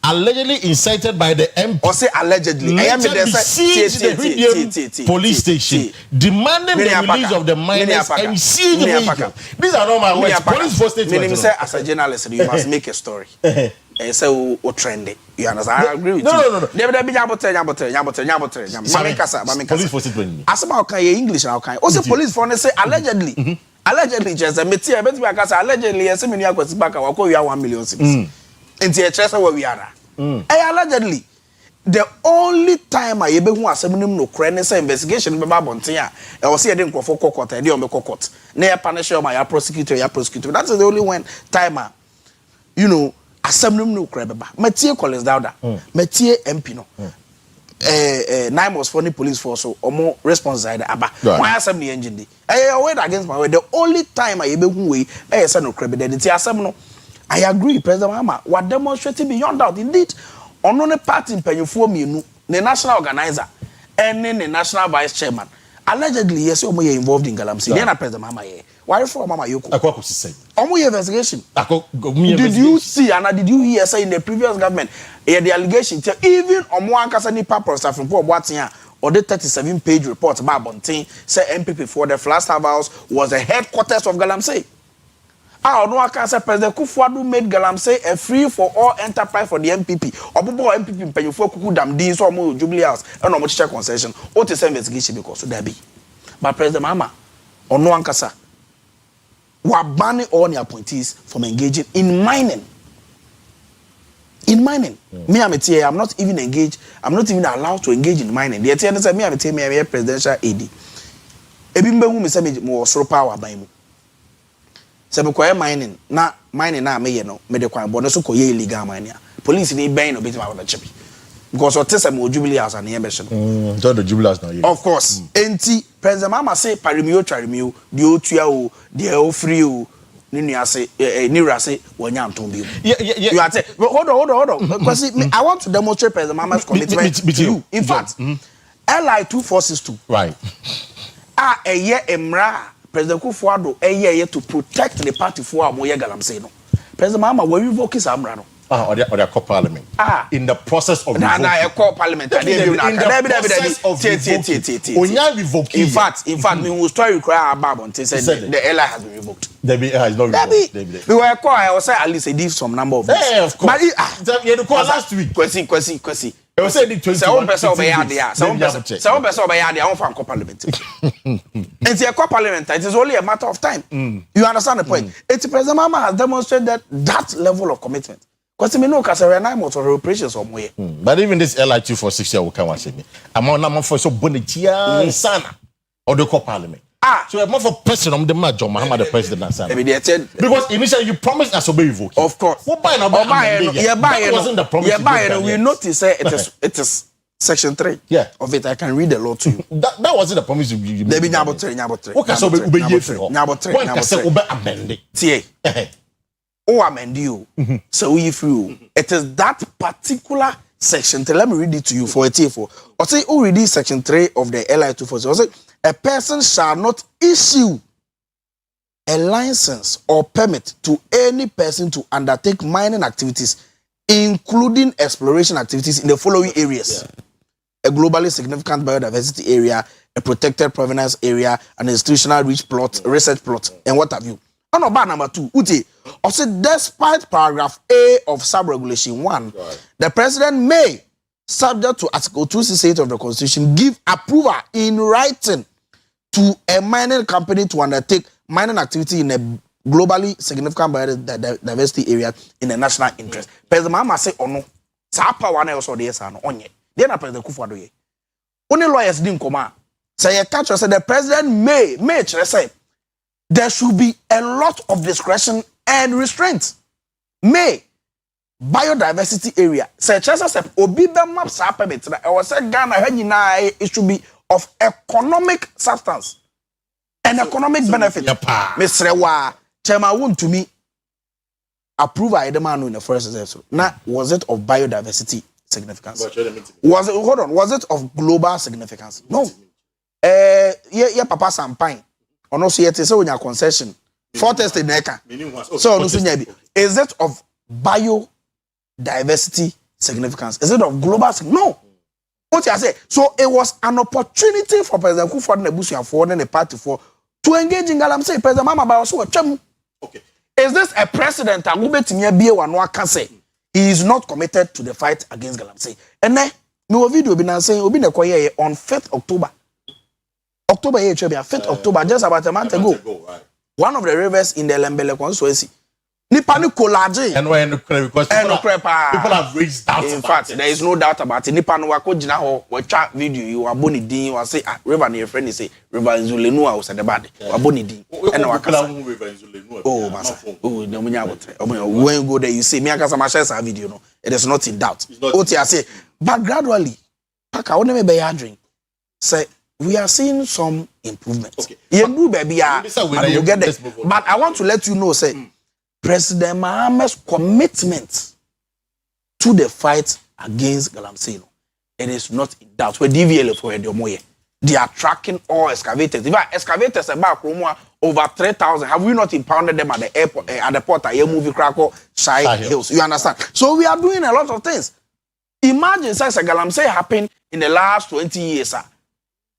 Allegedly incited by the MP. Or say allegedly. Besieged the police station, demanding the release of the minors and siege the vehicle. These are not my words. Police force statement. Say as a journalist, you must make a story. And so we trend it. You understand? I agree with you. No. Police force statement. As about English now, also police force say allegedly. Allegedly, just a metia. Allegedly, as many Kwesi back. I will 1 million cedis. Into a chest where we are. Allegedly, the only time I ever who assembly no crane say investigation by Bontia, I was here for court, and the court. Near punisher, my prosecutor. That's the only one timer. You know, assembly no crane. Mathieu Collins Dowda, Mathieu MP no. 9 was for the police force or more response side. My assembly engine. I went against my way. The only time I ever who way, I said no credibility. Assembly. I agree, President Mahama. What demonstrated beyond doubt, indeed, on a party in Penyufu, the national organizer, and then the national vice chairman. Allegedly, yes, you're involved in Galamsey. Then President Mahama. Why for Mama Yoko? Akua Asiedua. Omo investigation. Did you see and did you hear say in the previous government the allegation even Omo Ankasa nipa prosper from poor Boatia or the 37-page report about Bontin say MPP for the Flagstaff House was the headquarters of Galamsey. No, I can say President Kufuor made Galamsey a free for all enterprise for the MPP. Obobo MPP pay for kuku dam din so mo Jubilee House and no teacher concession. What is investigation because so there be. But President Mahama no ankasa we're banning all the appointees from engaging in mining. In mining. Me, I'm not even engaged. I'm not even allowed to engage in mining. The ATN said, me, I'm a presidential AD. Ebimbe who me say me more soro power by me. Say me quiet mining. Na mining na me ye no. Me de kwan but no so koye illegal mining. Police ni ben no bit ma want chepi. Because what tell me Jubilee House and the embassy. So the Jubilee House now. Of course. Enti President Mama say parimio charimio the otua o the o free o ni ase ni rase wonya ntombi. Yeah. You are say hold on. Because I want to demonstrate President Mama's commitment to you. In fact, LI 2462. Right. Emra President Kufuado to protect the party for Moya Galamsey no. President Mama will revoke his amra no. Or their parliament. In the process of revoking. I call parliament. In the process of in fact, we will story cry about until the LI has been revoked. The has not revoked. We were call I was say at least give some number of days. Yeah, of course. But you call last week. Kwesi. I was saying 21 person obey there. Some person obey there. I want for parliament. And the parliament, it is only a matter of time. You understand the point? It's President Mama has demonstrated that level of commitment. Because me know Kasari and I motor operations somewhere. But even this LI 246 will come and say me. I'm on for so bonitia sana or the parliament. So I'm more for president the major Muhammad the president sana. Because initially you promised us to be revoked. Of course. What by now? That wasn't the promise. We notice it is section 3 of it. I can read the law to you. That wasn't the promise you made. Nyabotre. What can so be amended? Oh, amend you. So if you, it is that particular section 3. Let me read it to you for a T4. Or say, oh, read section 3 of the LI 240. Or say, a person shall not issue a license or permit to any person to undertake mining activities, including exploration activities in the following areas: a globally significant biodiversity area, a protected provenance area, an institutional research plot, and what have you. No, number 2. Uti. Also, despite paragraph A of sub-regulation 1, the president may, subject to Article 268 of the Constitution, give approval in writing to a mining company to undertake mining activity in a globally significant biodiversity area in a national interest. President Mama say, oh no, sa power na also dey say no onye. Dey na President Kufuor ye. Only lawyers din koma. Say you catch us say the president may say there should be a lot of discretion and restraint. May biodiversity area. Say chances obi be map sa permit na. I was say Ghana it should be of economic substance and economic benefit. Mr. Wa Chema won to me approve I demand in the first instance. Now was it of biodiversity significance? Was it of global significance? No. Yeah, Papa Sampine. Or no, see, it is on your concession. Forest in Neka. So, is it of biodiversity significance? Is it of global significance? No. What I say? So, it was an opportunity for President Kufuor and Nebusia and the party for to engage in Galamsey. President Mama Bayosu. Okay. Is this a precedent? He is not committed to the fight against Galamsey. And then, no video been saying, on 5th October. October 5th October, just about a month ago. Right. One of the rivers in the Lembele constituency. Nipani Kolaji. And when people have raised doubts. In fact, there is no doubt about it. Nipani wako jina ho, watch video, you are boni din, you say, river near friend, say, river in Zulenua was at the bad. Waboni din. And wakasa. River in Zulenua. Oh, masa. Oh, no, when you go there, you see, me and Kasama video, no, it is not in doubt. Oti I say, but gradually, Paka, only me be drink. Say, we are seeing some improvements. Okay. Baby, but I want to let you know, say, President Mahama's commitment to the fight against Galamsey, it is not in doubt. We DVL for they are tracking all excavators. If excavators about over 3,000, have we not impounded them at the airport, at the port, at movie Krakow, Shai Hills? You understand? So we are doing a lot of things. Imagine, since Galamsey happened in the last 20 years, sir.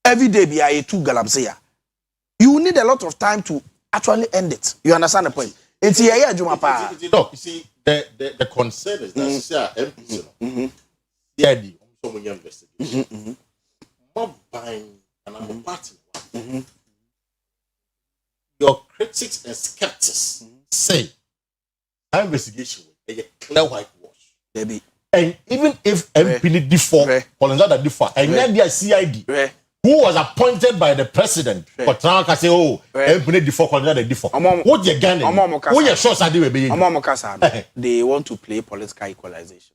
Every day be a 2 Galamsey. You need a lot of time to actually end it. You understand the point? It's here, Jumapa. No, you see, the concern is that MPs, the idea, someone investigation, not buying and I'm a partner. your critics and skeptics say that investigation is a clear whitewash. Baby. And even if MP need default, Colonel default, and then the CID, who was appointed by the president, for Trump say, oh, MP need default, Colonel default. What you getting? What you sure Sadi will be? They want to play political equalization.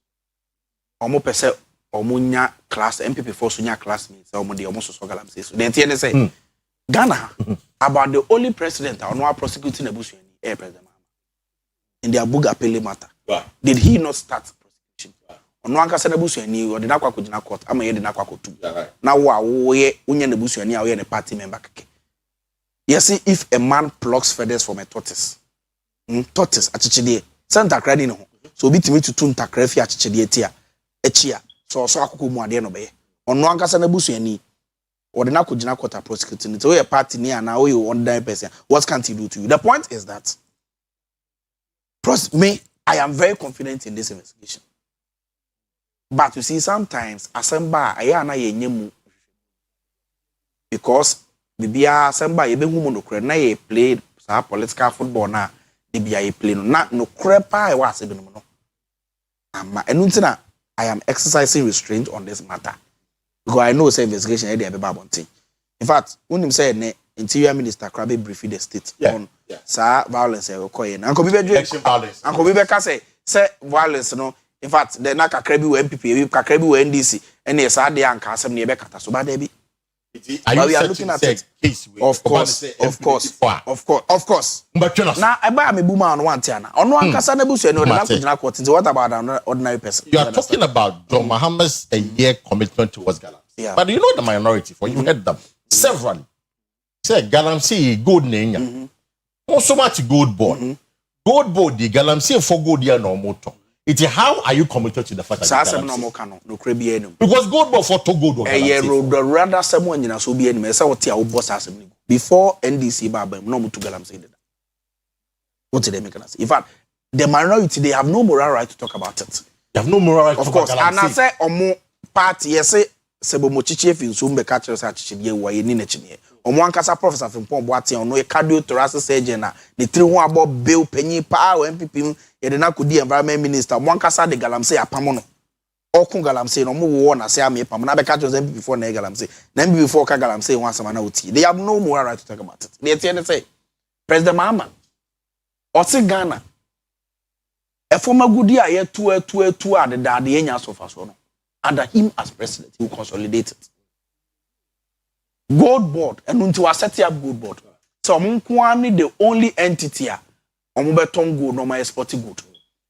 Omo pese omunya class MPP for sunya classmates. Omo de omo so galam say. So then TN say Ghana about the only president or no prosecuting a Bush president in the Abuga Pele matter. Did he not start prosecution? Ono anka se na busuani o de na kwa kujina court ama ye de na kwa kotu. Na wo ye unya na busuani a wo ye ne party member keke. Yes, if a man plucks feathers from a tortoise. Tortoise achichide. Santa krani no. So bitimi tutu ntakra fi achichide tia. Echia. So akoko mu ade no be. Ono anka se na busuani o de na kujina court prosecuting. So ye party ni ana o you ordinary person. What can't he do to you? The point is that me, I am very confident in this investigation. But you see, sometimes Asemba ayana ye nyemu because bibia Asemba ye be humo no kre na ye play sa political football na bibia ye play no kre pa e wa se bi no no. Ama enuntina I am exercising restraint on this matter because I know say investigation e dey be babontin. In fact, when him say ne Interior Minister Krabe briefed the state on violence okoye. Uncle Bibe ka say violence no. In fact, the na kakra bi we MPP, kakra bi we NDC, and yes, I dey anka asem ne be kata so ba dey bi. But we are looking at it. Of course. Now, I buy me boomer on one tiana. On one kasa na busu no na kujina court. What about an ordinary person? You are talking about John Mahama's a year commitment towards Galamsey. Yeah. But you know the minority, for you heard them severally. Say Galamsey gold name. Not so much gold board. Gold board the Galamsey for gold year no motor. It's how are you committed to the fact that because gold board for to gold rather someone in so be any say what your boss has before NDC baba no to Galamsey. What did they make us? In fact, the minority they have no moral right to talk about it. They have no moral right of to course, talk about it. And I say omo party yes say sebo mochichi fin so mbe ka kire say achichie wa ye ni na chine. Omo ankasa Professor Fimpon Boate ono e cardiothoracic surgeon na ne tiri ho abo bill panyi pa MPP ye de na kodi environment minister omo ankasa de Galamsey apamo no. Okun Galamsey no mo wo na say am pam na be ka kire MPP before na Galamsey. Na MPP before ka Galamsey ho asama na oti. They have no moral right to talk about it. They say President Mahama Oti Ghana. A former goodie a two at the daddy enya so far so no. Under him as president, he will consolidate it. Gold board and until I set up gold board. So Munkwani the only entity here beton gold no my exporting gold.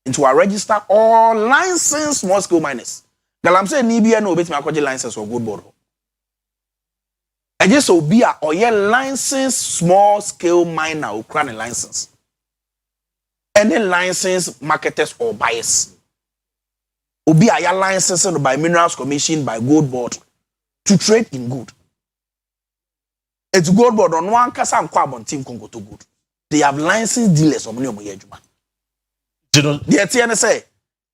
Into a register all licensed small scale miners. Galamsey Nibia no bet me akwaje license or gold board. I just so be a oye licensed small scale miner or crown license. Any license marketers or buyers. Obi aya licensed by Minerals Commission by Gold Board to trade in gold. It's Gold Board on one kasa and team Congo to good. They have licensed dealers of money juma. The TN say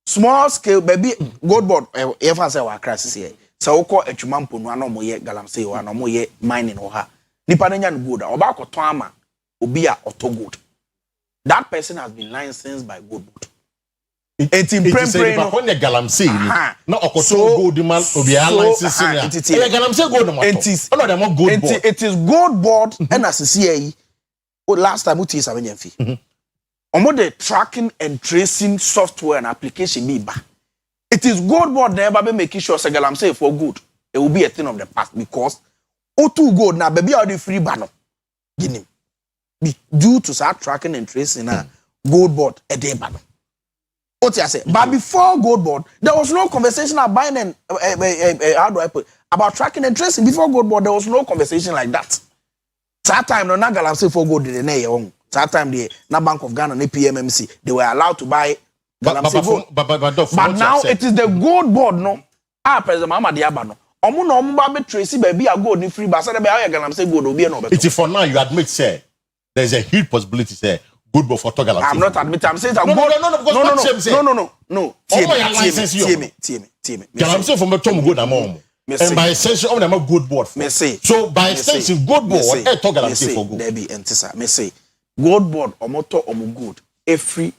small scale baby Gold Board ever say wa crisis here. So oko echumampo no ano moye Galamsey o ano moye mining o ha. Nipa nenya no gold oba koton ama obi a oto gold. That person has been licensed by Gold Board. It's in prem when the Galamsey no okoto gold man obi a license it Galamsey gold no it is Gold Board and as CCA last time uti 7 year fee. Omo the tracking and tracing software and application be ba. It is Gold Board never be making sure say Galamsey for good. It will be a thing of the past because O2 gold na baby all the free bano. Guinea. Due to start tracking and tracing Gold Board a day bano. What I say? But before Gold Board, there was no conversation about buying how do I put about tracking and tracing. Before Gold Board, there was no conversation like that. That time, no Galamsey for gold did they that time the Bank of Ghana and PMMC they were allowed to buy Galamsey gold. But now it is the Gold Board no. President Mahama Diabano. Omo no omo ba be tracy baby a gold ni free ba say be how Galamsey gold obi no be. It's for now you admit say there's a huge possibility say Gold Board for Galamsey. I'm not admitting. I'm saying that no. TM. Galamsey from Tom good among. And by extension, I'm a good board. So by extension, good board. I talk galamsey for good. There be entisa. Me say good board omoto good. Every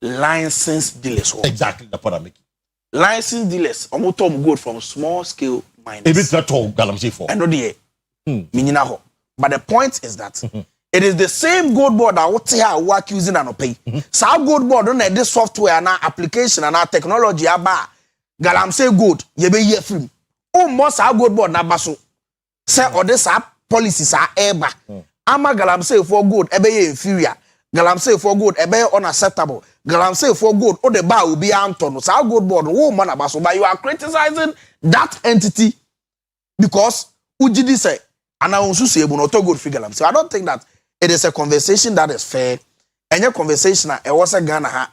licensed dealers. Exactly the point I'm making. Licensed dealers omoto good from small scale miners. If it's not all galamsey for. I know the minina ho. But the point is that it is the same gold board that what here work using and pay. So gold board on this software and application and technology aba galamsey good ye be ye free. Oh most gold board na baso. Say or this policies are eba. Ama galamsey for good ebe ye inferior. Galamsey for good ebe unacceptable. Galamsey for good o the bar will be anton. So gold board wo man abaso, but you are criticizing that entity because ujidi say and I also say good figure. So I don't think that it is a conversation that is fair. Any conversation that was a Ghana,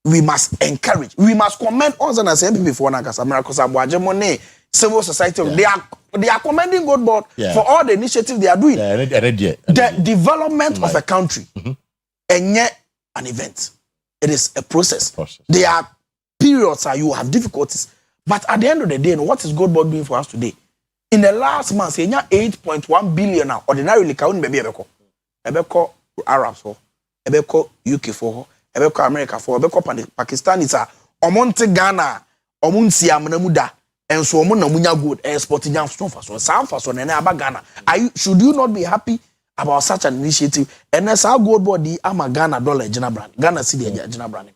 we must encourage, we must comment on the same people before Nagasamara, civil society. Yeah. They are commending God board for all the initiatives they are doing. The development of a country, and yet an event. It is a process. There are periods that you have difficulties, but at the end of the day, what is God board doing for us today? In the last month, 8.1 billion now. Ordinarily, count maybe Ebeko Arabs for, Ebeko UK for, Ebeko America for, Ebeko Pakistan is a Omonte Ghana, Omunsi Amnamuda, and so Munya good exporting young stone for so South for so Ghana. Should you not be happy about such an initiative? And that's how good body ama Ghana dollar Jena brand, Ghana city Jena brand.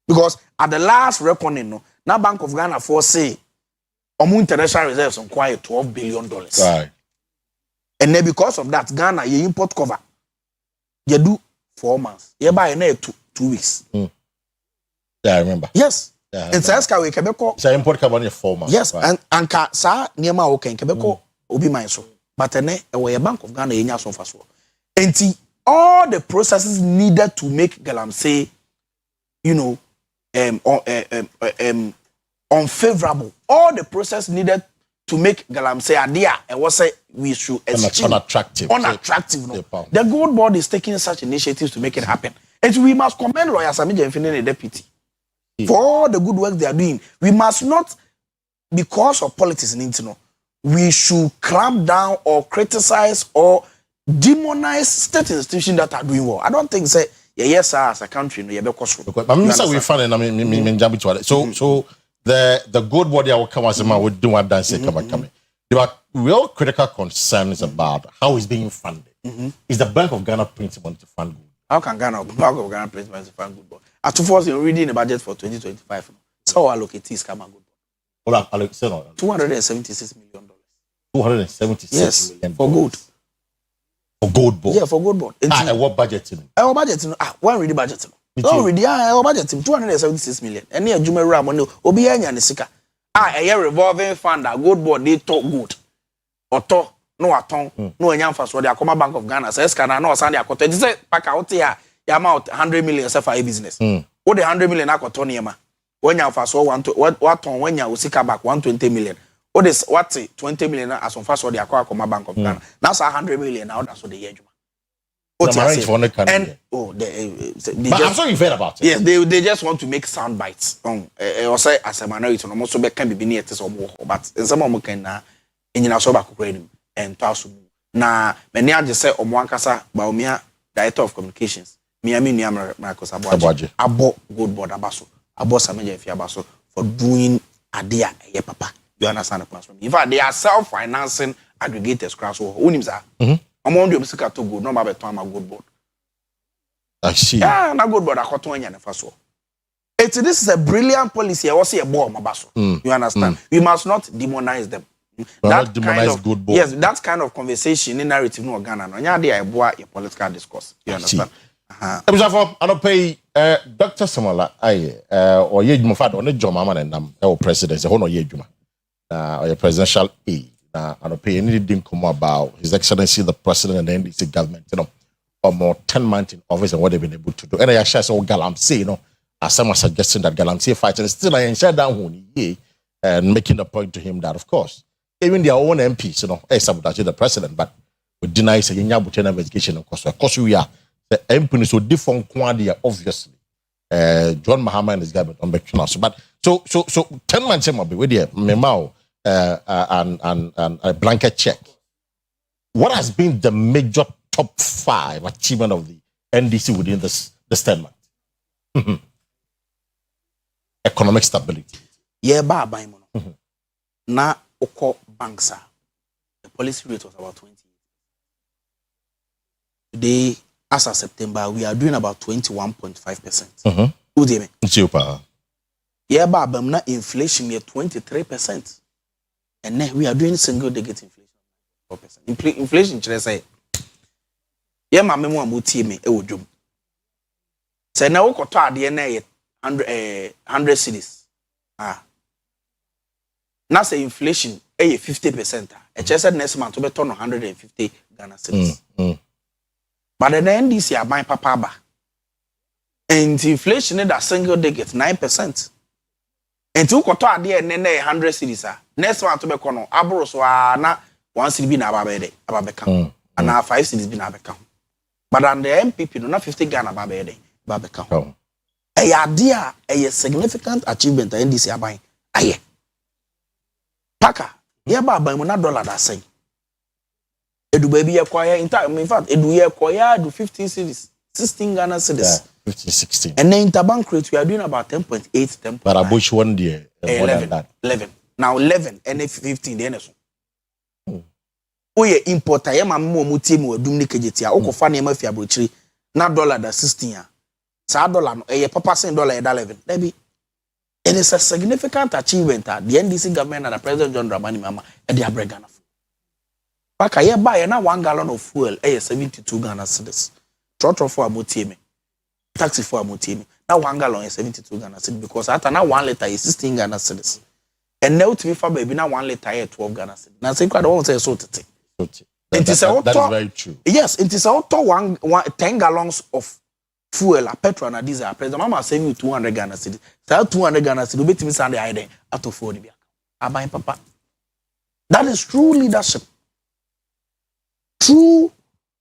Because at the last reckoning, no, now Bank of Ghana for say international reserves on quite $12 billion. Right. And then because of that, Ghana, you import cover. You do 4 months. You buy 2 weeks. Yeah, I remember. Yes. Yeah, and so we Quebec. So import cover in 4 months. Yes, right. and sa Niama okay in Quebec will be mine so. But then a Bank of Ghana in Yason Faso. And all the processes needed to make galamsey, unfavorable. All the process needed to make galamsey idea and what say we should unattractive. No. The gold board is taking such initiatives to make it happen. And we must commend lawyer Samija Infinite deputy for all the good work they are doing. We must not, because of politics in Intino, we should clamp down or criticize or demonize state institutions that are doing well. I don't think say yes sir, as a country no we find so the good body I will come as a man would do what dance coming. There are real critical concerns about how it's being funded. Is the Bank of Ghana printing money to fund good? How can Bank of Ghana print money to fund good? At first, you're reading the budget for 2025. So allocate is come good. $276 million. $276 million for gold. For gold board. Yeah, for gold board. And what budget? Our budget. One ready budget. No, already our budget $276 million. And near Jumera money, Obianya and Sika. A revolving fund that gold board they talk good. Or talk no aton, no Yamfas for the Akoma Bank of Ghana. Says can I know Sandy Akota. This is pack out here. Amount 100 million for a business. What the 100 million Akotoniama? When you first want to what on when you Sika back 120 million. What is what 20 million as on first for the Akoma Bank of Ghana. That's 100 million now. That's what the year. And but I'm sure you've heard about it. Yes, they just want to make sound bites. Or say as a minority, no also can be near to some more. But in some moment can in our sober credit and Tasu. Na many just say Omwankasa Baumia, Director of Communications. Miami Marcos Abo Gold Board Abaso. Abo Samaja Fiabaso for doing a dear papa. You understand the classroom. In fact, they are self-financing aggregators class or Unimza. Among the music to good, no matter time a good board. I see. Yeah, na good board. I got 20 and first. This is a brilliant policy. I also a bomb, Mabaso. You understand? We must not demonize them. That demonize kind of good board. Yes, that kind of conversation in narrative no Ghana. No, yeah, they are a political discourse. You understand? I don't pay Dr. Samola. Or ye mufad on the Jomama and our president. The whole ye Juma. Or your presidential aid. I don't pay anything come about His Excellency the President and the NDC government, or more 10 months in office and what they've been able to do. And I actually saw galamsey, as some are suggesting that galamsey fight, and still I ensured down and making the point to him that, of course, even their own MPs, sabotage the president, but we deny saying Yabutan investigation, of course, we are the MP so different quantity, obviously. John Mahama and his government on back to us. But so 10 months might be with you, Memao. a blanket check. What has been the major top 5 achievement of the NDC within this 10 months? Economic stability. Yeah, by na oko banks the policy rate was about 20. Today, as of September, we are doing about 21.5%. Who do you mean? Super. Yeah, but na inflation is 23%. And then we are doing single digit inflation. 4%. Inflation, should I say? Yeah, my memo about me, it would jump. So now, what are the 100 cities? Now, say inflation, 50%. A chest next month to be turn 150 Ghana cities. But the NDC are buying papa. And inflation is that single digit 9%. And two quarter idea and then 100 cities. Next month to be kono abro so na 1 city be na ababeka. And now 5 cities be na abeka. But on the MPP no na 50 Ghana ababeka. A idea a significant achievement the NDC are buying. Aye. Paka, yeah, but $1 that say. Edu baby acquire in time. In fact, edu acquire do 15 cities, 16 Ghana cities. Yeah, 15, 16. And then interbank rate we are doing about 10.8, 10.9. But I bush one day, 11. Now 11 and 15 the next one. Oye importer ye ma mo mutie mo adum ne kejetia. Okofa na ma fi abrochiri na $16 ya. Sa dollar no e papa sen dollar $11. Debi. It is a significant achievement that the NDC government and the President John Dramani Mahama and the Abregana. Paka ye buy na 1 gallon of fuel 72 Ghana cedis. Trotro for amutiemi. Taxi for amutiemi. Now 1 gallon is 72 Ghana cedis because after now 1 liter is 16 Ghana cedis. And now to me for baby now 1 liter is 12 Ghana cedis. Now say quite won't say so tete. That is very true. Yes, it is auto 10 gallons of fuel, petrol, and diesel. President Mama saving you 200 Ghana cedis. So 200 Ghana cedis, bet me Sunday I out of 40. I buy papa. That is true leadership. True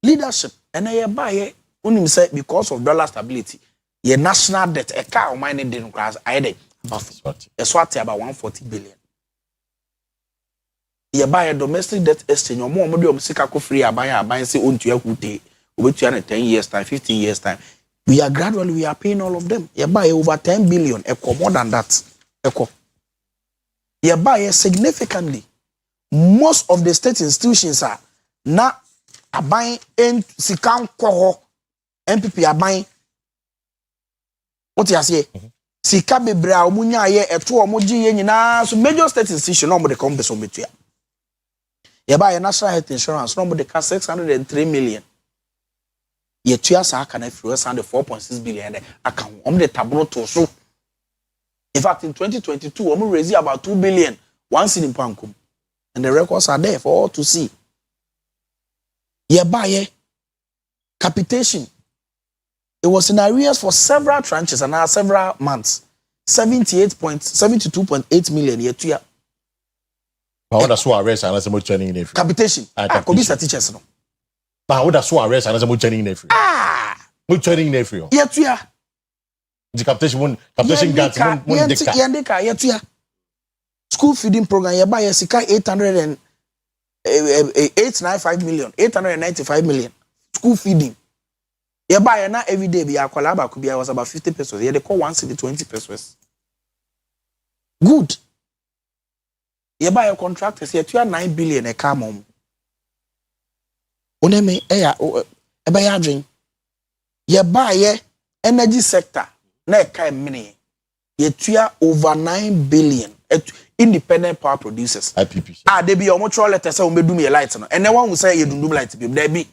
leadership. And I buy it when say because of dollar stability, your national debt, a car mining didn't crash. I had a swat about 140 billion. You buy a domestic debt exchange, or more money of free. I buy say on to your day, over 10 years time, 15 years time. We are paying all of them. You buy over 10 billion, echo more than that. Echo. You buy significantly. Most of the state institutions are now buying in Sikam Koho. MPP are buying. What you say? Sika bebra omunya ye eto omoji ye nyina so major state institution no mo de come beso metua. You buy a national health insurance no mo de 603 million. Ye tua sa aka na free and 4.6 billion account. The tableau to so. In fact, in 2022, we raised about 2 billion once in Pankum. And the records are there for all to see. Ye buy capitation. It was in arrears for several tranches and now several months. 72.8 million year to year. But that's what arrest and that's training in every capitation. Could be teachers no. But that's what arrest and that's training in every. What training in every? Year to year. The capitation grants year to year. School feeding program you buy a sika 895 million, 895 million. School feeding. You buy na every day be akwalaba could be was about 50 pesos. Yeah, they call 1 city 20 pesos. Good. You buy a contractor, say you 9 billion a car mom. Oneme e buy a drink. You buy energy sector na e kai mini. You over 9 billion independent power producers. IPP. They be your mutual letter say we do me a light no. And no one will say you do light be there be.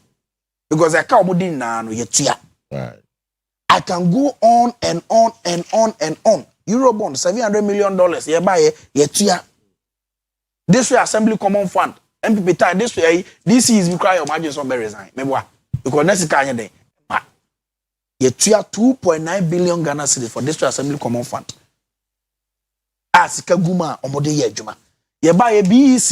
Because I can't do na no yetua. Right. I can go on and on and on and on. Eurobond $700 million ye buy yetua. This way Assembly Common Fund MPP time this way DC is require your margins on be resign. Meboa because next can dey. Yetua 2.9 billion Ghana cedis for this Assembly Common Fund. Asika guma omode ye adwuma. Ye buy BEC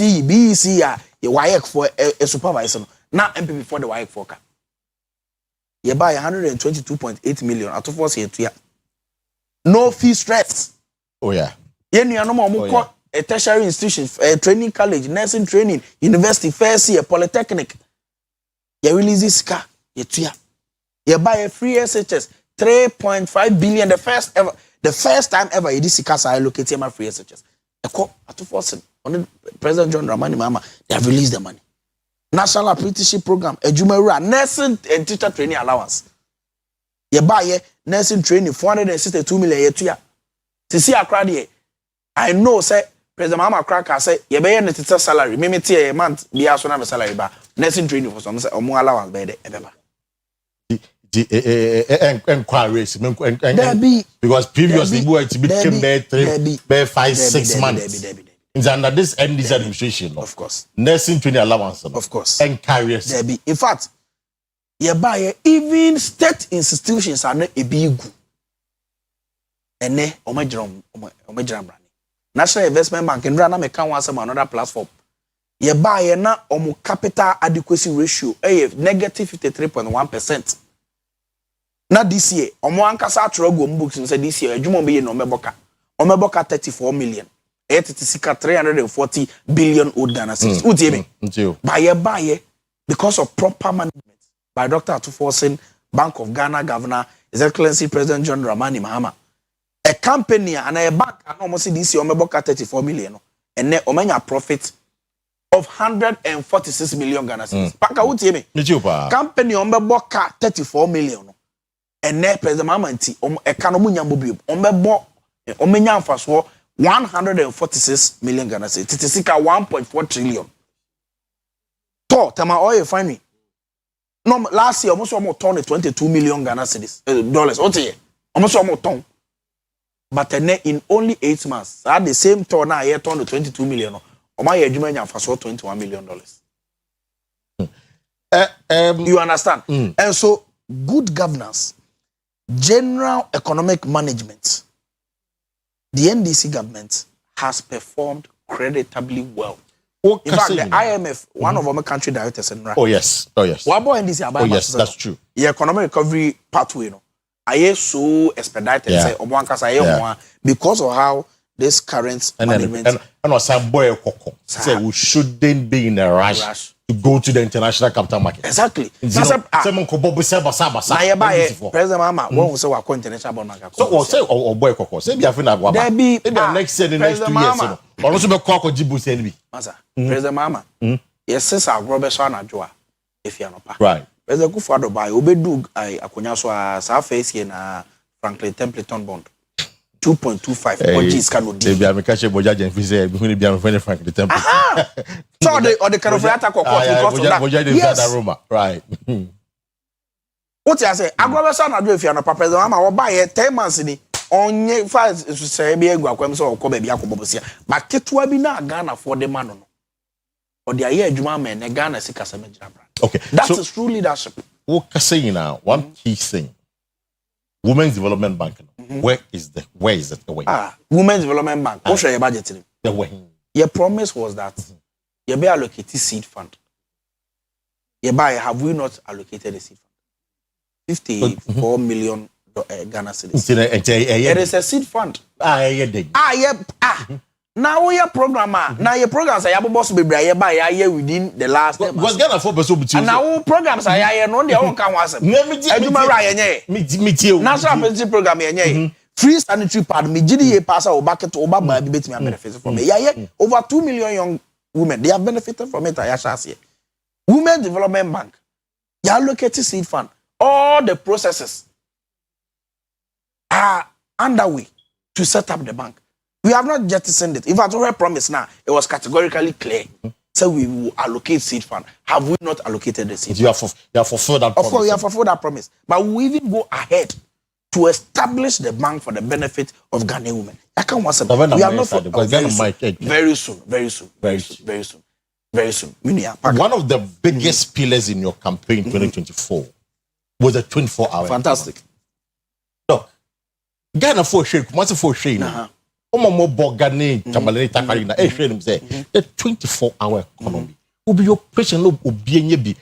ya ye WAEC for a supervisor. Now MPP for the WAEC for ka. You buy 122.8 million out of us here to ya. No fee stress. Oh yeah. Ye no more a tertiary institution, a training college, nursing training, university, first year, polytechnic. You release this car, you buy a free SHS, 3.5 billion, the first time ever you this car allocate my free SHS. On President John Dramani Mahama, they have released the money. National Apprenticeship Program, a Jumeirah, nursing and teacher training allowance. You buy a nursing training, 462 million a year. To see a crowd here, I know, say, President Mahama Cracker say, you pay a teacher salary, maybe a month, be as one salary, but nursing training for some, or more allowance by the inquiries because previously we became there 5-6 months. It's under this MD's administration, of course. Nursing training allowance, of course. And carriers. In fact, you buy even state institutions are not a big good. And ne omejram brand. National Investment Bank and run make one some another platform. You buy na omo capital adequacy ratio negative 53.1%. Na this year, omo ankasa atro books and say this year adwuma be no omeboka 34 million. 340 billion old Ghana cedis. Buy because of proper management by Dr. Atuforsen, Bank of Ghana Governor, His Excellency President John Dramani Mahama. A company and a bank and almost this year omeboka 34 million and then omenya profit of 146 million Ghana cedis. Paka utime. Company omeboka 34 million and then President Mahama nti ekonomu nyambo bi omebo omenya amfaso 146 million Ghana cedis. Titisika 1.4 trillion. To tama oil find no last year almost turned 22 million Ghana cedis dollars. Ote almost ton. But in only 8 months, at the same turn now, turned to 22 million. Or my adjustment for $21 million. You understand? And so, good governance, general economic management, the NDC government has performed creditably well. In fact, the IMF, one of our country directors, said, oh yes. What about NDC? Oh yes, that's true. The economic recovery pathway, I so expedited because of how this current management and also boy say we shouldn't be in a rush to go to the international capital market. Exactly. President Mama, when we say we are international bond market. So say or boy koko say be afina gwa ba. Maybe next year, the next 2 years no. Or also be koko jibu say bi. Masa. President Mama. Yes, since our global so na joa if you no pa. Right. President Kufuor by obedu akonya so sa face here na Franklin Templeton bond 2.25 OGs can do. Be am catch boja gen fi say be be am friend Franklin Templeton. So the kind of attack because of that. Yes. Right. What you say? Agrobe so na do if you no President Mama wo buy 10 months ni onye fa say be egwa kwam so ko ba bi akobobosia. But ketua bi na Ghana for the man no. Or the aye adwuma men na Ghana sika se megira brand. Okay. That is true leadership. What can say now? One key thing. Women's Development Bank. Where is it away? Women's Development Bank. What should your budget in? The way. Your promise was that you be allocated seed fund. Have we not allocated a seed fund? 54 million Ghana cedis. It is a seed fund. Now your programmer. Now your programs are boss be within the last. Was Ghana for person between. And now programs are no they won't come once. National Apprenticeship Program free sanitary pad. Me GDA pass our bucket to Obama be betting me benefit from it. Over 2 million young women they have benefited from it. I shall say. Women Development Bank. You allocate seed fund. All the processes are underway to set up the bank. We have not jettisoned it. If I told her promise now, it was categorically clear. So we will allocate seed fund. Have we not allocated the seed fund? You have fulfilled that promise. Of course, we have fulfilled that promise. But we even go ahead to establish the bank for the benefit of Ghanaian women. I can't want to. We have not very soon. One of the biggest pillars in your campaign 2024 was a 24-hour. Fantastic. Look, Ghana for shame. What's for shame? Omo Bogani, Tamalani Takarina, the 24-hour economy will be operational. Will be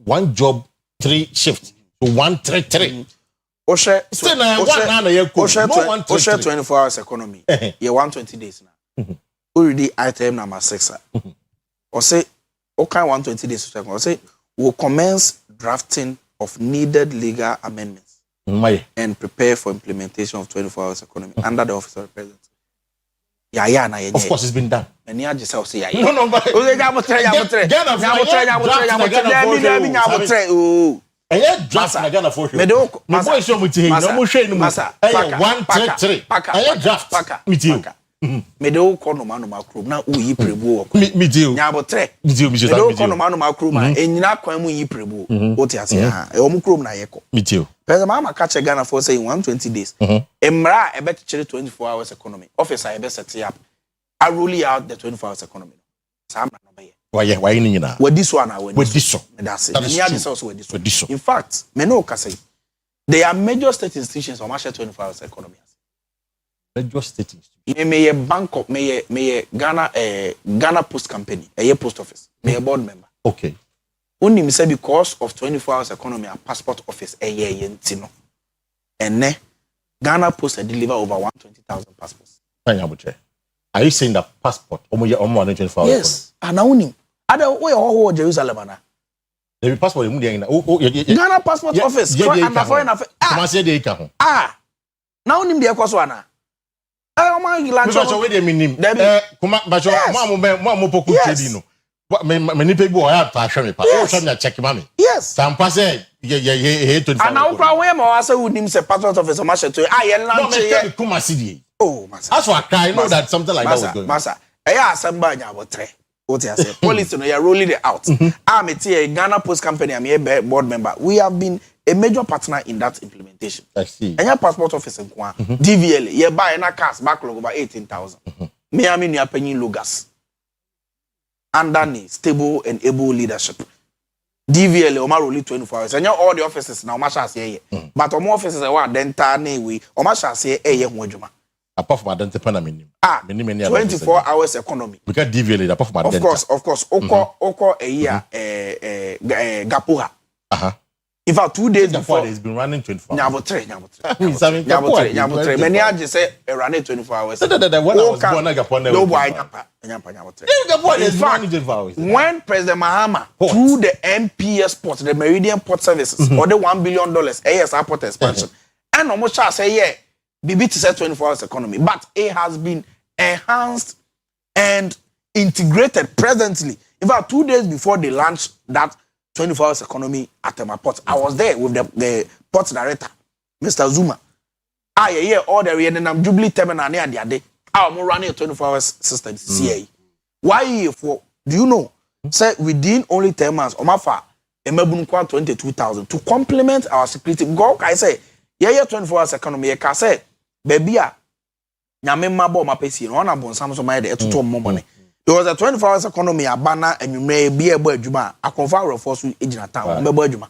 one job, 3 shifts, so 133. Oshe 24 hours economy. You're 120 days now. already item number 6. Or say, okay, 120 days. Or say, we'll commence drafting of needed legal amendments and prepare for implementation of 24 hours economy under the office of the president. Of course, it's been done. And you just say, no, but draft na Ghana for me do show me tie no mo hwe ni mu 1 2 3 draft me do ko no manoma krom na o yi prebu o me deal nya botre me deal me do ko no manoma krom a enyina kwan mu yi prebu o ti ase ha e o mu krom na ye ko me deal pese mama ka che Ghana for say 120 days emra e bet chere 24 hours economy officer e be set up I roll out the 24 hours economy sam na no be why ni nyina with this one with this one that's it me this also with this one in fact me no ka say there are major state institutions on march 24 hours economy major state institutions me bank of me Ghana Post Company post office me board member okay only me say because of 24 hours economy a passport office ntino and Ghana Post deliver over 120,000 passports. Are you saying that passport almost 124 hours? Yes, and only other way all Jerusalem na. The passport Ghana passport office foreign affairs. Now only the ekoso ana. Because we dey minim. Kuma bacho mo poku trade no. Me ni pe bi o ya ta hwe me pa. O hwe me check mami. Yes. Sampa say ye 24. And now kwa we ma say unim say passport office o ma sheto. Ye launch ye. Kuma CD. Oh, Masa. That's why I know that something like that was going. Masa, asamba nya botre. What you say? Police no, you rolling it out. I'm a Ghana Post Company. I'm a board member. We have been a major partner in that implementation. I see. And your passport office in Kwan, DVL, you buy na cars backlog over 18,000. Me I mean you are paying Lugas. Under stable and able leadership. DVL Omar only 24 hours. And all the offices now Omasha say but more offices are dental we Omasha say ho apart from identity many 24 hours economy because DVL apart from identity of course oko a year Gapuha in fact 2 days before it's been running 24 Nyabotre many are just say running 24 hours when I was born when President Mahama through the MPS port the Meridian Port Services or the $1 billion ASR port expansion and almost say BB to say 24 hours economy, but it has been enhanced and integrated presently. In fact, 2 days before they launched that 24 hours economy at my port, I was there with the port director, Mr. Zuma. All the way and I'm Jubilee Terminal near the day. I'm running a 24 hours system, CA. Why for? Do you know? Say within only 10 months, Omafa, Emebunukwa 22,000 to complement our security. Go, I say, 24 hours economy, I can say. Baby, nyame mabo mapesi no na bonsam so maide etoto momone because the 24 hours economy abana anwume bi ebo adwuma akonfa reforce ejina town mebo adwuma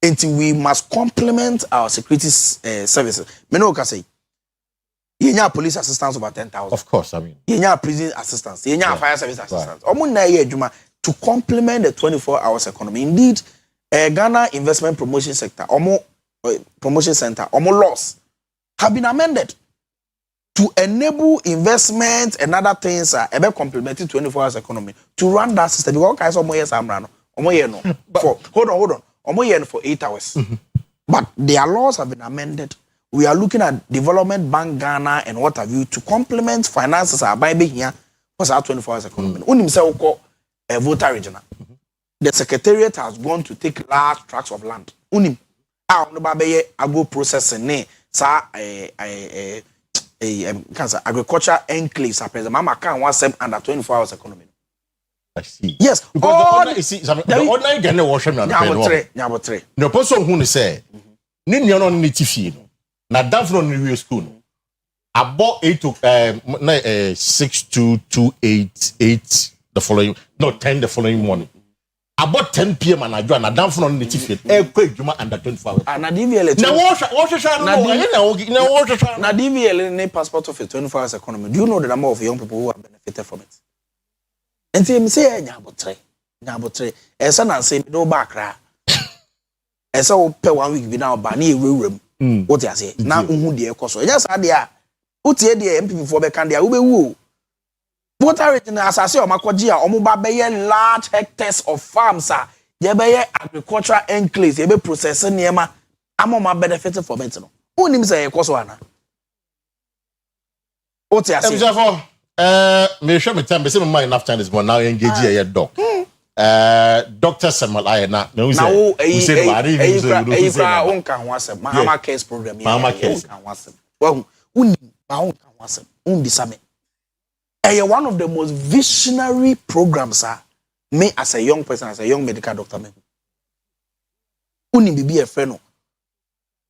until we must complement our security services me no ka say yenya police assistance over 10,000 of course I mean yenya prison assistance yenya fire service assistance omo na ye adwuma to complement the 24 hours economy indeed Ghana investment promotion sector omo promotion center omo laws have been amended to enable investment and other things about complementing 24 hours economy to run that system. Because guys, hold on, for 8 hours. But their laws have been amended. We are looking at Development Bank Ghana and what have you to complement finances by being here for our 24 hours economy. A voter regional. The secretariat has gone to take large tracts of land. Agro processing agriculture enclaves are present. Mama can want them under 24 hours economy. I see. Yes, because the ordinary Ghana washing Nyabotre. The person who say, Nini no ni tifi no. Na danfro no we school no. About 6 the following 10 the following morning. About 10 p.m. and I join a down from the TV. Quick, you under 24 hours. And a DVL. Now, DVL in a passport of a 24 hours economy. Do you know the number of young people who have benefited from it? And say, Nyabotre. A son and say, no back. And so, pay 1 week without banning room. What I say? Now, who dear Cosso? Yes, I dear. What's the MP for the Candia? Who Water rate na asase o makoji a omo ba beye large hectares of farms a ye beye agricultural enclaves ye be process niema amoma benefit from it no. Unim say e koso ana. Oti ase. Me show me time be say my enough time this morning now engage here doc. Dr. Samuel Ayena no say unka ho asem Mahama Cares program Mahama Cares unka ho asem. Well, unim ma unka ho asem. Unbisa me. One of the most visionary programs me as a young person, as a young medical doctor, me. Uni be a friend.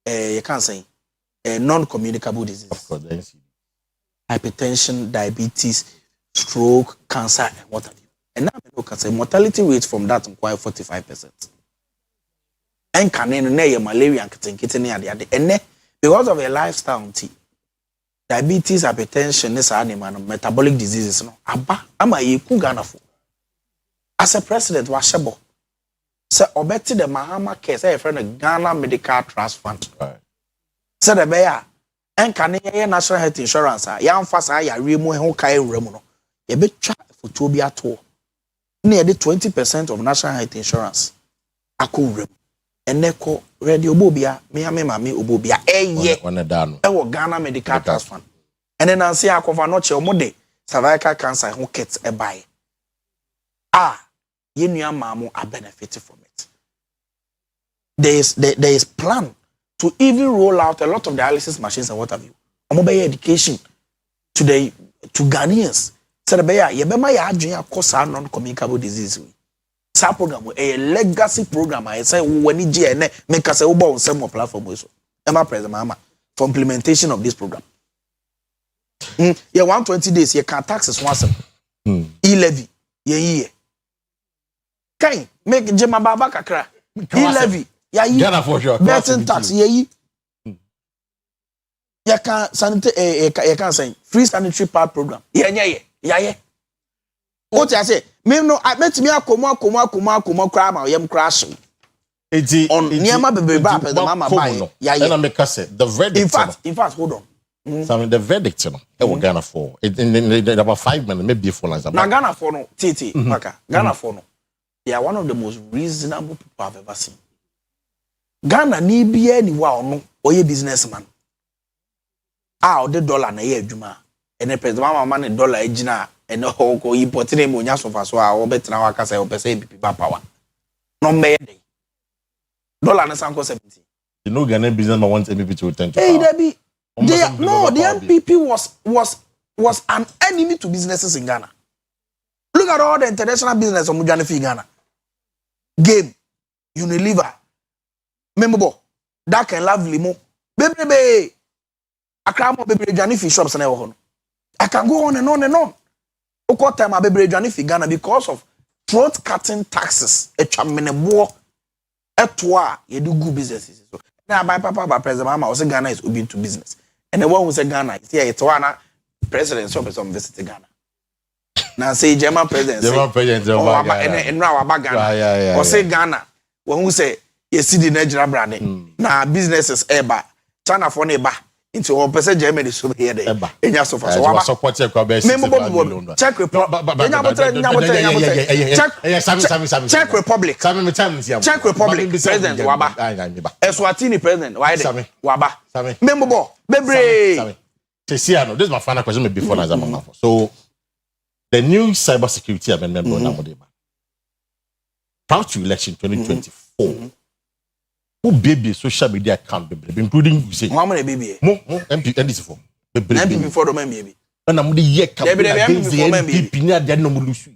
You can't say non-communicable disease. Of course, hypertension, diabetes, stroke, cancer, and what have you. And now I can say mortality rate from that quite 45%. And can malaria and because of a lifestyle. Diabetes, hypertension, this animal, metabolic diseases, no. Ama ye ku Ghana for. As a president, washebo. Say obeti the Mahama Cares, say friend the Ghana Medical Trust Fund. Right. Say the beya, en kane ye national health insurance, ya mfasa ya remu ho kai remu no. Ye be twa for to be at all. Near the 20% of national health insurance. Ako remu. Eneko radio bobia me mami obobia ewo Ghana Medical Trust Fund. And then ansi akova no che omode cervical cancer ho kits e buy. Ye nua mamu are benefiting from it. There is plan to even roll out a lot of dialysis machines and what have you. Omobe education to Ghanaians. Say be ya ye be ma ya adwen akosa non-communicable disease. Sa program a legacy program I say when it ne make us a on some platform so Emma President Mama for implementation of this program. 120 days you can taxes once e-levy ye kai make jema baba kakra e-levy ya yi betting tax ye you can sanitary you can say free sanitary pad program ye what I say me no I met me akoma kra ma yem crash on niema bebe ba pe mama buy ya and I make us say the verdict in fact hold on the verdict no e wo Ghana for in about 5 minutes maybe for like na Ghana for no titi maka Ghana for no they are one of the most reasonable people I've ever seen. Ghana ni bia ni wa ono oye businessman the dollar na ye adwuma ene president mama ne dollar agina and no import name on yasofa so a obetra waka say opese BP ba power no me dey dollar na sanko 70. You know Ghanaian businessman wants MVP to return to power. The MPP was an enemy to businesses in Ghana. Look at all the international business of Mujanifi in Ghana. Game, Unilever, Memorable, Dark and Lovely Mo, baby, Akramo baby Janifi shops and everyone. I can go on and on and on. Oko time a baby Janifi Ghana because of throat cutting taxes. A chamene etwa you do good businesses. So now my papa by President Mama was Ghana is open to business. And the one who said Ghana is here, it's one president so some visit Ghana. Now say German president and now about Ghana. Or say Ghana when we say you see the Nigeria branding. Now businesses eba China for neighbor into all percent Germany so here there. In your sofa so support Czech Republic. Czech Republic. Czech Republic president Waba. Eswatini president why there? Waba. Membo bebre. This is my final question before Nazama. So the new cybersecurity amendment prior to election 2024. Who baby social media account including you say how many baby MP NDC for MP before the baby and I'm the year MP near the no lose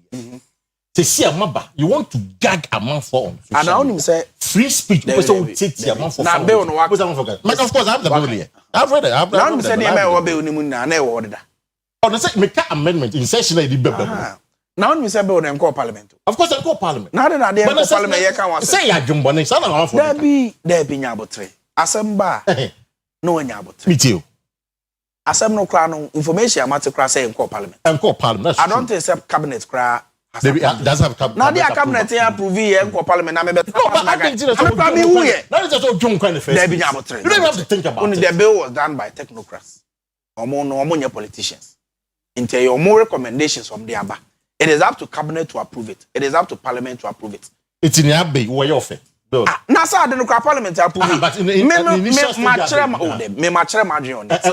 say see amaba you want to gag a man for on and I only say free speech because we take a man for now bill no work of course I have the bill here I've read it I've now say na bill ni mu na order on say make amendment in session the bill now we say bill dem call parliament of course I call parliament now na dey call parliament here can one say ya jumbone say na for there be nyabotre asamba no nyabotre me too asem no kra no information amate kra say call parliament I don't think say cabinet kra does have cabinet now the cabinet here approve here call parliament na me better I mean who here that is just jum kind of first there be nyabotre you don't have to think about it the bill was done by technocrats omo politicians Into your more recommendations from the ABA. It is up to cabinet to approve it. It is up to parliament to approve it. It's in the Abbey, where you're offered. Nasa I don't know parliament to approve it. But in the initial stage,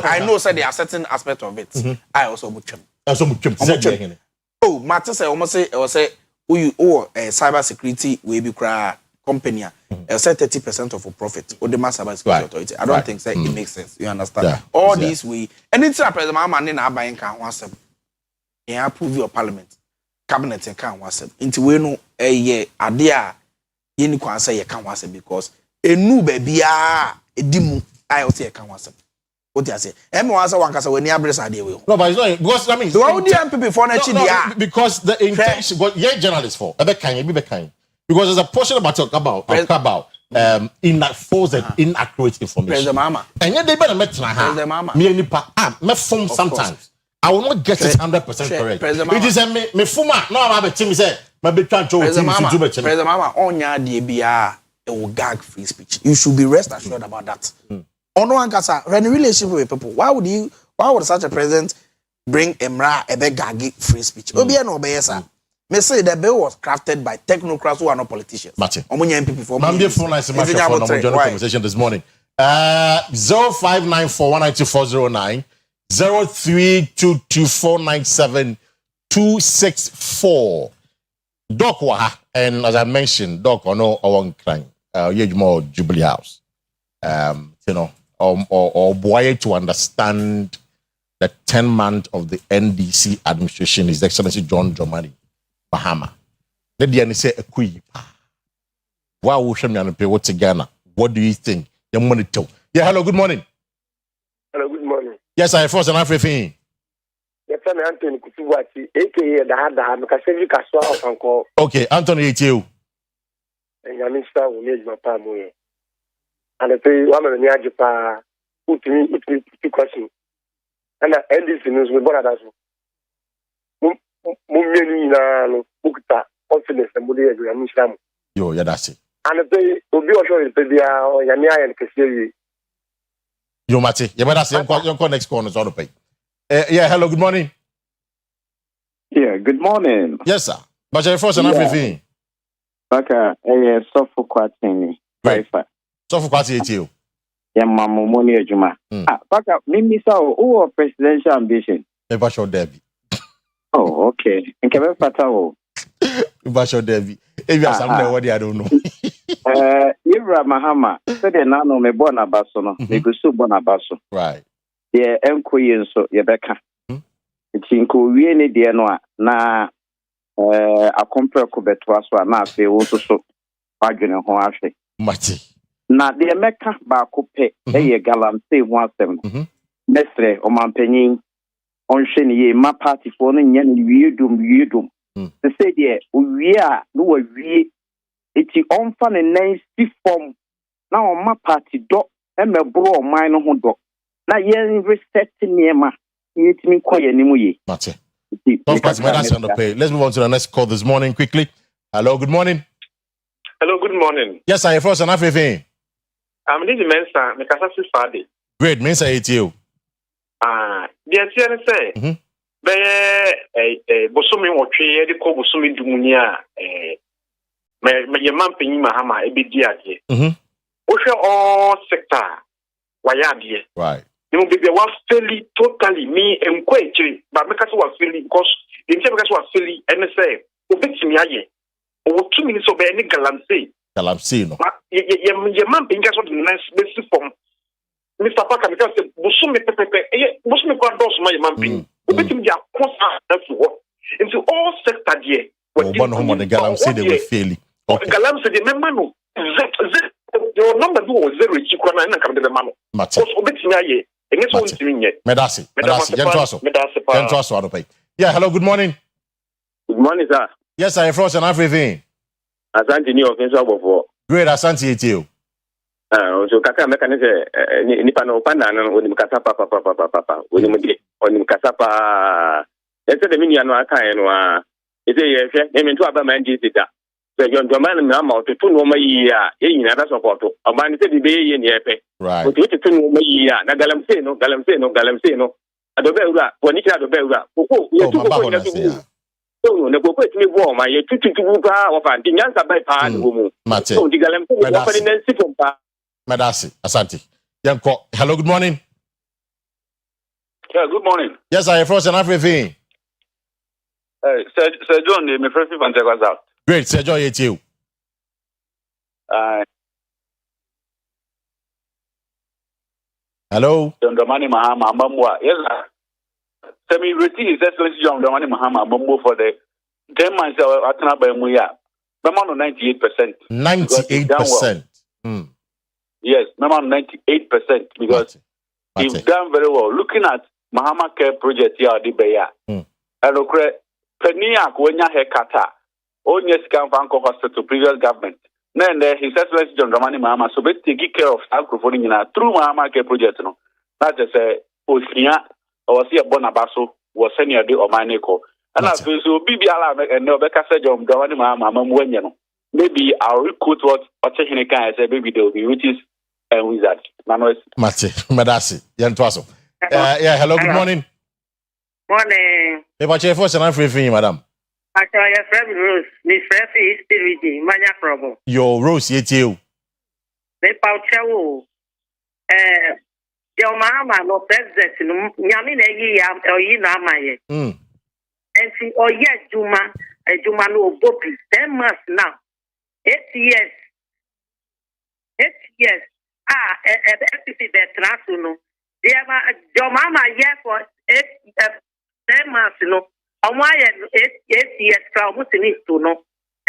I know say there are certain aspects of it. I also would them. Oh, matter say almost say cyber security will be cry company. Say 30% of a profit or the cyber security authority. I don't think say it makes sense. You understand? All these way. And it's a president man in our buying can once them. Yeah, approve your parliament. Cabinet and can once them. Into we know a year idea. You can say you can once them because a new baby a dimu I also can once them. What do you say? Everyone one can say when you have this idea. No, but it's not because I mean. So how do you people for next because the intention. But yeah, journalists for. Be kind. Because there's a portion about in that false and inaccurate information. And yet they better met me any me form sometimes. I will not get it 100% correct. It is a me fuma. No, I'm a team say my big chance to do better. President Mama, on your DBR, it will gag free speech. You should be rest assured about that. On one case, when relationship with people, why would such a president bring Emra a big gag free speech? Obi no be sir. Me say the bill was crafted by technocrats who are not politicians. Martin. MPP for conversation this morning. 0594192409 0322497264. Doc Waha, and as I mentioned, Doc Ono Owan Crime, more Jubilee House. Or boy to understand the 10 month of the NDC administration, His Excellency John Dramani Mahama. Let the say a queen. Wow, what's Ghana? What do you think? Your money too. Yeah, hello, good morning. Hello, good morning. Yes, I first and everything. Yes, I'm Anthony Kutuwati, aka the Hada, Makasevi Kaswa of Uncle. Okay, Anthony, it's you. And your minister will make my palm. And I say, one of the Niajipa, put me two questions. And I end this news with one of those. Mummy, Bukta, confidence, and Buddha, and Muslim. Yo, yeah, that's it. And I say, Obi Osho, Yamia, and Kesiri. Yo, Mati, yeah, but that's your next corner, so to pay. Yeah, hello, good morning. Yeah, good morning. Yes, sir. But you're first and everything. Okay, so for Quatini. Right. So for Quatini, you. Yeah, Mamma Moni Juma. Baka, Mimi saw who presidential ambition. Never show Debbie. Oh, okay. And Kevin Patao. Never show Debbie. If you have something, what I don't know. Ibra Mahama said, "Nano me bona baso no, me gusu bona baso." Right. Yeah, enkoye nso ye beka. Tinko wie ne de no a na akompre ko beto aso a na afi wo so adwene ho ahwe. Mati. Na de meka ba ko pe ye galamsey ho asem. Mesre o mampanyin onhwe ne ye ma party fo no nya ne wie dum. Se say de wie a no wa wie iti onfa ne nan si form na o ma party do e mebro o man no ho do na yen reset niema yetimi koye nimu ye Mate. Let's move on to the next call this morning quickly. Hello, good morning. Hello, good morning. Yes, I first and everything. I'm Lady Mensa, Mekasasi Fadi. Great, Mensa, it's you. Dear say, Bosumi Watri, the Ko Bosumi Dumunia, my man Penny Mahama, a bit dear. Osha all sector, Wayadi. Right. You will be the one fairly totally me and quite, but Mekasa was feeling because the Intelligence was feeling and say, Obitimiaye, over 2 minutes of any galamsey. Galamsey, no. Your man being just what the nice basic form. Mr. Parker, because Bosumi Pepe, Bosumi Quados, my man being. Obitimia, course, that's what. Into all sector, dear. One home on the galamsey, they will fail. Galamsey, the member, your number was 0, you can't come to the man. Mate. Medasi. Yeah, hello, good morning. Good morning, sir. Yes, I am Frost and everything. Asante ni offensive before. Great, Asante it you. So kaka mekanise ni pano panda na oni mkasa papa oni mkasa pa ese de mini anu aka eno a ese ye hwe e mentu aba man disita so yon doman me ama otutu no mayi a ye nyina da support oba ni se di be ye ni epe right otutu no mayi a na galamse no adobewura woni kira adobewura koko ye tu koko nya tu so ne koko etimi bo ma ye tutu ba wa fa ndi nyansa bai pa ne wo mu so ndi galam ko wo fa ni nansi pompa Madasi asante yanko hello good morning. Yeah, good morning. Yes, I frost and everything. Sir John, my first people and out. Great, Sir John, it's you. Hello. John Dramani Mahama, Mamwa. Yes, sir. Semi Reti is Excellency John Dramani Mahama, Mambo for the 10 months at Nabamuya. Mamma 98%. 98%. Yes, Mamma 98% because he's done very well. Looking at Mahama Care Project here at the Bayer. And okay, Penia, when you have Kata, only scam Banco Hospital, previous government. Then His Excellency John Dramani Mahama, so be take care of microphone through Mahama Care Project. No, not just a Osia or see a Bonabaso was senior day or Maneko. And I feel so BBL and no Becca said John Dramani Mahama, when you know. Maybe I'll recruit what Chehine can say, maybe there will be witches and wizards. Mate, Madasi, Yantwaso. Yeah, hello, good morning. Morning. If I check for some free, madam. I tell your friend Rose, Miss Freffy is still reading, Mania problem. Your Rose, yet you. They pouch your mama, no president, Yamin, or you know, my. And see, oh, yes, Juma, no, Bopi, 10 months now. 8 years. 8 years. FPP veterans, you know. Your mama here for 10 months, you know. On why 8 years from Muslim to know.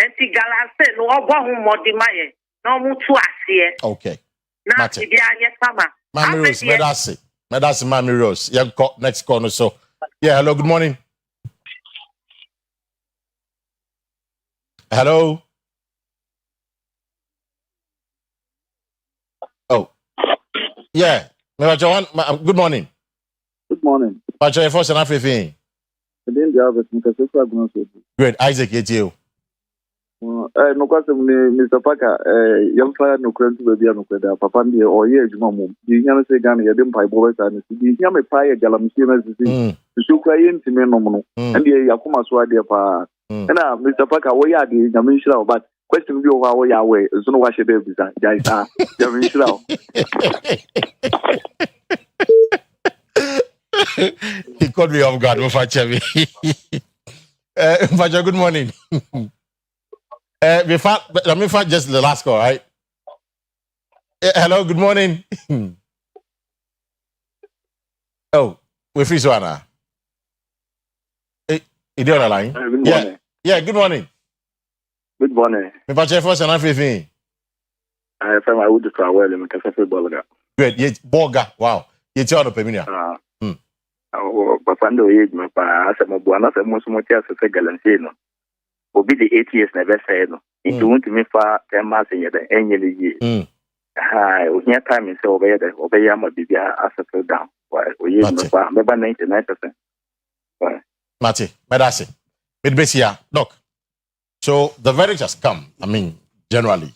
And the Galase, no, one more demand. No more to us here. Okay. Now, the Mama. Mammy Rose, Medasi, Mammy Rose. Yeah, next corner. So, yeah, hello, good morning. Hello. Oh, yeah. Good morning. Good morning. What's your first and everything? Great, Isaac, it's you. No question, Mr. Parker. Young fire no credit to be no credit. Papa, or years, Mamma. You can't say Ghana, you didn't buy boys and you can't be pie a galamsina. The Sukrayan to me, no, and the Yakuma Swadia pa. And Mr. Parker, we are the Yamisha, but question you how we are away. There's no wash a baby, Jaisa, Yamisha. He called me off guard. Good morning. Let me find just the last call, right? Hello, good morning. Oh, we're free, Swana. Is he on the line? Good morning. Yeah, good morning. Good morning. Me pache first and everything. I found my wood to travel in Cafe Bolga. Great, yet Bolga. Wow. Yet you're the Peminia. Papa, no age, my pa, as a Mobuana, and most motias as a Galancino. Will be the 8 years never said. It won't me for 10 months in the end of the year. We have time in so obey Yama Bibia as a fill down. Why, we use about 99%. Mati, Medasi, Midbesia, look. So the verdict has come. I mean, generally,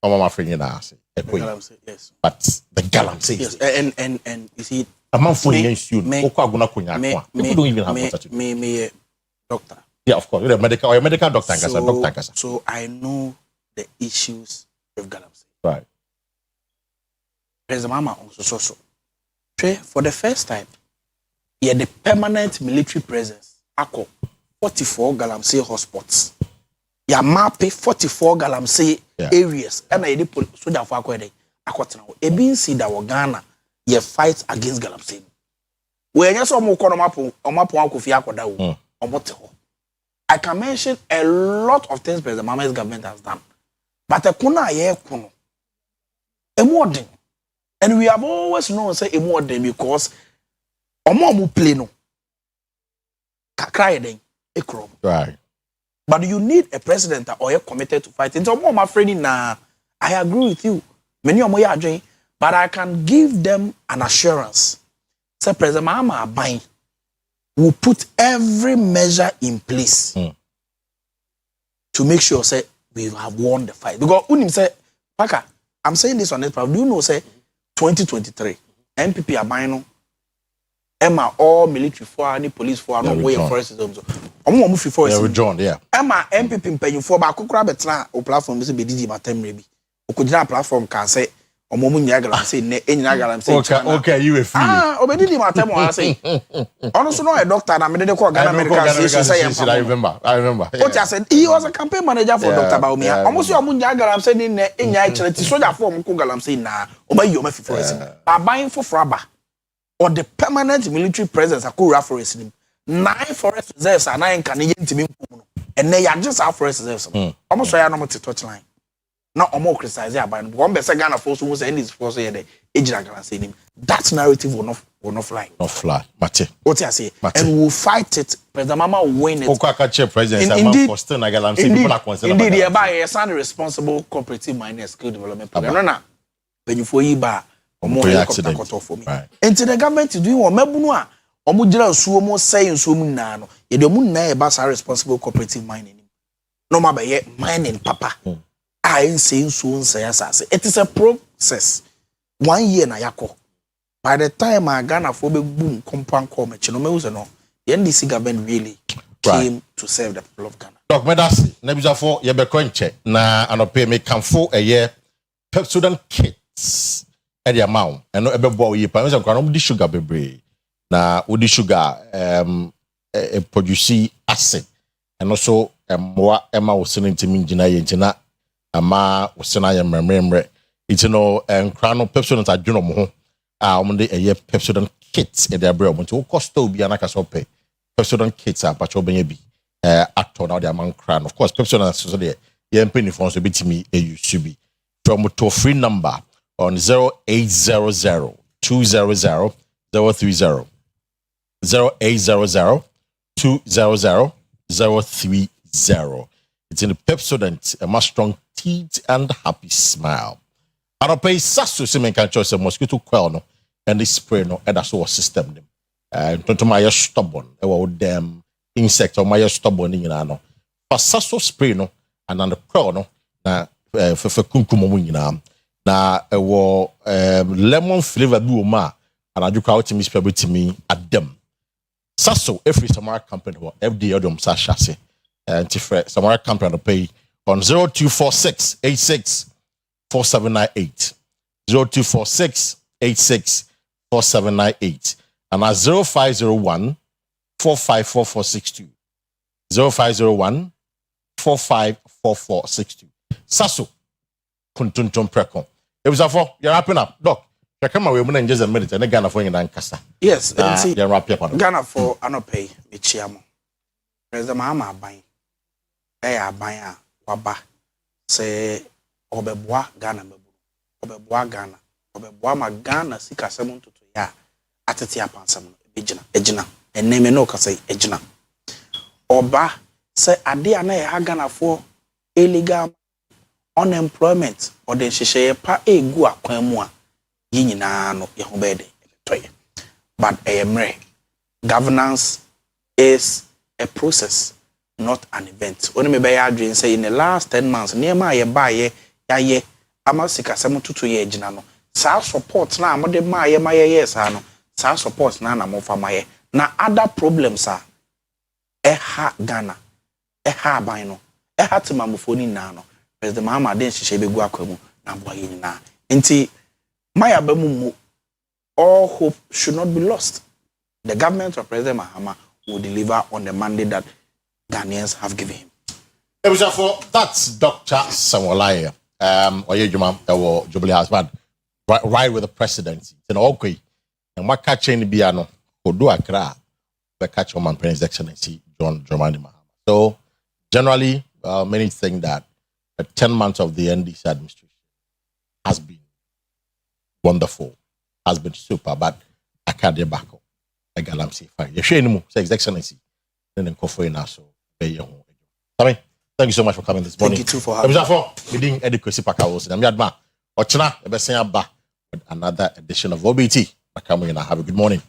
I'm afraid you know, yes. But the Galamsey. Yes, and you see, a month for you, people don't even have water to me, doctor. Yeah, of course. You're a medical doctor. So I know the issues with Galamsey. Right. President Mama also so. For the first time, he had the permanent military presence. Akua 44 Galamsey hotspots. Ya mapping 44 Galamsey areas. And I did put so that for Akua. Akwa Ebin see that Ghana ye fight against Galamsey. We just almost call I can mention a lot of things President Mama's government has done. But a kuna ye kuno. A modern. And we have always known say a modern because omo play no. Kakra den ekro. Right. But you need a president that are committed to fight. It's omo my friend na I agree with you. Many omo ya adwen, but I can give them an assurance. Say President Mama Aban will put every measure in place to make sure say we have won the fight. Because unim say, Paka, I'm saying this on this, but do you know say 2023 MPP Abano Emma all military for any police for no way of forest zones. Omo free forest. John, yeah. Emma MPP mpanyim for ba kokora betena o platform se be didi matem rebi. Okujina platform can say omo mu nya galam say ne enyina galam say. Okay, you a free. Obedidi matem o say. Ono so no a doctor na me de call Ghana Medical Association say I remember. What I said, he was a campaign manager for Dr. Baumia. Almost your munya galam say ne enya charity soldier form ko galam say na obayi o me free forest. Ba buying for fraba. Or the permanent military presence Akura forest nim 9 forest reserves are 9 can ntimi nkum no and they are just our forest reserves almost so ya no to touch line now omo criticize about one be say Ghana force who say this force here the ejira Ghana say nim that narrative will not fly mate what I say and we'll fight it President Mama will win it Okaka chair president Amman for still na Ghana say people are concerned indeed the by a sound responsible cooperative mining skill development program no na when you for yi ba omo helicopter cut off for me until the government is doing what mebunu a omo gira nsuo mo say nsuo mu na no ye de omo na e ba sa responsible cooperative mining no ma be mining papa I say nsuo nsay asase it is a process 1 year na yakọ by the time I Ghana for be boom compound come me no no the NDC government really came to serve the people of Ghana. Doc medasi na bisa for ye be kwenche na anope me kamfo eye Pepsodent kits edi amount eno ebebo yi pa nso kwano di sugar bebre na odi sugar produce acid eno so moa ema wosene ntimi ngina ye ntina ama wosena ye mremremre itino enkrano Pepsodent adwono mo ho a omde eye Pepsodent kits edi abre omo nti wo cost obi anaka so pe Pepsodent kits a pacho benye bi actor now the amount crown of course Pepsodent so de ye mpeni fon so betimi use bi from to free number on 0800 200 030 0800 200 030. It's in the Pepsodent, a much strong teeth and happy smile. I don't pay sasso semen can choose a mosquito quell no and this spray no and that's what system them. Don't my stubborn, them insect or my stubborn in ano. For sasso spray no and on the quell no na for kunkumo in na ewo lemon flavor bi o ma anadwo out me spell to me at them sasso every Samara company or FD odom sa chassis anti-free Samara company to pay on 0246 86 4798 0246 86 4798 and at 0501 454462 0501 454462 sasso kuntuntum prekon. It was for you're wrapping up, Doc. You come away when just a minute and Ghana for in Ankasa. Yes, you're wrapping up. Ghana for Anope, Michiamo. President Mahama buying. Buying waba. Say Obeboa Ghana mebu. Obeboa Ghana. Obeboa ma Ghana sika semun to ya. Atetia pansam ejina. And name no ka say ejina. Oba say ade ana ya Ghana for illegal unemployment or the shisheye pa egu akwan mu a yinyina no ye ho bede toye but governance is a process not an event oni me be ya adwen say in the last 10 months niema ye ba ye yaye amasika sem tutu ye agina no sa support na amode ma ye yes ha no sa support na mo fa ma ye na other problems are ha Ghana ha ban no ha timamofoni na no President Mahama den hihye begu akwamu na boye nyina enti maya bamumu all hope should not be lost. The government of President Mahama will deliver on the mandate that Ghanaians have given him. That's Dr. Samuelaya Oyejuma Jubilee husband right with the presidency in okay and what catching the biano Odu Accra the catch on President's Excellency John Dramani Mahama. So generally many think that 10 months of the NDC administration has been wonderful, has been super, but I can't get back up. I got to say, fine. You're His Excellency. Then Kofo now, so thank you so much for coming this morning. Thank you too for having me. We didn't edit Kwesi Pakawos. I'm Yadma. Ochina, with another edition of OBT. Have a good morning.